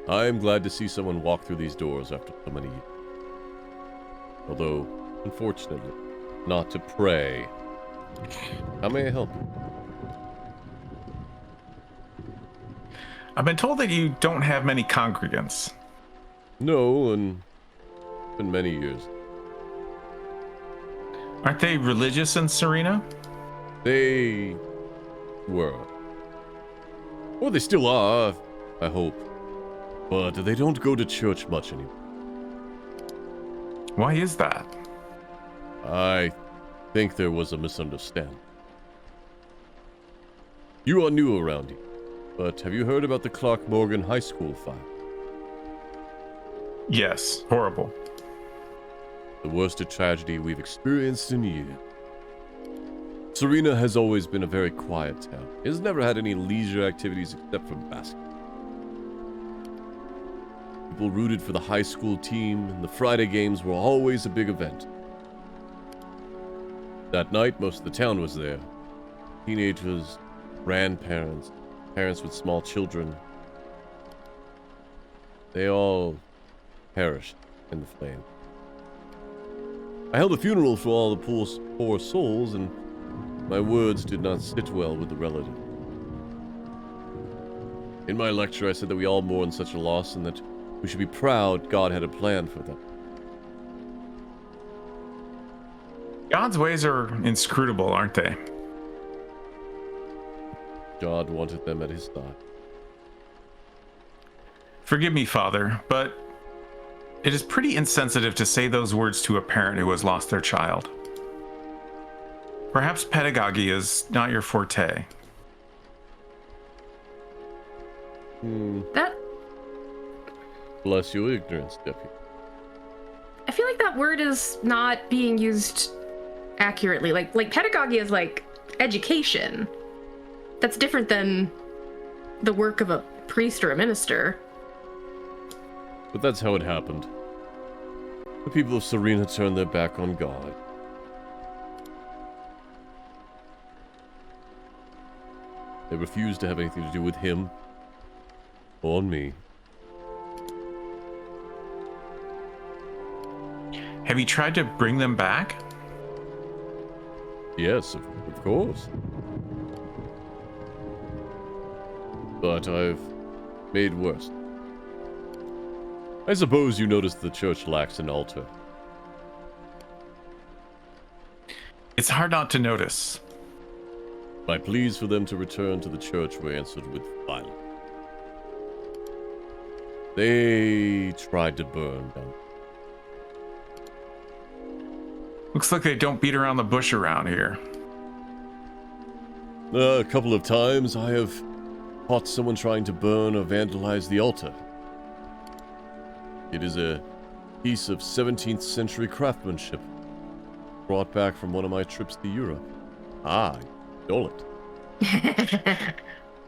I am glad to see someone walk through these doors after so many years. Although, unfortunately, not to pray. How may I help you? I've been told that you don't have many congregants. No, and it's been many years. Aren't they religious in Serena? They were. Or they still are, I hope. But they don't go to church much anymore. Why is that? I think there was a misunderstanding. You are new around here, but have you heard about the Clark Morgan High School fire? Yes, horrible. The worst tragedy we've experienced in years. Serena has always been a very quiet town. It has never had any leisure activities except for basketball. People rooted for the high school team, and the Friday games were always a big event. That night, most of the town was there. Teenagers, grandparents, parents with small children. They all perished in the flame. I held a funeral for all the poor souls, and my words did not sit well with the relatives. In my lecture, I said that we all mourn such a loss and that we should be proud God had a plan for them. God's ways are inscrutable, aren't they? God wanted them at his side. Forgive me, Father, but it is pretty insensitive to say those words to a parent who has lost their child. Perhaps pedagogy is not your forte. That Bless your ignorance, Deputy. I feel like that word is not being used accurately. Like pedagogy is like education. That's different than the work of a priest or a minister. But that's how it happened. The people of Serena turned their back on God. They refused to have anything to do with him or me. Have you tried to bring them back? Yes, of course. But I've made worse. I suppose you noticed the church lacks an altar. It's hard not to notice. My pleas for them to return to the church were answered with violence. They tried to burn down. Looks like they don't beat around the bush around here. A couple of times I have caught someone trying to burn or vandalize the altar. It is a piece of 17th century craftsmanship brought back from one of my trips to Europe. I stole it.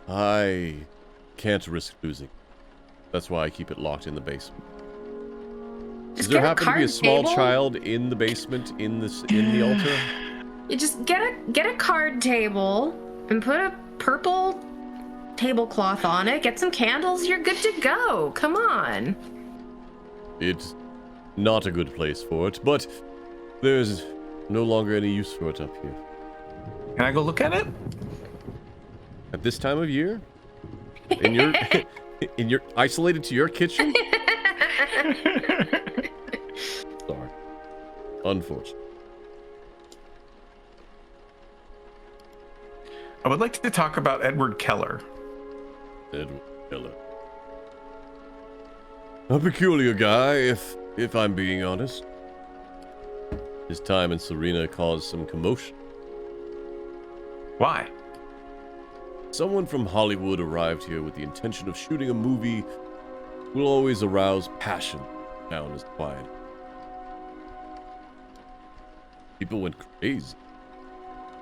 I can't risk losing. That's why I keep it locked in the basement. Does there happen to be a small child in the basement in the altar? You just get a card table and put a purple tablecloth on it, get some candles, you're good to go. Come on. It's not a good place for it, but there's no longer any use for it up here. Can I go look at it? At this time of year? In your isolated to your kitchen? Sorry. Unfortunate. I would like to talk about Edward Keller. Edward Keller. A peculiar guy, if I'm being honest. His time in Serena caused some commotion. Why? Someone from Hollywood arrived here with the intention of shooting a movie will always arouse passion. Town is quiet. People went crazy.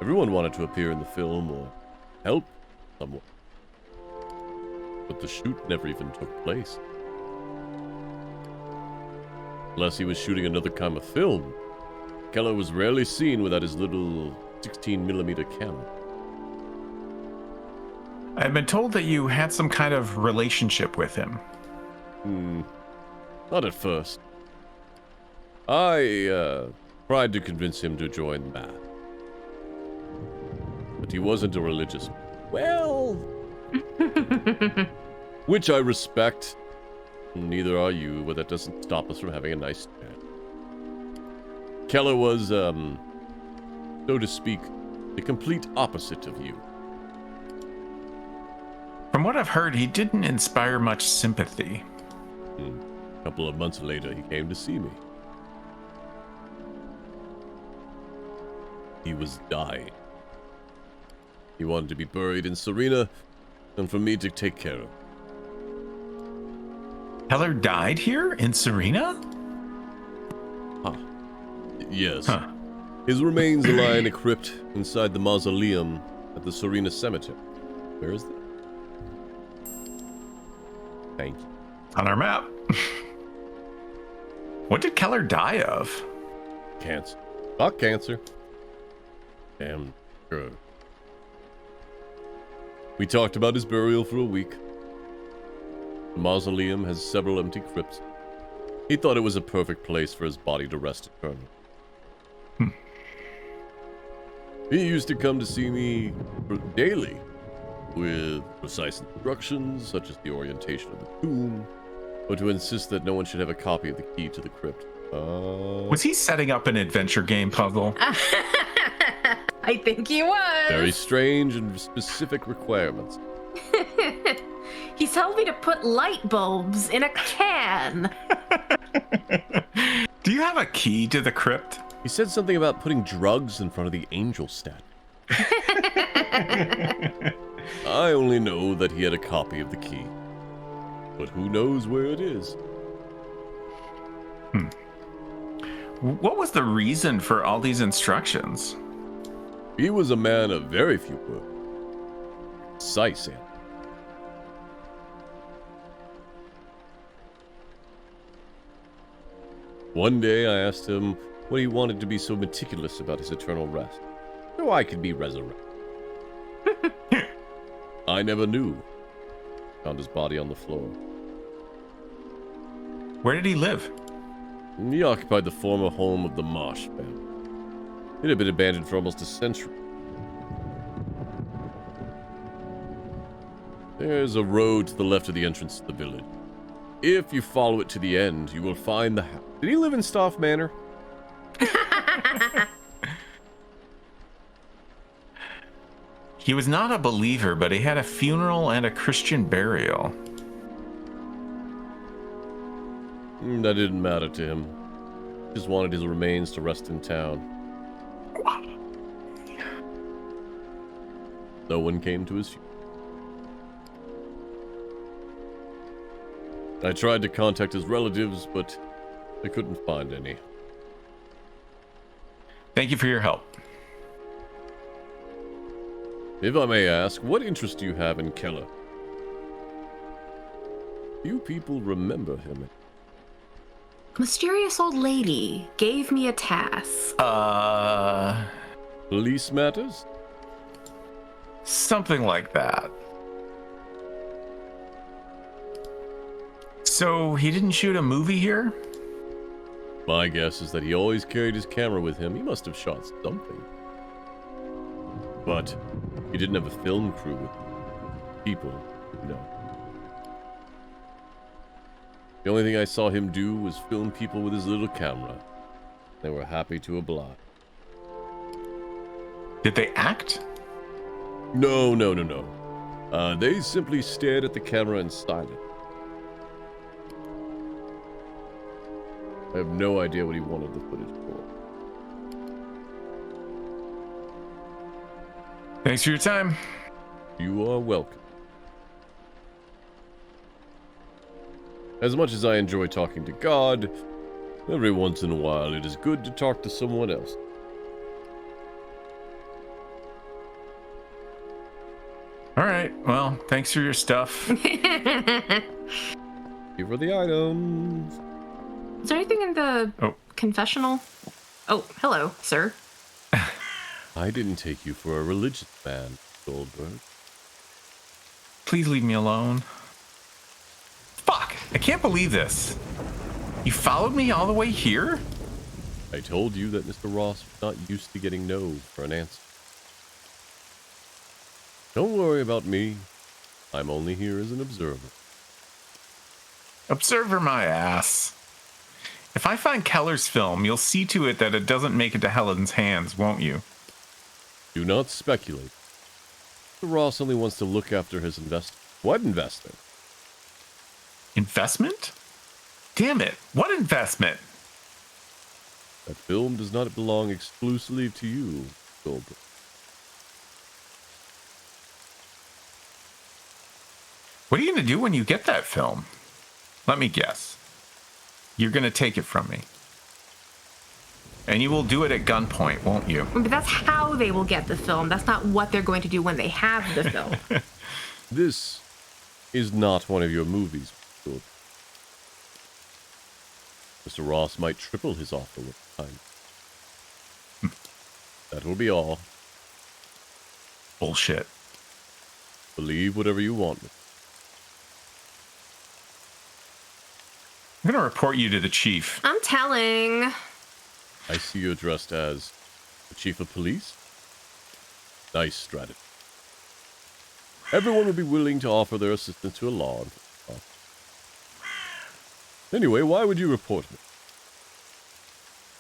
Everyone wanted to appear in the film or help someone. But the shoot never even took place. Unless he was shooting another kind of film, Keller was rarely seen without his little 16mm camera. I've been told that you had some kind of relationship with him. Not at first. I tried to convince him to join Mass. But he wasn't a religious man. Well, which I respect. Neither are you, but that doesn't stop us from having a nice chat. Keller was, so to speak, the complete opposite of you. From what I've heard, he didn't inspire much sympathy. A couple of months later, he came to see me. He was dying. He wanted to be buried in Serena, and for me to take care of. Heller died here in Serena? Huh. Yes. Huh. His remains lie in a crypt inside the mausoleum at the Serena Cemetery. Where is that? Thank you. On our map. What did Keller die of? Cancer. Not cancer. Damn sure. We talked about his burial for a week. The mausoleum has several empty crypts. He thought it was a perfect place for his body to rest eternally. He used to come to see me daily with precise instructions, such as the orientation of the tomb, or to insist that no one should have a copy of the key to the crypt. Was he setting up an adventure game puzzle? I think he was. Very strange and specific requirements. He told me to put light bulbs in a can. Do you have a key to the crypt? He said something about putting drugs in front of the angel statue. I only know that he had a copy of the key. But who knows where it is? What was the reason for all these instructions? He was a man of very few words. Precise, Anthony. One day I asked him what he wanted to be so meticulous about his eternal rest, so I could be resurrected. I never knew. Found his body on the floor. Where did he live? He occupied the former home of the Marsh family. It had been abandoned for almost a century. There's a road to the left of the entrance to the village. If you follow it to the end, you will find the house. Did he live in Staff Manor? He was not a believer, but he had a funeral and a Christian burial. That didn't matter to him. He just wanted his remains to rest in town. No one came to his funeral. I tried to contact his relatives, but I couldn't find any. Thank you for your help. If I may ask, what interest do you have in Keller? Few people remember him. Mysterious old lady gave me a task. Police matters? Something like that. So he didn't shoot a movie here? My guess is that he always carried his camera with him. He must have shot something. But he didn't have a film crew with him. People, no. The only thing I saw him do was film people with his little camera. They were happy to oblige. Did they act? No. They simply stared at the camera in silence. I have no idea what he wanted the footage for. Thanks for your time. You are welcome. As much as I enjoy talking to God, every once in a while it is good to talk to someone else. All right. Well, thanks for your stuff. Thank you for the items. Is there anything in the confessional? Oh, hello, sir. I didn't take you for a religious man, Goldberg. Please leave me alone. Fuck! I can't believe this. You followed me all the way here? I told you that Mr. Ross was not used to getting no for an answer. Don't worry about me. I'm only here as an observer. Observer my ass. If I find Keller's film, you'll see to it that it doesn't make it to Helen's hands, won't you? Do not speculate. Mr. Ross only wants to look after his investment. What investment? Investment? Damn it. What investment? That film does not belong exclusively to you, Goldberg. What are you going to do when you get that film? Let me guess. You're going to take it from me. And you will do it at gunpoint, won't you? But that's how they will get the film. That's not what they're going to do when they have the film. This is not one of your movies, Goldberg. Mr. Ross might triple his offer with time. That will be all. Bullshit. Believe whatever you want. I'm going to report you to the chief. I'm telling. I see you're dressed as the chief of police. Nice strategy. Everyone would be willing to offer their assistance to a law enforcement. Anyway, why would you report me?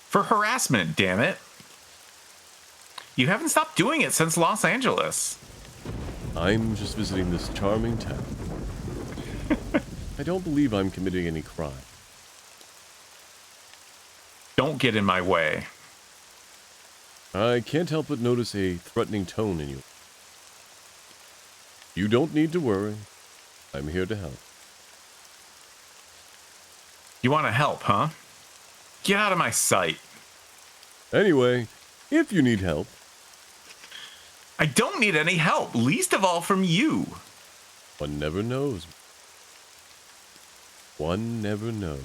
For harassment, damn it. You haven't stopped doing it since Los Angeles. I'm just visiting this charming town. I don't believe I'm committing any crime. Don't get in my way. I can't help but notice a threatening tone in you. You don't need to worry. I'm here to help. You want to help, huh? Get out of my sight. Anyway, if you need help... I don't need any help, least of all from you. One never knows. One never knows.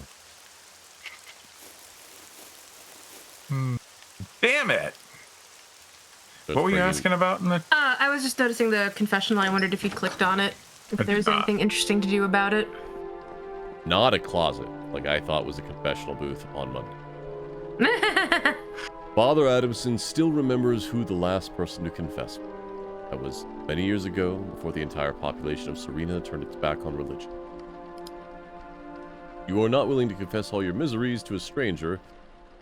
Damn it. What were you asking about? I was just noticing the confessional. I wondered if you clicked on it. If there's anything interesting to do about it. Not a closet, like I thought was a confessional booth on Monday. Father Adamson still remembers who the last person to confess was. That was many years ago, before the entire population of Serena turned its back on religion. You are not willing to confess all your miseries to a stranger,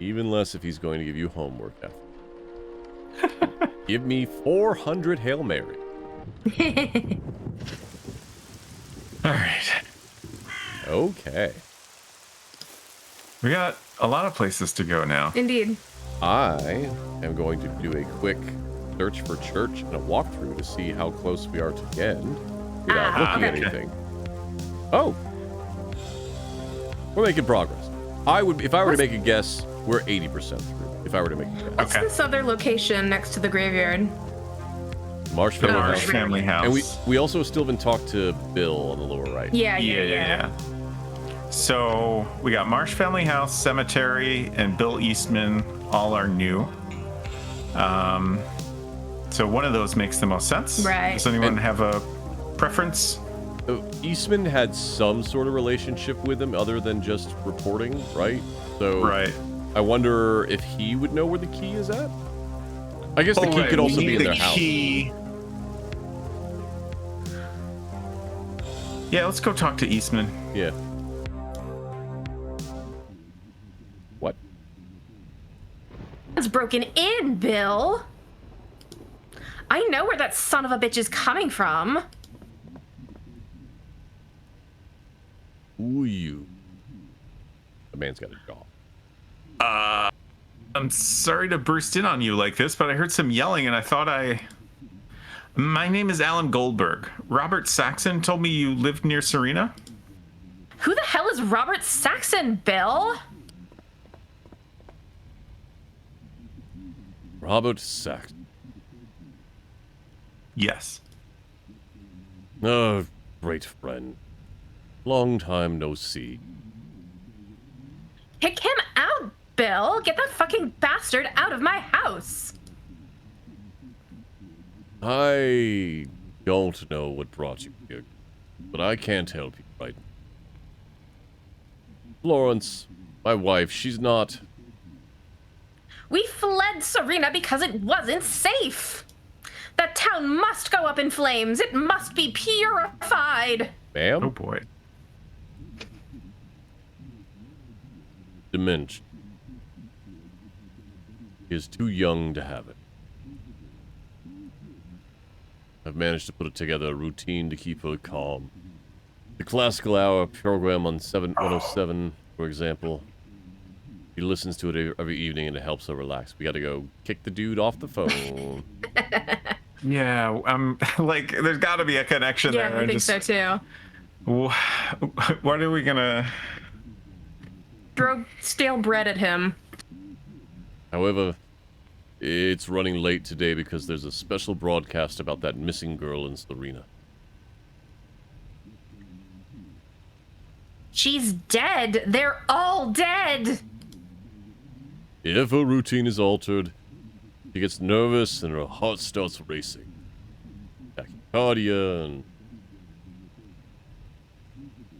even less if he's going to give you homework after. Give me 400 Hail Mary. All right. Okay. We got a lot of places to go now. Indeed. I am going to do a quick search for church and a walkthrough to see how close we are to the end without looking at anything. Oh. We're making progress. If I were to make a guess, we're 80% through. If I were to make a guess. What's this other location next to the graveyard? Marsh The Family Marsh House. family house. And we also still haven't talked to Bill on the lower right. Yeah. So we got Marsh Family House, Cemetery, and Bill Eastman. All are new. So one of those makes the most sense. Right. Does anyone have a preference? Eastman had some sort of relationship with him other than just reporting, right? So Right. I wonder if he would know where the key is at? I guess the key right. could also We be need in their the house. key. Yeah, let's go talk to Eastman. Yeah. What? It's broken in, Bill. I know where that son of a bitch is coming from. Who you? The man's got a jaw. I'm sorry to burst in on you like this, but I heard some yelling and I thought My name is Alan Goldberg. Robert Saxon told me you lived near Serena. Who the hell is Robert Saxon, Bill? Robert Saxon. Yes. Oh, great friend. Long time no see. Kick him out, Bill. Get that fucking bastard out of my house. I don't know what brought you here, but I can't help you right now. Florence, my wife, she's not... We fled Serena because it wasn't safe. That town must go up in flames. It must be purified. Ma'am? Oh boy. dementia. He is too young to have it. I've managed to put together a routine to keep her calm. The classical hour program on 107, for example. He listens to it every evening and it helps her relax. We gotta go kick the dude off the phone. Yeah, like, there's gotta be a connection there. Yeah, I think so too. What are we gonna... Throw stale bread at him. However, it's running late today because there's a special broadcast about that missing girl in Serena. She's dead. They're all dead. If her routine is altered, she gets nervous and her heart starts racing. Tachycardia and...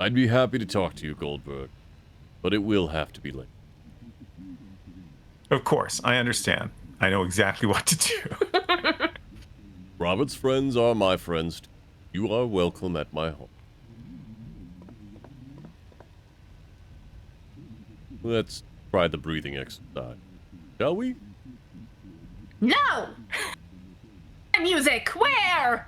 I'd be happy to talk to you, Goldberg, but it will have to be late. Of course, I understand. I know exactly what to do. Robert's friends are my friends. You are welcome at my home. Let's try the breathing exercise, shall we? No! Music, where?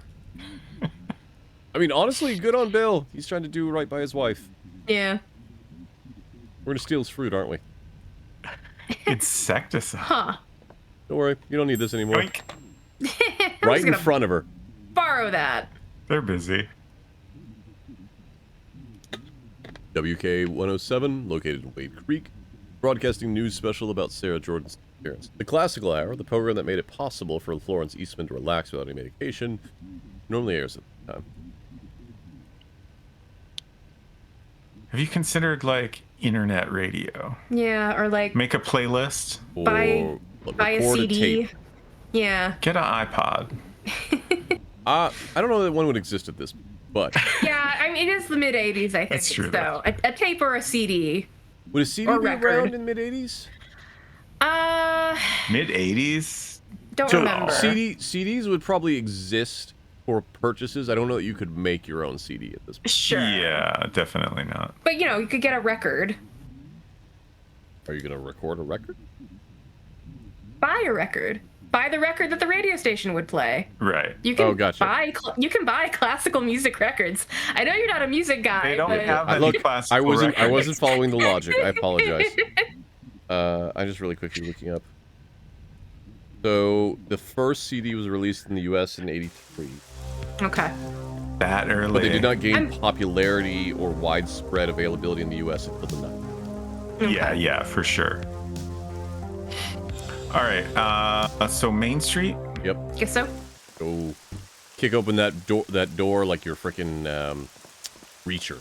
I mean, honestly, good on Bill. He's trying to do right by his wife. Yeah. We're gonna steal his fruit, aren't we? Insecticide. Huh. Don't worry, you don't need this anymore. Yoink. Right in front of her. Borrow that. They're busy. WK 107, located in Wade Creek, broadcasting news special about Sarah Jordan's disappearance. The Classical Hour, the program that made it possible for Florence Eastman to relax without any medication, normally airs at the time. Have you considered, like, internet radio? Yeah, or like Make a playlist? buy a record CD. tape. Yeah. Get an iPod. I don't know that one would exist at this, but Yeah, I mean, it is the mid 80s, I think. That's true, So, a tape or a CD. would a CD Or be record. around in the mid 80s? Mid-80s? Don't So remember. CDs would probably exist for purchases. I don't know that you could make your own CD at this point. Sure. Yeah, definitely not. But, you know, you could get a record. Are you gonna record a record? Buy a record. Buy the record that the radio station would play. Right. You can gotcha. you can buy classical music records. I know you're not a music guy. They don't but... have any Look, classical I wasn't records. following the logic. I apologize. I'm just really quickly looking up. So the first CD was released in the U.S. in '83, Okay. That early. but they did not gain popularity or widespread availability in the U.S. until the 90s. Yeah, for sure. All right. So Main Street. Yep. Guess so. Go kick open that door like you're freaking Reacher.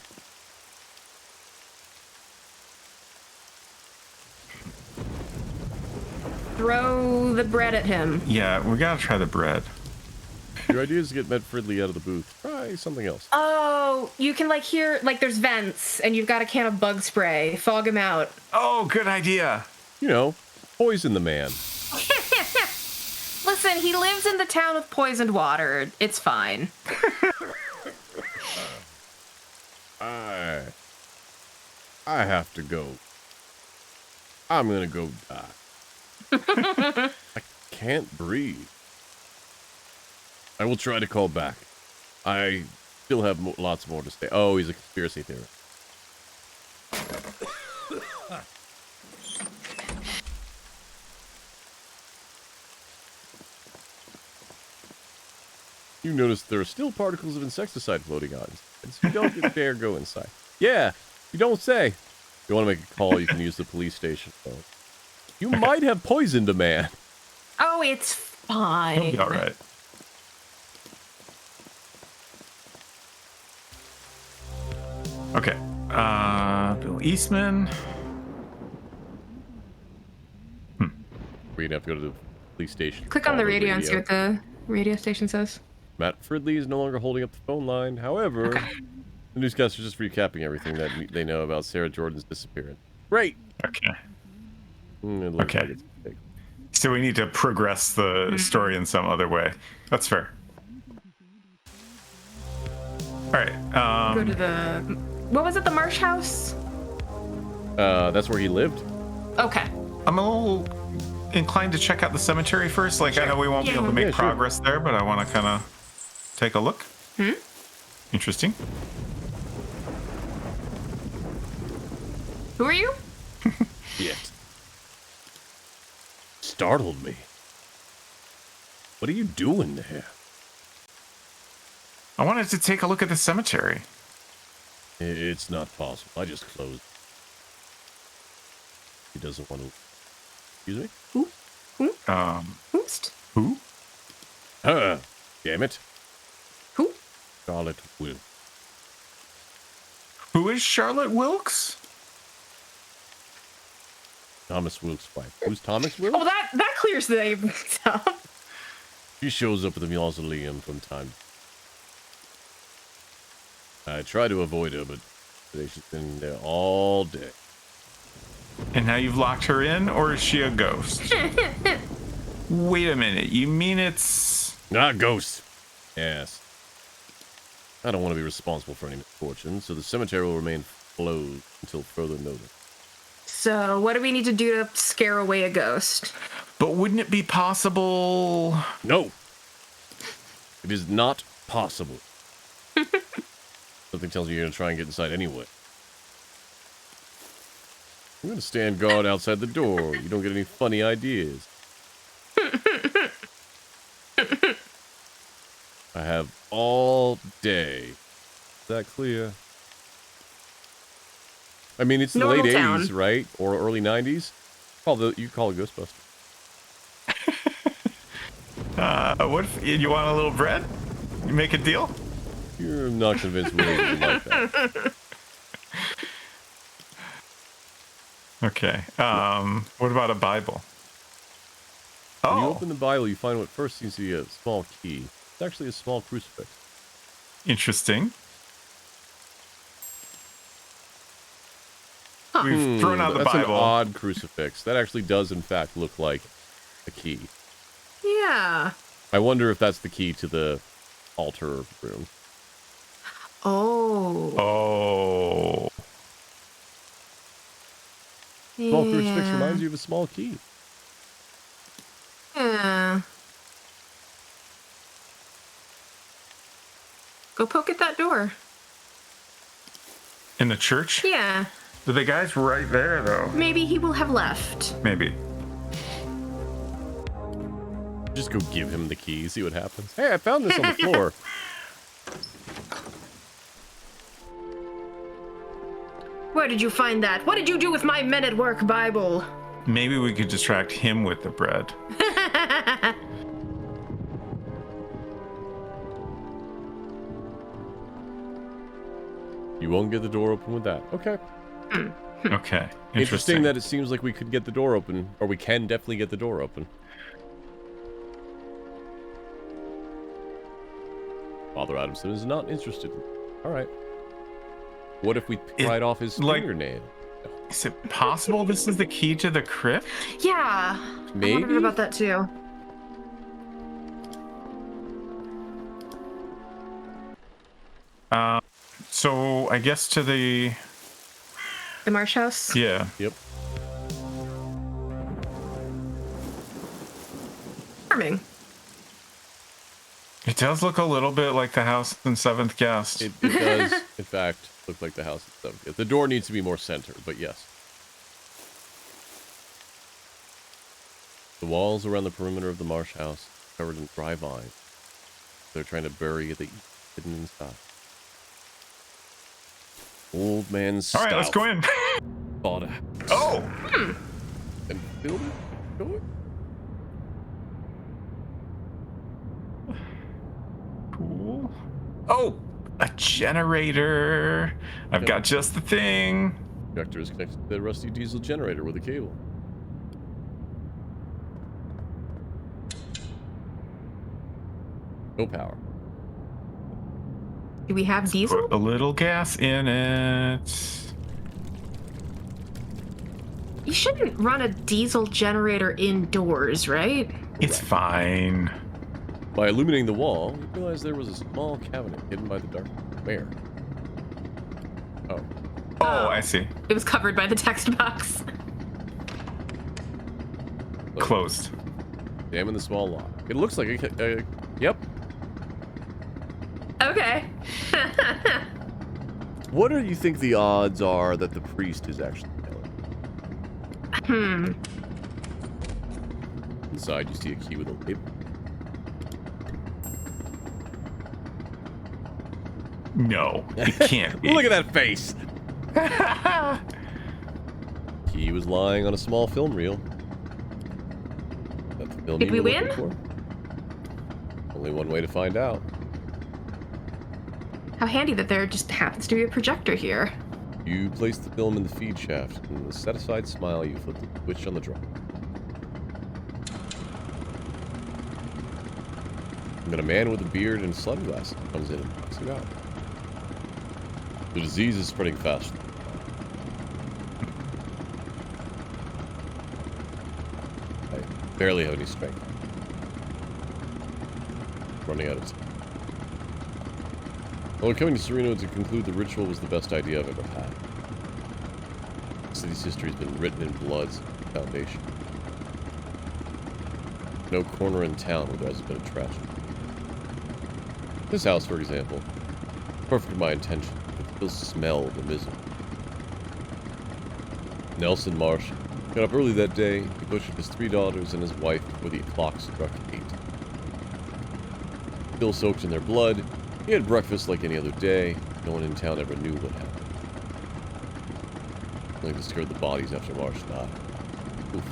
Throw the bread at him. Yeah, we gotta try the bread. Your idea is to get Med Fridley out of the booth. Try something else. Oh, you can like hear like there's vents and you've got a can of bug spray. Fog him out. Oh, good idea. You know, poison the man. Listen, he lives in the town with poisoned water. It's fine. I have to go. I'm gonna go die. I can't breathe. I will try to call back. I still have lots more to say. Oh, he's a conspiracy theorist. You notice there are still particles of insecticide floating on. And so you don't dare go inside. Yeah, you don't say. If you want to make a call, you can use the police station phone. You might have poisoned a man. Oh, it's fine. He'll be all right. Okay. Bill Eastman. We're gonna have to go to the police station. Click on call the radio and see what the radio station says. Matt Fridley is no longer holding up the phone line. However, the newscasters are just recapping everything that they know about Sarah Jordan's disappearance. Great. Okay. It looks Okay. like it's big. So we need to progress the story in some other way. That's fair. All right. Go to the what was it? The Marsh House. That's where he lived. Okay. I'm a little inclined to check out the cemetery first. Like, I know we won't be able to make progress there, but I want to kind of take a look. Interesting. Who are you? Yet. Startled me. What are you doing there? I wanted to take a look at the cemetery. It's not possible. I just closed. He doesn't want to. Excuse me? Who? Who's? Who? Damn it. Who? Charlotte Will. Who is Charlotte Wilkes? Thomas Wilkes' wife. Who's Thomas Wilkes? Oh, that clears the name up. She shows up at the mausoleum from time. I try to avoid her, but today she's been there all day. And now you've locked her in, or is she a ghost? Wait a minute, you mean it's... Not ghost. Yes. I don't want to be responsible for any misfortune, so the cemetery will remain closed until further notice. So, what do we need to do to scare away a ghost? But wouldn't it be possible... No! It is not possible. Something tells me you're going to try and get inside anyway. I'm going to stand guard outside the door. You don't get any funny ideas. I have all day. Is that clear? I mean, it's the late 80s, right? Or early 90s. You call it Ghostbusters. What if you want a little bread? You make a deal? You're not convinced we would like that. Okay. What about a Bible? When you open the Bible, you find what first seems to be a small key. It's actually a small crucifix. Interesting. We've thrown out the That's Bible. An odd crucifix. That actually does, in fact, look like a key. Yeah. I wonder if that's the key to the altar room. Oh. Oh. Small crucifix reminds you of a small key. Yeah. Go poke at that door. In the church? Yeah. The guy's right there, though. Maybe he will have left. Maybe. Just go give him the key, see what happens. Hey, I found this on the floor. Where did you find that? What did you do with my Men at Work Bible? Maybe we could distract him with the bread. You won't get the door open with that. Okay. Okay. Interesting that it seems like we could get the door open, or we can definitely get the door open. Father Adamson is not interested. All right. What if we pried off his fingernail? Is it possible this is the key to the crypt? Yeah. Maybe? I wondered about that too. So I guess to the Marsh house? Yeah. Yep. Charming. It does look a little bit like the house in Seventh Guest. It does, in fact, look like the house itself. The door needs to be more centered, but yes. The walls around the perimeter of the Marsh house are covered in dry vines. They're trying to bury the hidden inside. Old man Stout. All right, let's go in. Bought a Oh! and build it. Go it. Cool. Oh, a generator. I've got just the thing. Projector is connected to the rusty diesel generator with a cable. No power. Do we have diesel? Put a little gas in it. You shouldn't run a diesel generator indoors, right? It's fine. By illuminating the wall, you realized there was a small cabinet hidden by the dark. Where? Oh. Oh, I see. It was covered by the text box. Closed. Examine the small lock. It looks like yep. Okay. What do you think the odds are that the priest is actually Helen? Inside, you see a key with a label. No, it can't be. Look at that face. Key was lying on a small film reel. That's the film Did we win? For? Only one way to find out. How handy that there just happens to be a projector here. You place the film in the feed shaft, and with a set-aside smile, you flip the switch on the drive. And then a man with a beard and sunglasses comes in and knocks you out. The disease is spreading fast. I barely have any strength. Running out of time. Well, coming to Sereno to conclude the ritual was the best idea I've ever had. The city's history has been written in blood's foundation. No corner in town where there hasn't been a tragedy. This house, for example, perfect in my intention, but still smell the misery. Nelson Marsh got up early that day. He butchered his 3 daughters and his wife before the clock struck 8. Still soaked in their blood, he had breakfast like any other day. No one in town ever knew what happened. They discovered the bodies after Marsh died. Oof.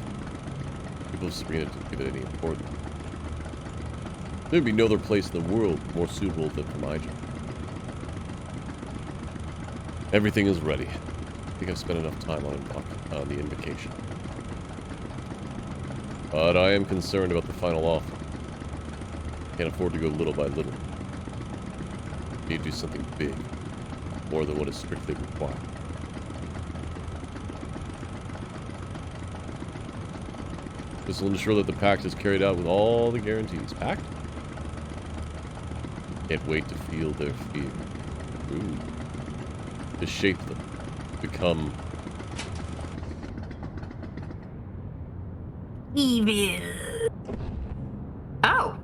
People of Serena didn't give it any importance. There'd be no other place in the world more suitable than for my job. Everything is ready. I think I've spent enough time on the invocation. But I am concerned about the final offer. Can't afford to go little by little. Need to do something big, more than what is strictly required. This will ensure that the pact is carried out with all the guarantees. Pact? Can't wait to feel their fear. Ooh. To shape them. Become evil. Oh.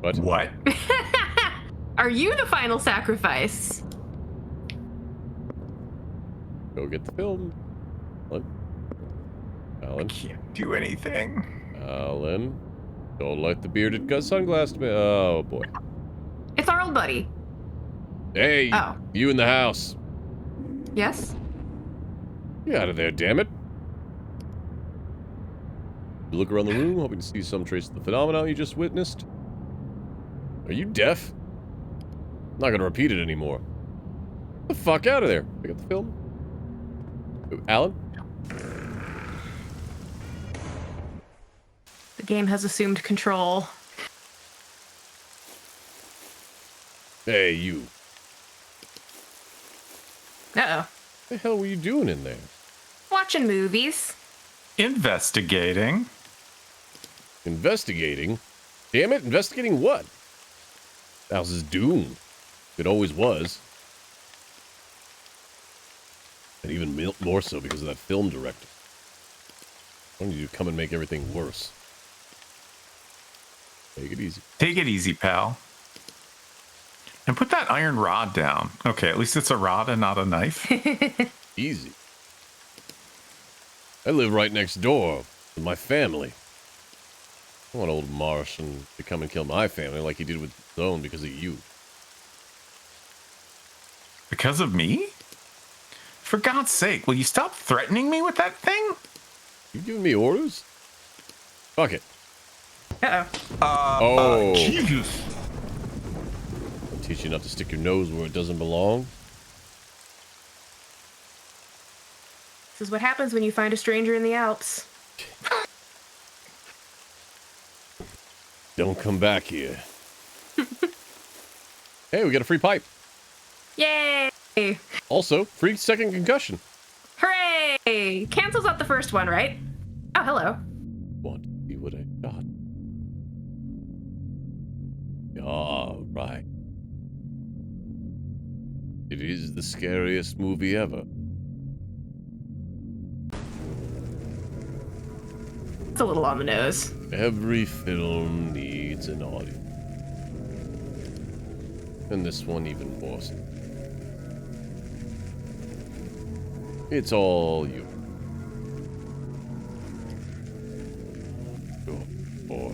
What? Are you the final sacrifice? go get the film. Alan. Can't do anything. Alan. Don't let the bearded sunglass man. Oh boy. It's our old buddy. Hey, Oh. you in the house. Yes? Get out of there, damn it. You look around the room, hoping to see some trace of the phenomenon you just witnessed. Are you deaf? I'm not gonna repeat it anymore. Get the fuck out of there. Pick up the film. Alan? The game has assumed control. Hey, you. Uh-oh. What the hell were you doing in there? Watching movies. Investigating. Investigating? Damn it, investigating what? The house is doomed. It always was. And even more so because of that film director. Why don't you come and make everything worse? Take it easy. Take it easy, pal. And put that iron rod down. Okay, at least it's a rod and not a knife. Easy. I live right next door with my family. I want old Martian to come and kill my family like he did with his own because of you. Because of me? For God's sake, will you stop threatening me with that thing? You giving me orders? Fuck it. Uh-oh. Jesus. I'll teach you not to stick your nose where it doesn't belong. This is what happens when you find a stranger in the Alps. Don't come back here. Hey, we got a free pipe. Yay! Also, free second concussion. Hooray! Cancels out the first one, right? Oh, hello. Want to see what I got? All right. It is the scariest movie ever. It's a little on the nose. Every film needs an audience. And this one even more so. It's all you. Good boy.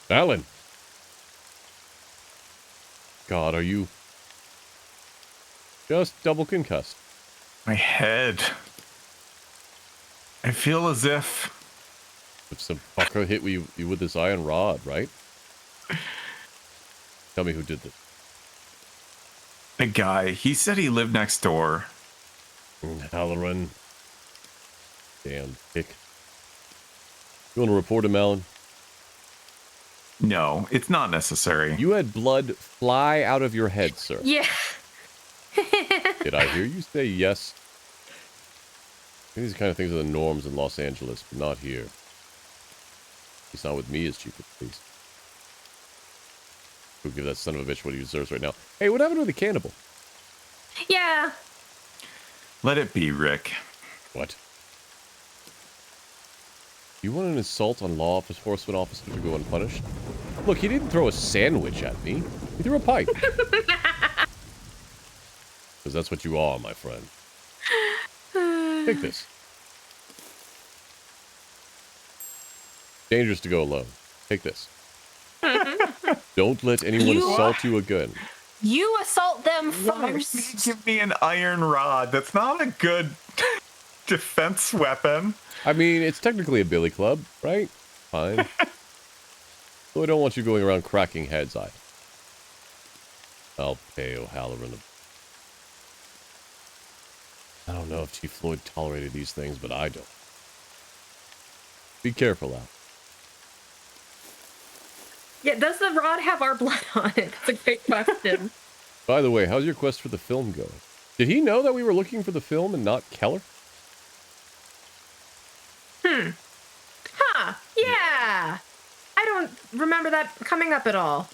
Alan! God, are you just double concussed? My head. I feel as if some fucker hit you with this iron rod, right? Tell me who did this. a guy. He said he lived next door. Halloran. Damn dick. You want to report him, Alan? No, it's not necessary. You had blood fly out of your head, sir. Yeah. Did I hear you say yes? These kind of things are the norms in Los Angeles, but not here. He's not with me as chief of police. We'll give that son of a bitch what he deserves right now. Hey, what happened to the cannibal? Yeah. Let it be, Rick. What? You want an assault on law enforcement officer to go unpunished? Look, he didn't throw a sandwich at me. He threw a pipe. Because that's what you are, my friend. Take this. Dangerous to go alone. Take this. Don't let anyone assault you again. You assault them first. Give me an iron rod. That's not a good defense weapon. I mean, it's technically a billy club, right? Fine. So I don't want you going around cracking heads either. I'll pay O'Halloran. I don't know if Chief Floyd tolerated these things, but I don't. Be careful, Al. Yeah, does the rod have our blood on it? That's a great question. By the way, how's your quest for the film going? Did he know that we were looking for the film and not Keller? Huh. Yeah. I don't remember that coming up at all.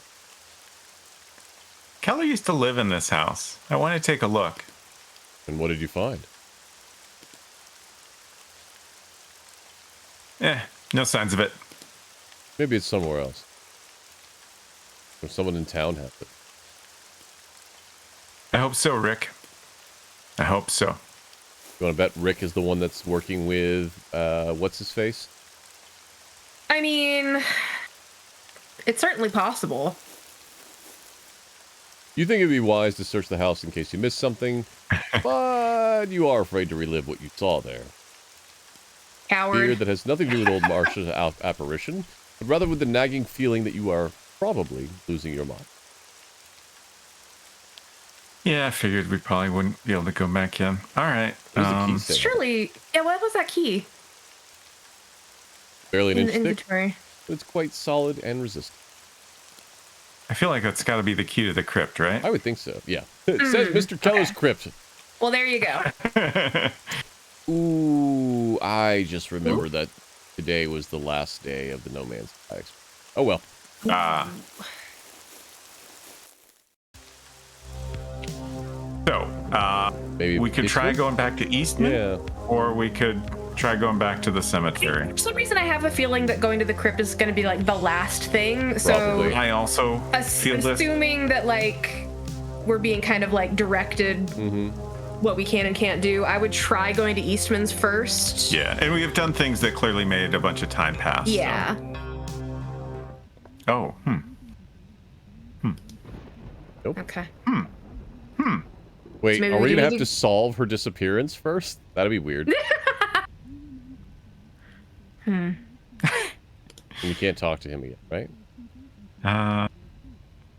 Keller used to live in this house. I want to take a look. And what did you find? No signs of it. Maybe it's somewhere else. Or someone in town has it. I hope so, Rick. I hope so. You want to bet Rick is the one that's working with, what's his face? I mean, it's certainly possible. You think it'd be wise to search the house in case you missed something, but you are afraid to relive what you saw there. Coward. Fear that has nothing to do with old Marcia's apparition, but rather with the nagging feeling that you are probably losing your mind. Yeah, I figured we probably wouldn't be able to go back in. All right. There's a key saying. Surely, yeah, what was that key? Barely an In inch the thick, inventory. but it's quite solid and resistant. I feel like that's got to be the key to the crypt, right? I would think so, yeah. It says Mr. Keller's crypt. Well, there you go. Ooh, I just remember that today was the last day of the No Man's Sky. Oh well. So, Maybe we could try Eastman? going back to Eastman, Yeah. or we could try going back to the cemetery. For some reason, I have a feeling that going to the crypt is going to be like the last thing. So, Probably. I also feel this. assuming that like we're being kind of like directed what we can and can't do, I would try going to Eastman's first. Yeah, and we have done things that clearly made a bunch of time pass. Yeah. So. Oh, Nope. Okay. Wait, So maybe are we we gonna do have need to solve her disappearance first? That'd be weird. And you can't talk to him again, right?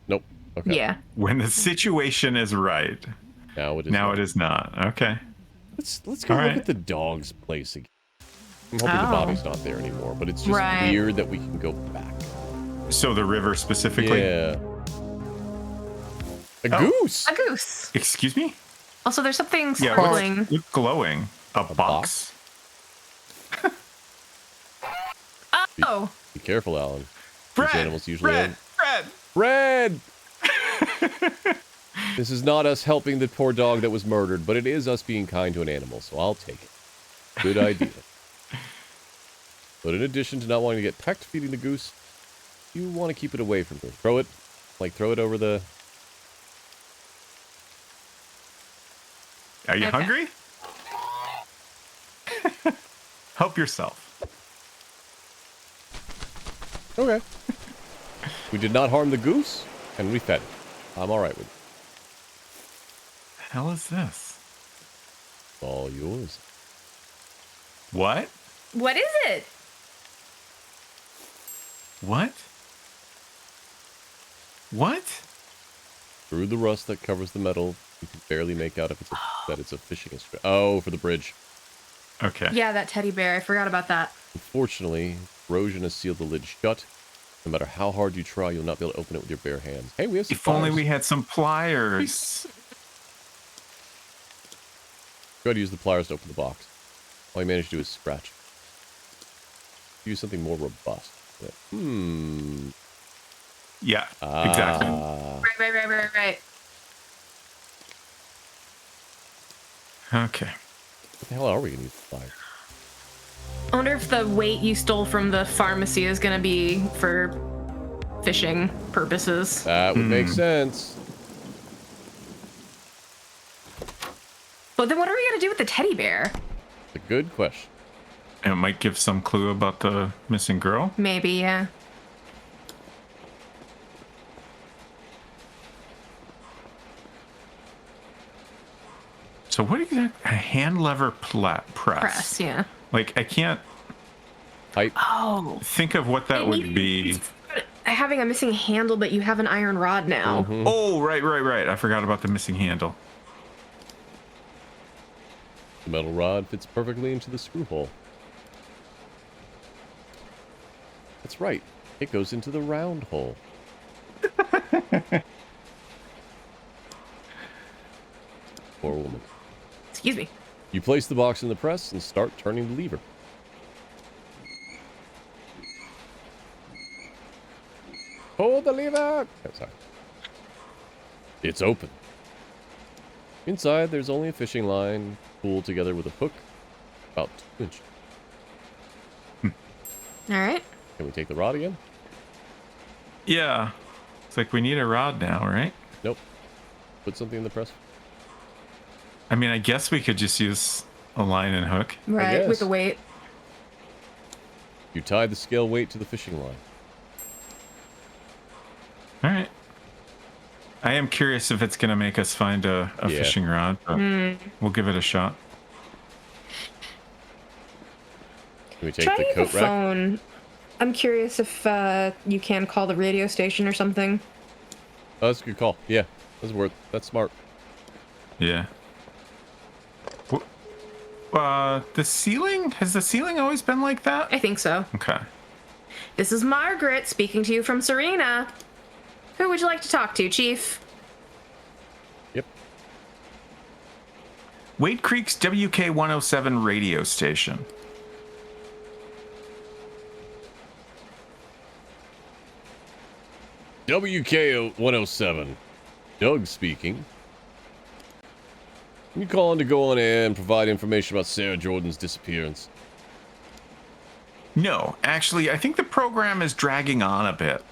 Nope. Okay. Yeah. When the situation is right. Now it is. Now not. it is not. Okay. Let's go All look right. at the dog's place again. I'm hoping the Oh. body's not there anymore, but it's just Right. weird that we can go back. So the river specifically. Yeah. A Oh. goose. A goose. Excuse me? Also, there's something Yeah, sparkling. what's glowing? A box? Oh. Be careful, Alan. These animals usually Red! have... Red! This is not us helping the poor dog that was murdered, but it is us being kind to an animal, so I'll take it. Good idea. But in addition to not wanting to get pecked feeding the goose, you want to keep it away from here. Throw it over the... Are you hungry? Help yourself. Okay. We did not harm the goose, and we fed it. I'm alright with it. The hell is this? All yours. What? What is it? What? What? Through the rust that covers the metal, you can barely make out if it's a fishing instrument. Oh, for the bridge. Okay. Yeah, that teddy bear. I forgot about that. Unfortunately, corrosion has sealed the lid shut. No matter how hard you try, you'll not be able to open it with your bare hands. Hey, we have some If only pliers. we had some pliers. Go ahead and use the pliers to open the box. All you manage to do is scratch. Use something more robust. Yeah, exactly. Right. Okay. What the hell are we going to use the pliers? I wonder if the weight you stole from the pharmacy is going to be for fishing purposes. That would make sense. But then what are we going to do with the teddy bear? It's a good question. And it might give some clue about the missing girl. Maybe, yeah. So what exactly? A hand lever press. Press, yeah. Like, I can't Oh. think of what that would be. Having a missing handle, but you have an iron rod now. Mm-hmm. Oh, right. I forgot about the missing handle. The metal rod fits perfectly into the screw hole. That's right. It goes into the round hole. Poor woman. Excuse me. You place the box in the press and start turning the lever. Pull the lever! Oh, sorry. It's open. Inside, there's only a fishing line pulled together with a hook about 2 inches. All right. Can we take the rod again? Yeah. It's like we need a rod now, right? Nope. Put something in the press. I mean, I guess we could just use a line and hook. Right, guess. with the weight. You tie the scale weight to the fishing line. All right. I am curious if it's going to make us find a fishing rod, but we'll give it a shot. Can we take Try the the coat rack? phone. I'm curious if you can call the radio station or something. Oh, that's a good call. Yeah, that's smart. Yeah. The ceiling? Has the ceiling always been like that? I think so. Okay. This is Margaret speaking to you from Serena. Who would you like to talk to, Chief? Yep. Wade Creek's WK107 radio station. WK107. Doug speaking. You calling to go on air and provide information about Sarah Jordan's disappearance? No, actually, I think the program is dragging on a bit.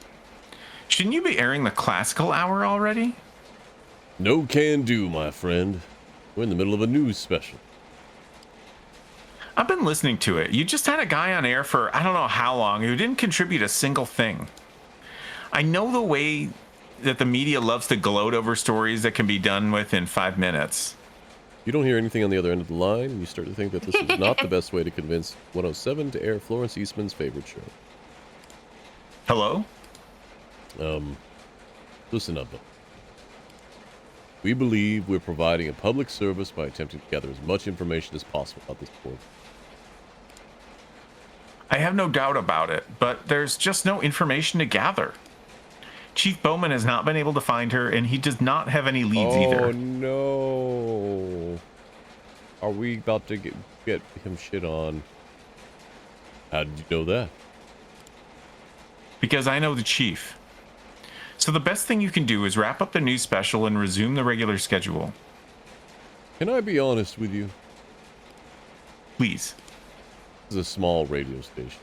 Shouldn't you be airing the classical hour already? No can do, my friend. We're in the middle of a news special. I've been listening to it. You just had a guy on air for I don't know how long who didn't contribute a single thing. I know the way that the media loves to gloat over stories that can be done with in 5 minutes. You don't hear anything on the other end of the line, and you start to think that this is not the best way to convince 107 to air Florence Eastman's favorite show. Hello? Listen up. We believe we're providing a public service by attempting to gather as much information as possible about this board. I have no doubt about it, but there's just no information to gather. Chief Bowman has not been able to find her, and he does not have any leads either. Oh no! Are we about to get him shit on? How did you know that? Because I know the chief. So the best thing you can do is wrap up the news special and resume the regular schedule. Can I be honest with you? Please. This is a small radio station.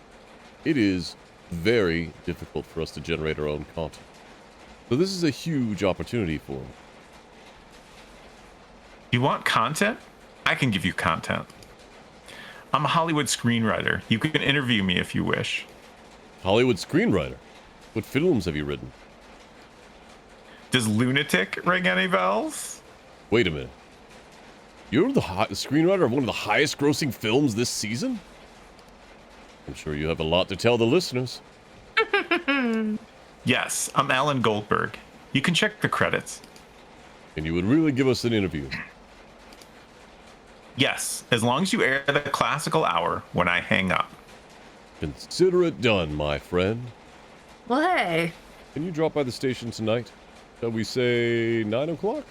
It is very difficult for us to generate our own content. So this is a huge opportunity for me. You want content? I can give you content. I'm a Hollywood screenwriter. You can interview me if you wish. Hollywood screenwriter? What films have you written? Does Lunatic ring any bells? Wait a minute. You're the screenwriter of one of the highest grossing films this season? I'm sure you have a lot to tell the listeners. Yes, I'm Alan Goldberg. You can check the credits. And you would really give us an interview? Yes, as long as you air the classical hour when I hang up. Consider it done, my friend. Well, hey. Can you drop by the station tonight? Shall we say 9 o'clock?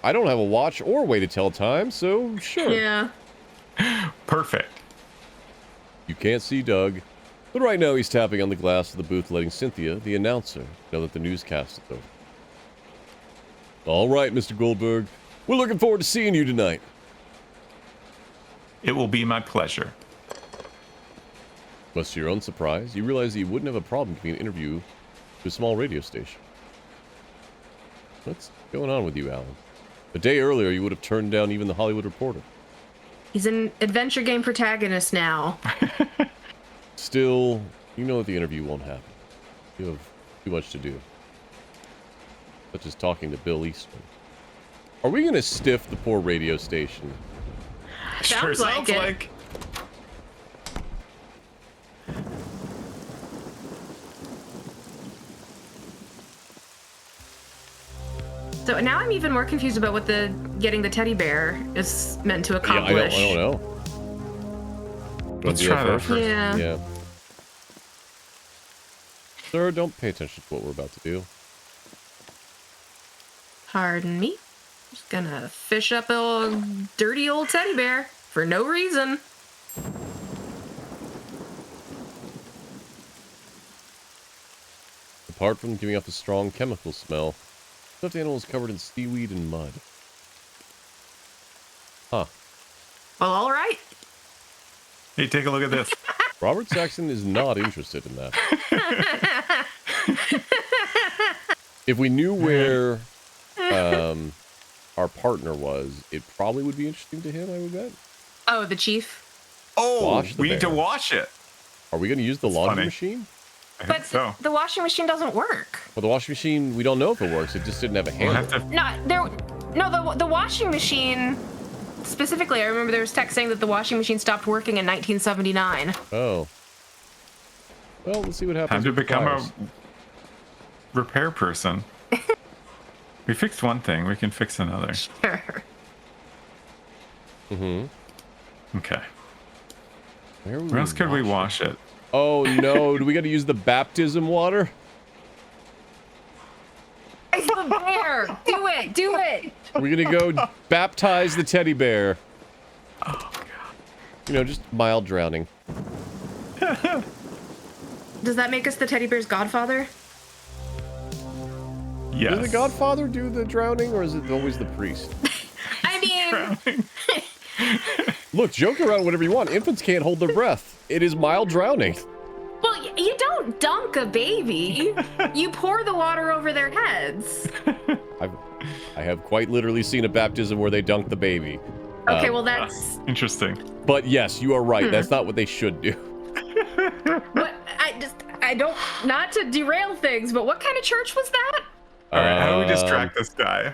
I don't have a watch or way to tell time, so sure. Yeah. Perfect. You can't see Doug, but right now he's tapping on the glass of the booth, letting Cynthia, the announcer, know that the newscast is over. All right, Mr. Goldberg. We're looking forward to seeing you tonight. It will be my pleasure. Much to your own surprise, you realize that you wouldn't have a problem giving an interview to a small radio station. What's going on with you, Alan? A day earlier, you would have turned down even the Hollywood Reporter. He's an adventure game protagonist now. Still, you know that the interview won't happen. You have too much to do. Such as talking to Bill Eastman. Are we going to stiff the poor radio station? Sure sounds it. like. So now I'm even more confused about what the getting the teddy bear is meant to accomplish. Yeah, I don't know. Let's try that first. Yeah. Sir, don't pay attention to what we're about to do. Pardon me. Just gonna fish up a dirty old teddy bear for no reason. Apart from giving off a strong chemical smell, the stuffed animal is covered in seaweed and mud. Huh. Well, all right. Hey, take a look at this. Robert Saxon is not interested in that. If we knew where our partner was, it probably would be interesting to him, I would bet. Oh, the chief? Oh, we need to wash it. Are we going to use the laundry funny. machine? I But think so. the washing machine doesn't work. Well, the washing machine, we don't know if it works. It just didn't have a We'll handle. have to. The washing machine specifically, I remember there was text saying that the washing machine stopped working in 1979. Oh. Well, let's see what happens. Time to with the become a fires. repair person. We fixed one thing. We can fix another. Sure. Mm-hmm. Okay. Where else could we wash it? Oh, no. Do we got to use the baptism water? It's the bear. Do it. Do it. We're going to go baptize the teddy bear. Oh, God. You know, just mild drowning. Does that make us the teddy bear's godfather? Yes. Does the Godfather do the drowning, or is it always the priest? I mean, Look, joke around whatever you want. Infants can't hold their breath. It is mild drowning. well, you don't dunk a baby. You pour the water over their heads. I have quite literally seen a baptism where they dunk the baby. Okay, well that's Interesting. But yes, you are right. That's not what they should do. what I don't, not to derail things, but what kind of church was that? All right, how do we distract this guy?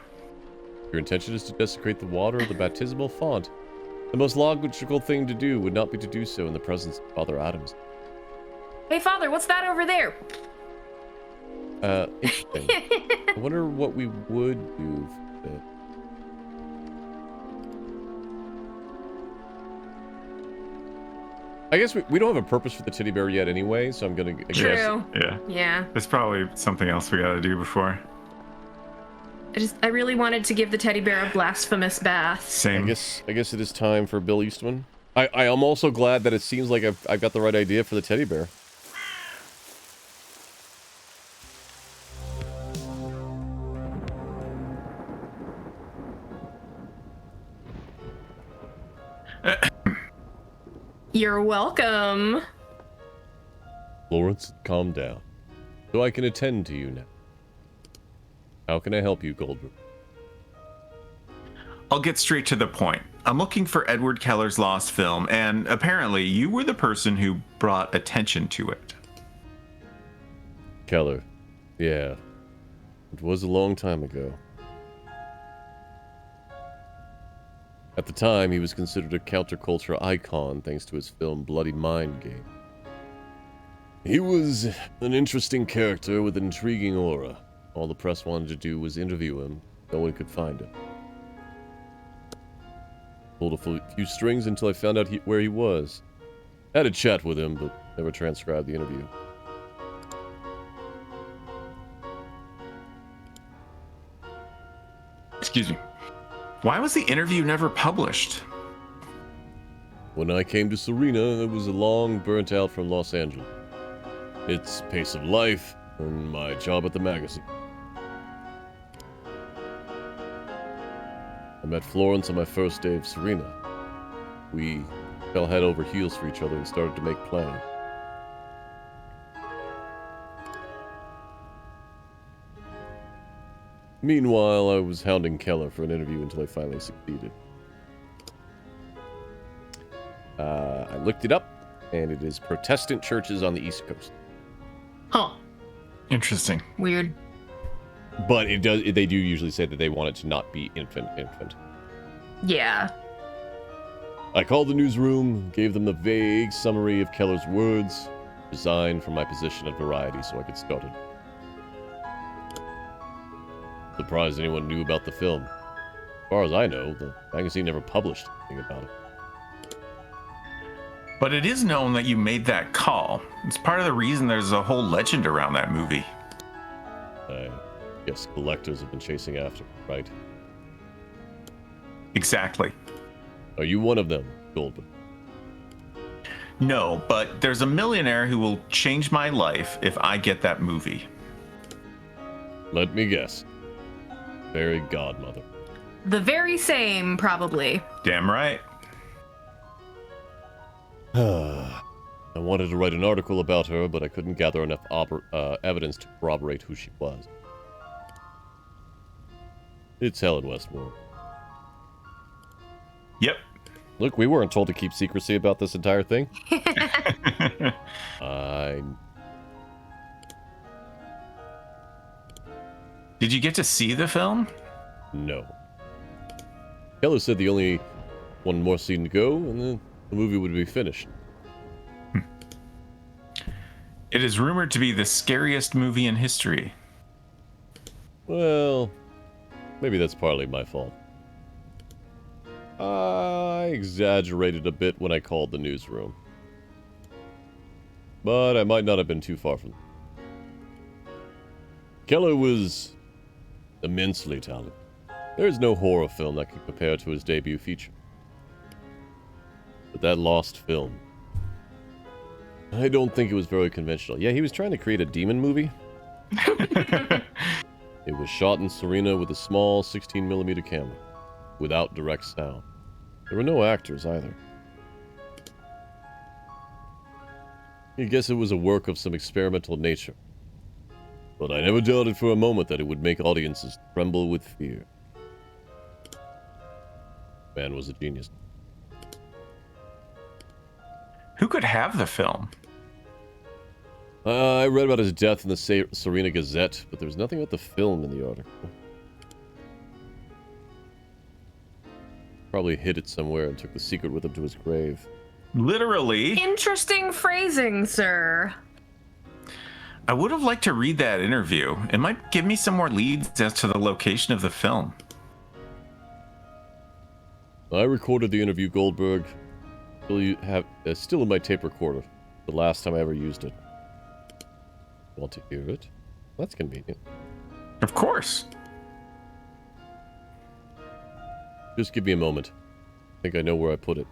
Your intention is to desecrate the water of the baptismal font. The most logical thing to do would not be to do so in the presence of Father Adams. Hey, Father, what's that over there? Interesting. I wonder what we would do for it. I guess we don't have a purpose for the teddy bear yet anyway, so I'm gonna guess. True. Yeah. Yeah. There's probably something else we gotta do before. I really wanted to give the teddy bear a blasphemous bath. I Same. guess it is time for Bill Eastman. I am also glad that it seems like I've got the right idea for the teddy bear. You're welcome. Florence, calm down. So I can attend to you now. How can I help you, Goldberg? I'll get straight to the point. I'm looking for Edward Keller's lost film, and apparently you were the person who brought attention to it. Keller. Yeah. It was a long time ago. At the time, he was considered a counterculture icon thanks to his film Bloody Mind Game. He was an interesting character with an intriguing aura. All the press wanted to do was interview him. No one could find him. Pulled a few strings until I found out where he was. Had a chat with him, but never transcribed the interview. Excuse me. Why was the interview never published? When I came to Serena, it was a long burnt out from Los Angeles. Its pace of life and my job at the magazine. I met Florence on my first day of Serena. We fell head over heels for each other and started to make plans. Meanwhile, I was hounding Keller for an interview until I finally succeeded. I looked it up, and it is Protestant churches on the East Coast. Huh. Interesting. Weird. But it does. They do usually say that they want it to not be infant. Yeah. I called the newsroom, gave them the vague summary of Keller's words, resigned from my position at Variety so I could start it. Surprised anyone knew about the film. As far as I know, the magazine never published anything about it. But it is known that you made that call. It's part of the reason there's a whole legend around that movie. I guess collectors have been chasing after it, right? Exactly. Are you one of them, Goldberg? No, but there's a millionaire who will change my life if I get that movie. Let me guess. Fairy godmother. The very same, probably. Damn right. I wanted to write an article about her, but I couldn't gather enough evidence to corroborate who she was. It's Helen Westmore. Yep. Look, we weren't told to keep secrecy about this entire thing. Did you get to see the film? No. Keller said the only one more scene to go, and then the movie would be finished. It is rumored to be the scariest movie in history. Well, maybe that's partly my fault. I exaggerated a bit when I called the newsroom. But I might not have been too far from it. Keller was immensely talented. There is no horror film that can compare to his debut feature. But that lost film, I don't think it was very conventional. Yeah, he was trying to create a demon movie. It was shot in Serena with a small 16mm camera, without direct sound. There were no actors either. I guess it was a work of some experimental nature. But I never doubted for a moment that it would make audiences tremble with fear. Man was a genius. Who could have the film? I read about his death in the Serena Gazette, but there was nothing about the film in the article. Probably hid it somewhere and took the secret with him to his grave. Literally. Interesting phrasing, sir. I would have liked to read that interview. It might give me some more leads as to the location of the film. I recorded the interview, Goldberg. Still in my tape recorder. The last time I ever used it. Want to hear it? That's convenient. Of course. Just give me a moment. I think I know where I put it.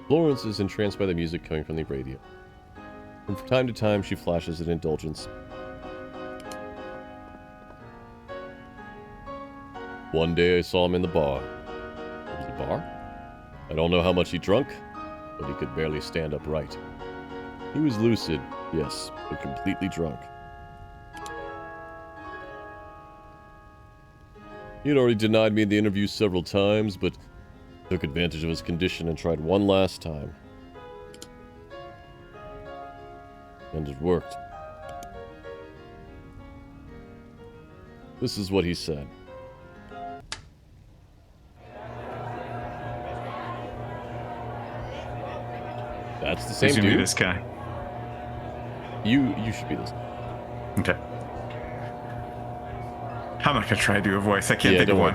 Florence is entranced by the music coming from the radio. From time to time, she flashes an indulgence. One day I saw him in the bar. It was a bar? I don't know how much he drunk, but he could barely stand upright. He was lucid, yes, but completely drunk. He had already denied me in the interview several times, but took advantage of his condition and tried one last time. And it worked. This is what he said. That's the same dude. This guy. You should be this. Okay. I'm not gonna try to do a voice. I can't think of one.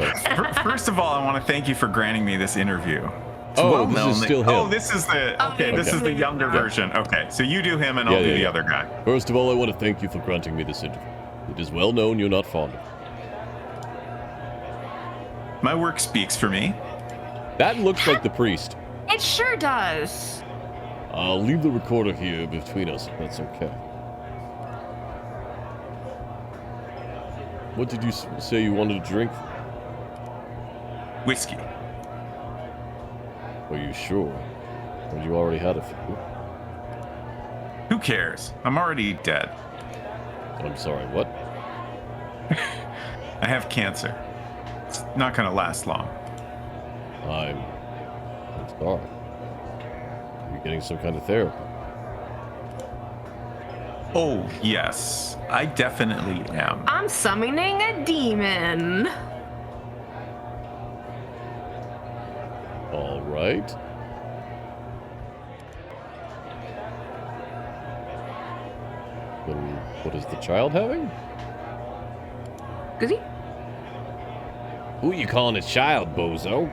First of all, I want to thank you for granting me this interview. It's this is still him. Oh, this is the This is the younger version. Okay, so you do him, and I'll do the other guy. First of all, I want to thank you for granting me this interview. It is well known you're not fond of it. My work speaks for me. That looks like the priest. It sure does. I'll leave the recorder here between us, if that's okay. What did you say you wanted to drink? Whiskey. Are you sure? Or you already had a few? Who cares? I'm already dead. I'm sorry, what? I have cancer. It's not gonna last long. I'm sorry. You're getting some kind of therapy. Oh, yes. I definitely am. I'm summoning a demon. All right. Then what is the child having? Goosey? Who you calling a child, bozo?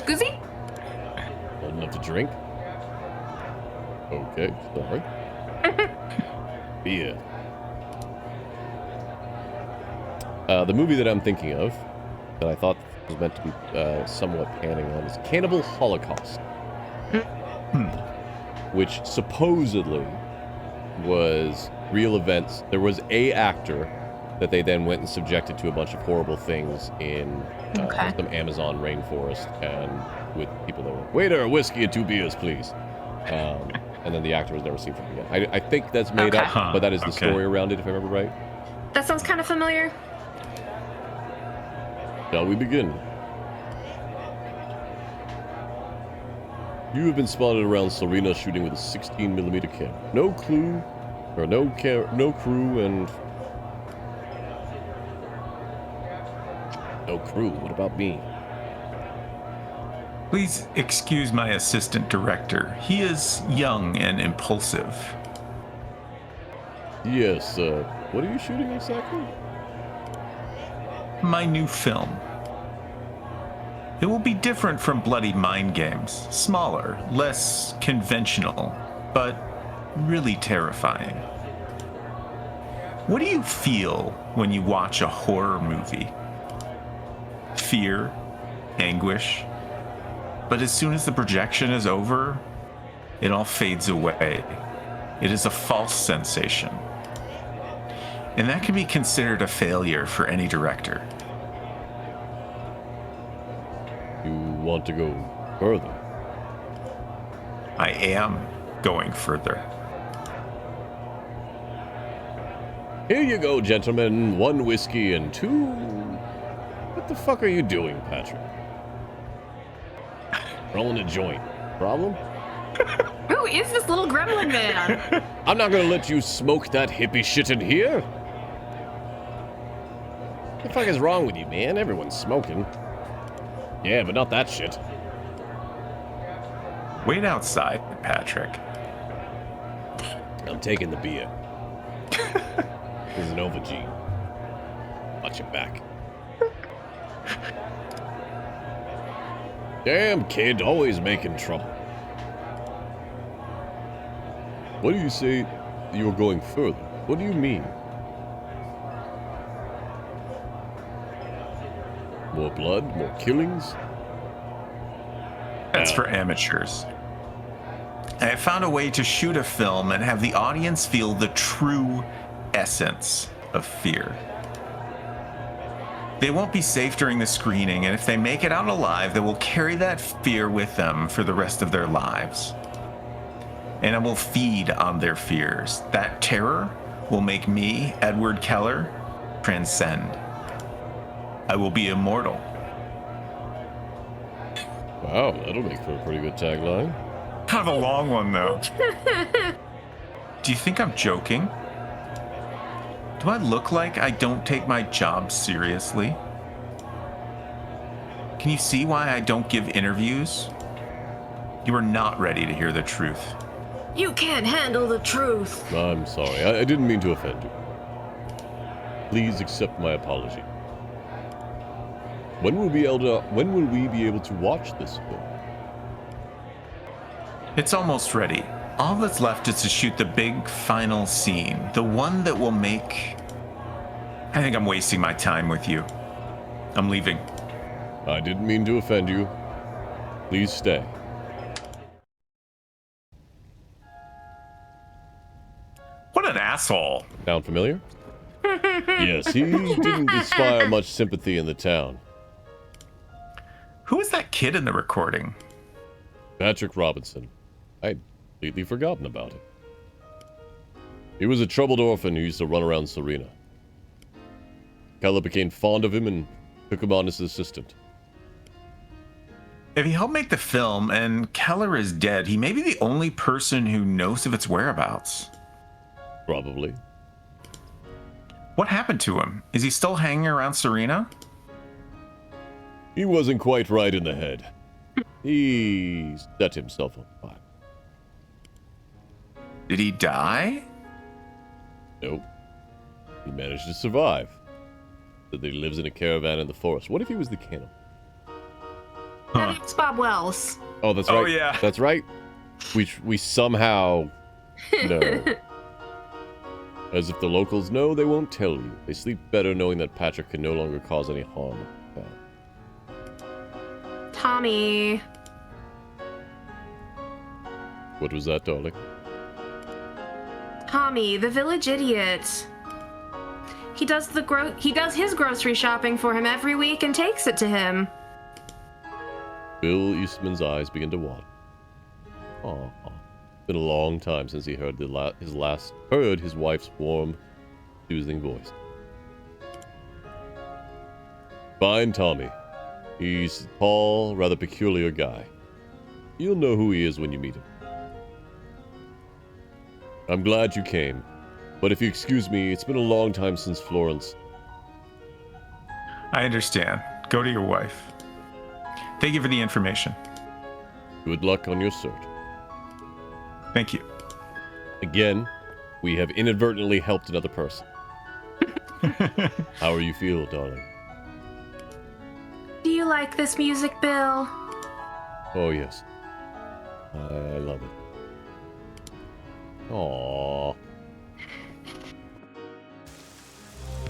Goosey? Old enough to drink? Okay, sorry. Beer. The movie that I'm thinking of, that I thought was meant to be somewhat panning on, is Cannibal Holocaust. Which supposedly was real events. There was a actor that they then went and subjected to a bunch of horrible things in some Amazon rainforest, and with people that were, waiter, whiskey and 2 beers, please. And then the actor was never seen from again. I think that's made up, but that is the story around it, if I remember right. That sounds kind of familiar. Shall we begin? You have been spotted around Serena shooting with a 16mm camera. No crew, and... No crew, what about me? Please excuse my assistant director. He is young and impulsive. Yes, what are you shooting exactly? My new film. It will be different from Bloody Mind Games. Smaller, less conventional, but really terrifying. What do you feel when you watch a horror movie? Fear? Anguish? But as soon as the projection is over, it all fades away. It is a false sensation. And that can be considered a failure for any director. You want to go further? I am going further. Here you go, gentlemen. 1 whiskey and 2... What the fuck are you doing, Patrick? Rolling a joint. Problem? Who is this little gremlin man? I'm not gonna let you smoke that hippie shit in here. What the fuck is wrong with you, man? Everyone's smoking. Yeah, but not that shit. Wait outside, Patrick. I'm taking the beer. This is an Ovagene. Watch your back. Damn kid, always making trouble. What do you say you're going further? What do you mean? More blood? More killings? That's for amateurs. I have found a way to shoot a film and have the audience feel the true essence of fear. They won't be safe during the screening, and if they make it out alive, they will carry that fear with them for the rest of their lives. And I will feed on their fears. That terror will make me, Edward Keller, transcend. I will be immortal. Wow, that'll make for a pretty good tagline. Kind of a long one, though. Do you think I'm joking? Do I look like I don't take my job seriously? Can you see why I don't give interviews? You are not ready to hear the truth. You can't handle the truth. I'm sorry. I didn't mean to offend you. Please accept my apology. When will we be able to watch this film? It's almost ready. All that's left is to shoot the big final scene, the one that will make... I think I'm wasting my time with you. I'm leaving. I didn't mean to offend you. Please stay. What an asshole. Sound familiar? Yes, he didn't inspire much sympathy in the town. Who is that kid in the recording? Patrick Robinson. I'd completely forgotten about him. He was a troubled orphan who used to run around Serena. Keller became fond of him and took him on as his assistant. If he helped make the film and Keller is dead, he may be the only person who knows of its whereabouts. Probably. What happened to him? Is he still hanging around Serena? He wasn't quite right in the head. He set himself on fire. Did he die? Nope. He managed to survive. Said that he lives in a caravan in the forest. What if he was the cannibal? Huh. It's Bob Wells. Oh, that's right. Oh, yeah. That's right. We somehow know. As if the locals know, they won't tell you. They sleep better knowing that Patrick can no longer cause any harm. Tommy. What was that, darling? Tommy, the village idiot. He does his grocery shopping for him every week and takes it to him. Bill Eastman's eyes begin to water. Aw. Been a long time since he heard his wife's warm, soothing voice. Find Tommy. He's a tall, rather peculiar guy. You'll know who he is when you meet him. I'm glad you came, but if you excuse me, it's been a long time since Florence. I understand. Go to your wife. Thank you for the information. Good luck on your search. Thank you. Again, we have inadvertently helped another person. How are you feel, darling? Do you like this music, Bill? Oh, yes. I love it.